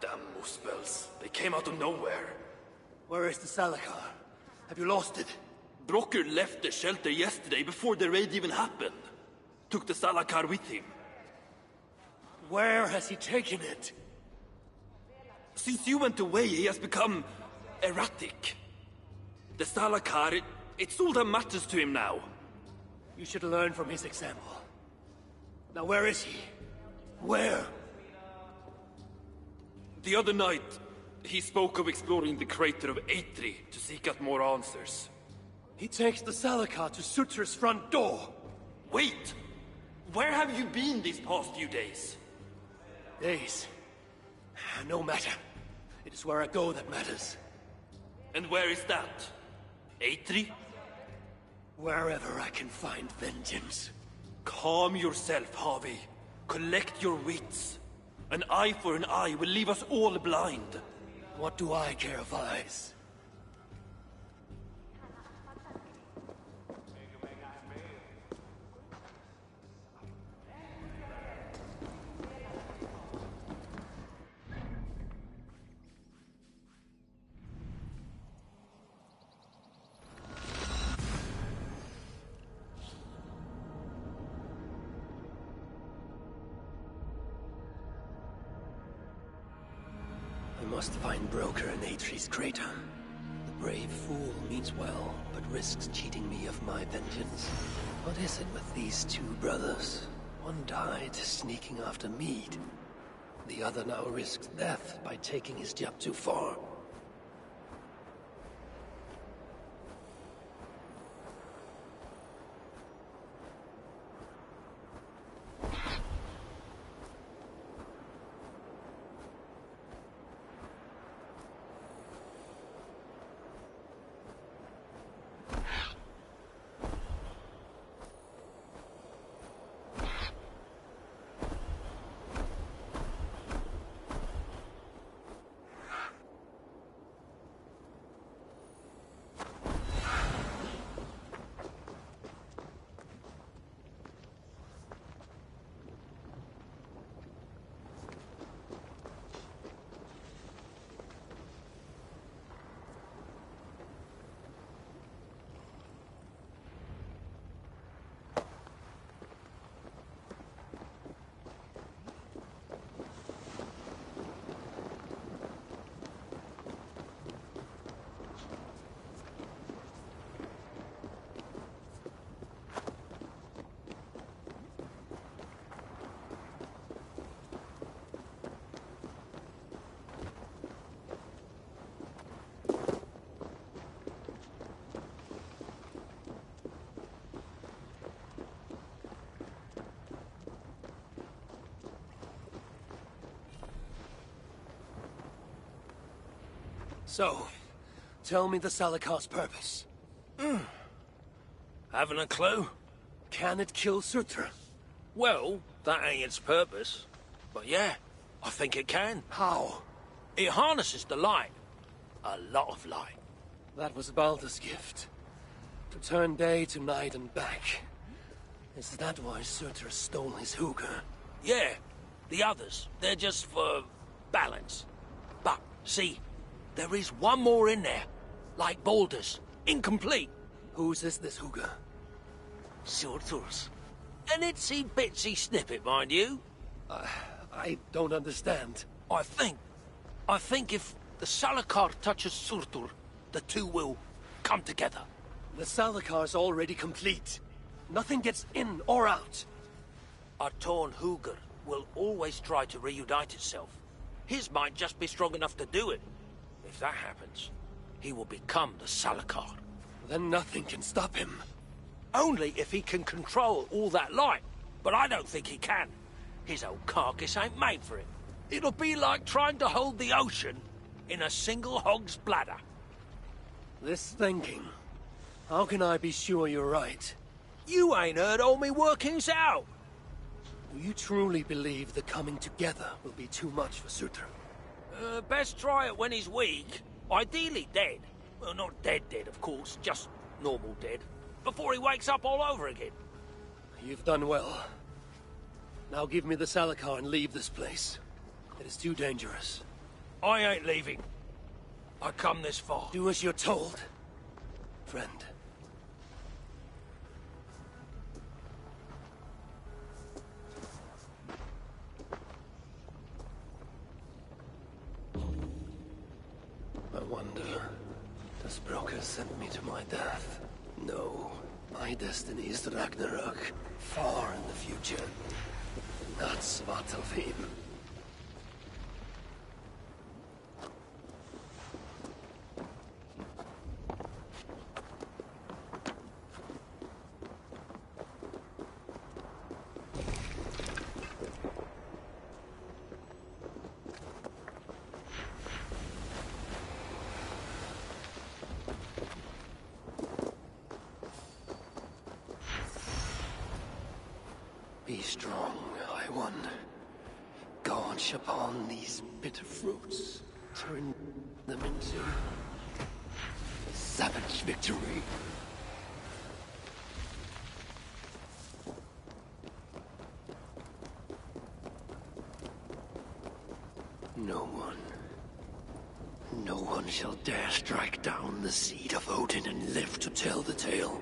Damn Muspels. They came out of nowhere. Where is the Salakar? Have you lost it? Brocker left the shelter yesterday before the raid even happened. Took the Salakar with him. Where has he taken it? Since you went away, he has become erratic. The Salakar, it's all that matters to him now. You should learn from his example. Now where is he? Where? The other night, he spoke of exploring the crater of Eitri to seek out more answers. He takes the Salakar to Sutra's front door. Wait! Where have you been these past few days? Days? No matter. It is where I go that matters. And where is that? Eitri? Wherever I can find vengeance. Calm yourself, Harvey. Collect your wits. An eye for an eye will leave us all blind. What do I care of eyes? I must find Broker in Eitri's crater. The brave fool means well, but risks cheating me of my vengeance. What is it with these two brothers? One died sneaking after mead. The other now risks death by taking his job too far. So, tell me the Salakar's purpose. Haven't a clue? Can it kill Surtr? Well, that ain't its purpose. But yeah, I think it can. How? It harnesses the light. A lot of light. That was Baldur's gift. To turn day to night and back. Is that why Surtr stole his hooker? Yeah, the others, they're just for balance. But, see, there is one more in there. Like Baldur's. Incomplete. Whose is this hooker? Surtr's. An itsy bitsy snippet, mind you. I don't understand. I think if the Salakar touches Surtur, the two will come together. The Salakar's already complete. Nothing gets in or out. A torn Hooger will always try to reunite itself. His might just be strong enough to do it. If that happens, he will become the Salakar. Then nothing can stop him. Only if he can control all that light. But I don't think he can. His old carcass ain't made for it. It'll be like trying to hold the ocean in a single hog's bladder. This thinking. How can I be sure you're right? You ain't heard all me workings out. Do you truly believe the coming together will be too much for Surtr? Best try it when he's weak. Ideally dead. Well, not dead, of course. Just normal dead. Before he wakes up all over again. You've done well. Now give me the Salakar and leave this place. It is too dangerous. I ain't leaving. I come this far. Do as you're told, friend. I wonder, does Broker send me to my death? No. My destiny is Ragnarok, far in the future. Not Svartalfheim. Be strong, I won. Gorge upon these bitter fruits. Turn them into savage victory. No one shall dare strike down the seed of Odin and live to tell the tale.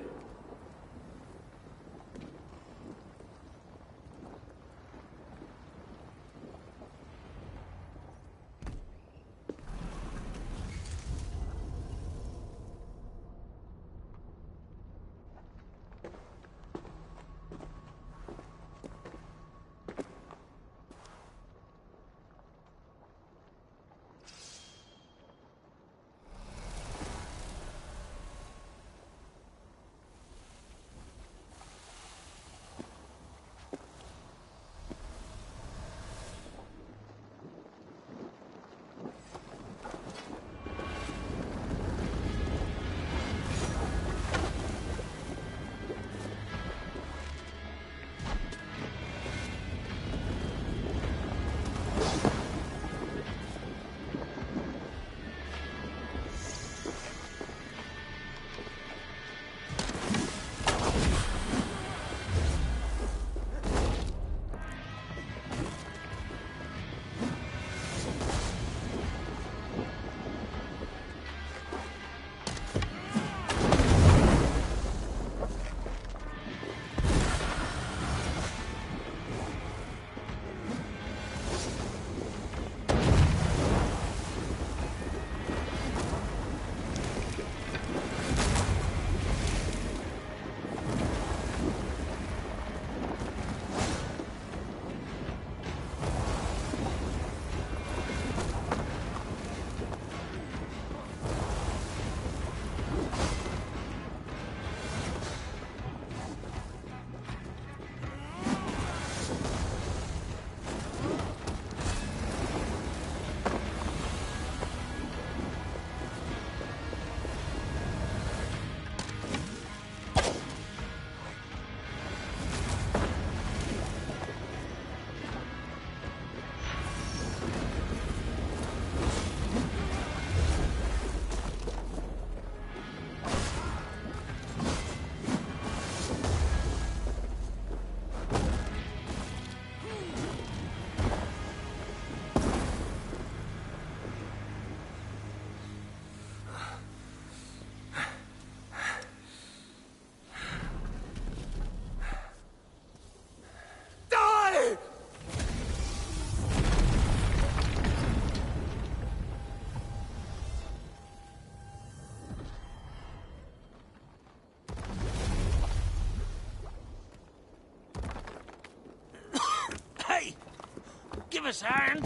us, hand!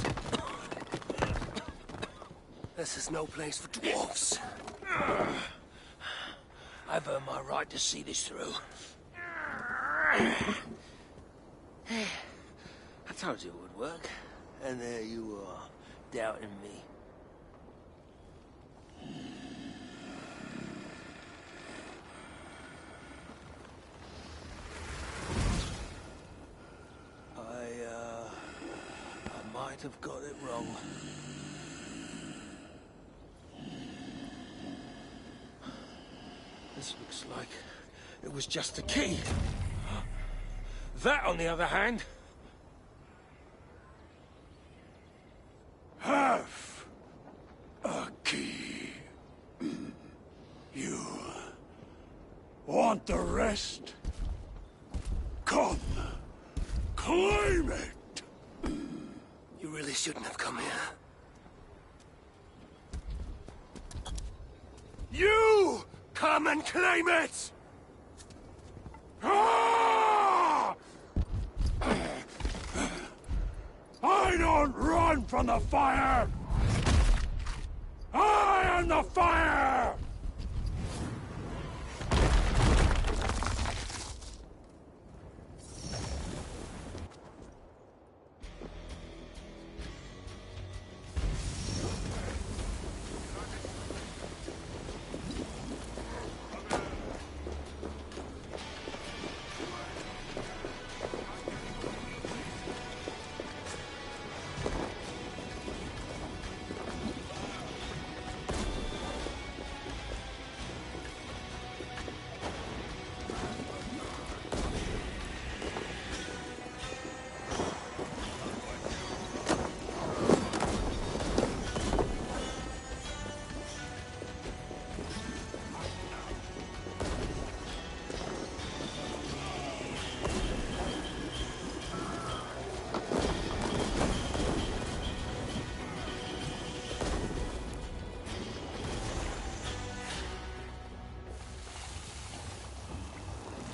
This is no place for dwarfs. I've earned my right to see this through. I told you it would work, and there you are, doubting me. I might have got it wrong. This looks like it was just a key. That, on the other hand... Half a key. You want the rest? Come, claim it. You really shouldn't have come here. You come and claim it! Ah! I don't run from the fire! I am the fire!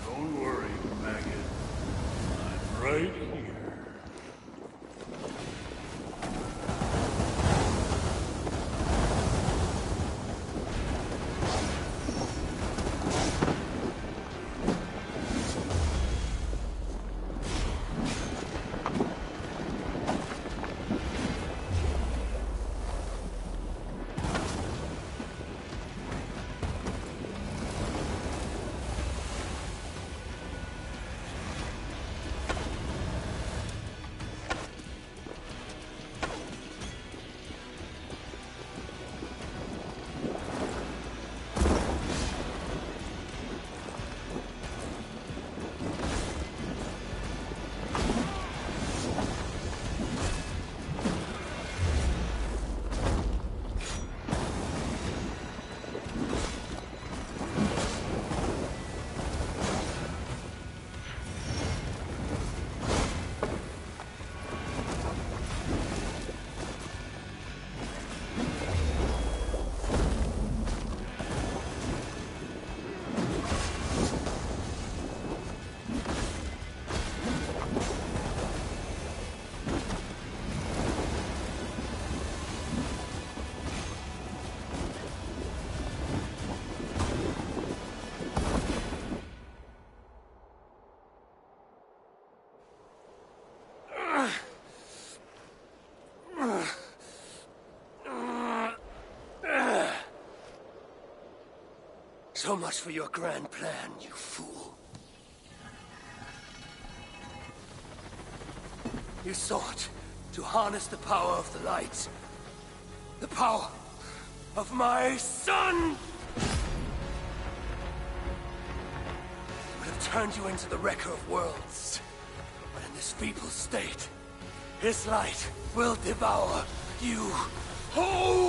Don't worry, maggot. I'm right here. So much for your grand plan, you fool. You sought to harness the power of the light. The power of my son! Would have turned you into the wrecker of worlds. But in this feeble state, his light will devour you whole!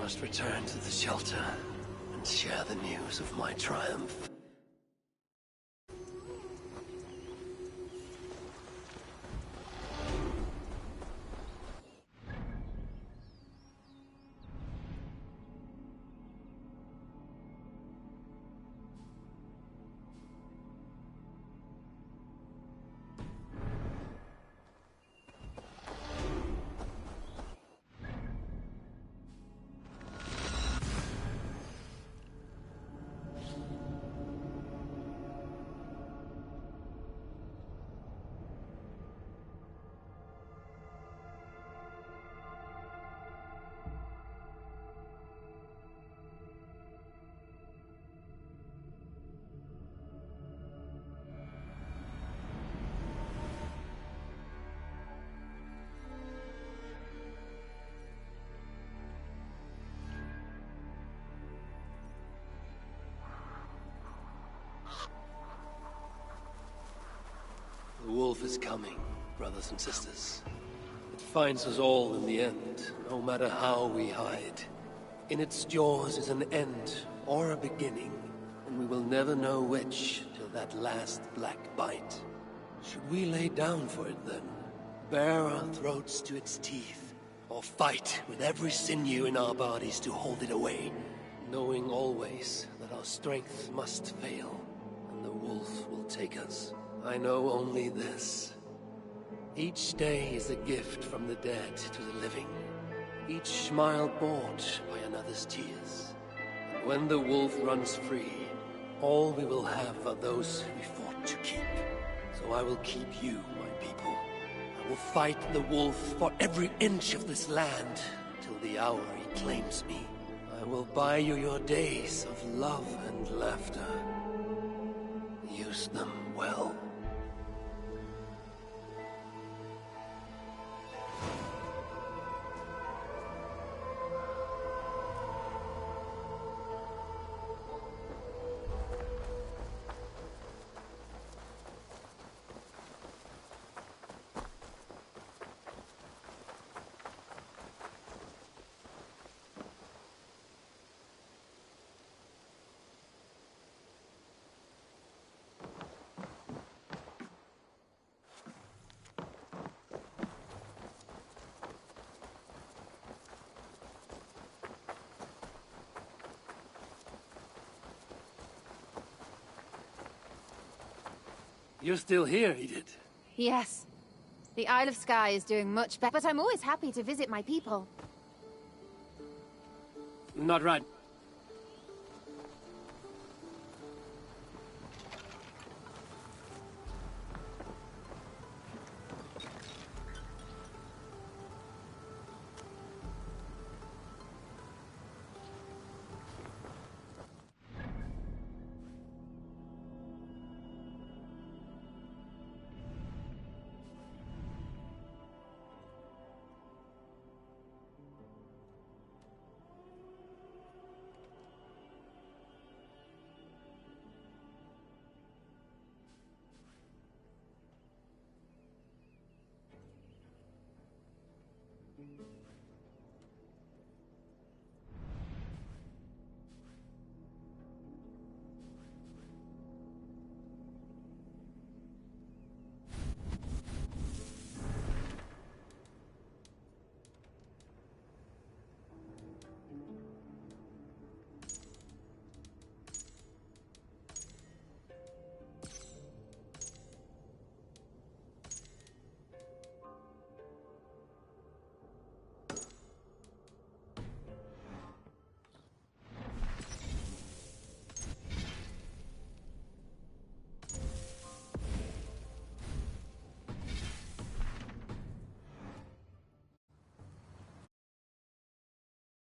must return to the shelter and share the news of my triumph. The wolf is coming, brothers and sisters. It finds us all in the end, no matter how we hide. In its jaws is an end or a beginning, and we will never know which till that last black bite. Should we lay down for it then? Bare our throats to its teeth, or fight with every sinew in our bodies to hold it away, knowing always that our strength must fail, and the wolf will take us. I know only this. Each day is a gift from the dead to the living. Each smile bought by another's tears. And when the wolf runs free, all we will have are those we fought to keep. So I will keep you, my people. I will fight the wolf for every inch of this land, till the hour he claims me. I will buy you your days of love and laughter. Use them well. You're still here, Edith. Yes. The Isle of Skye is doing much better, but I'm always happy to visit my people. Not right.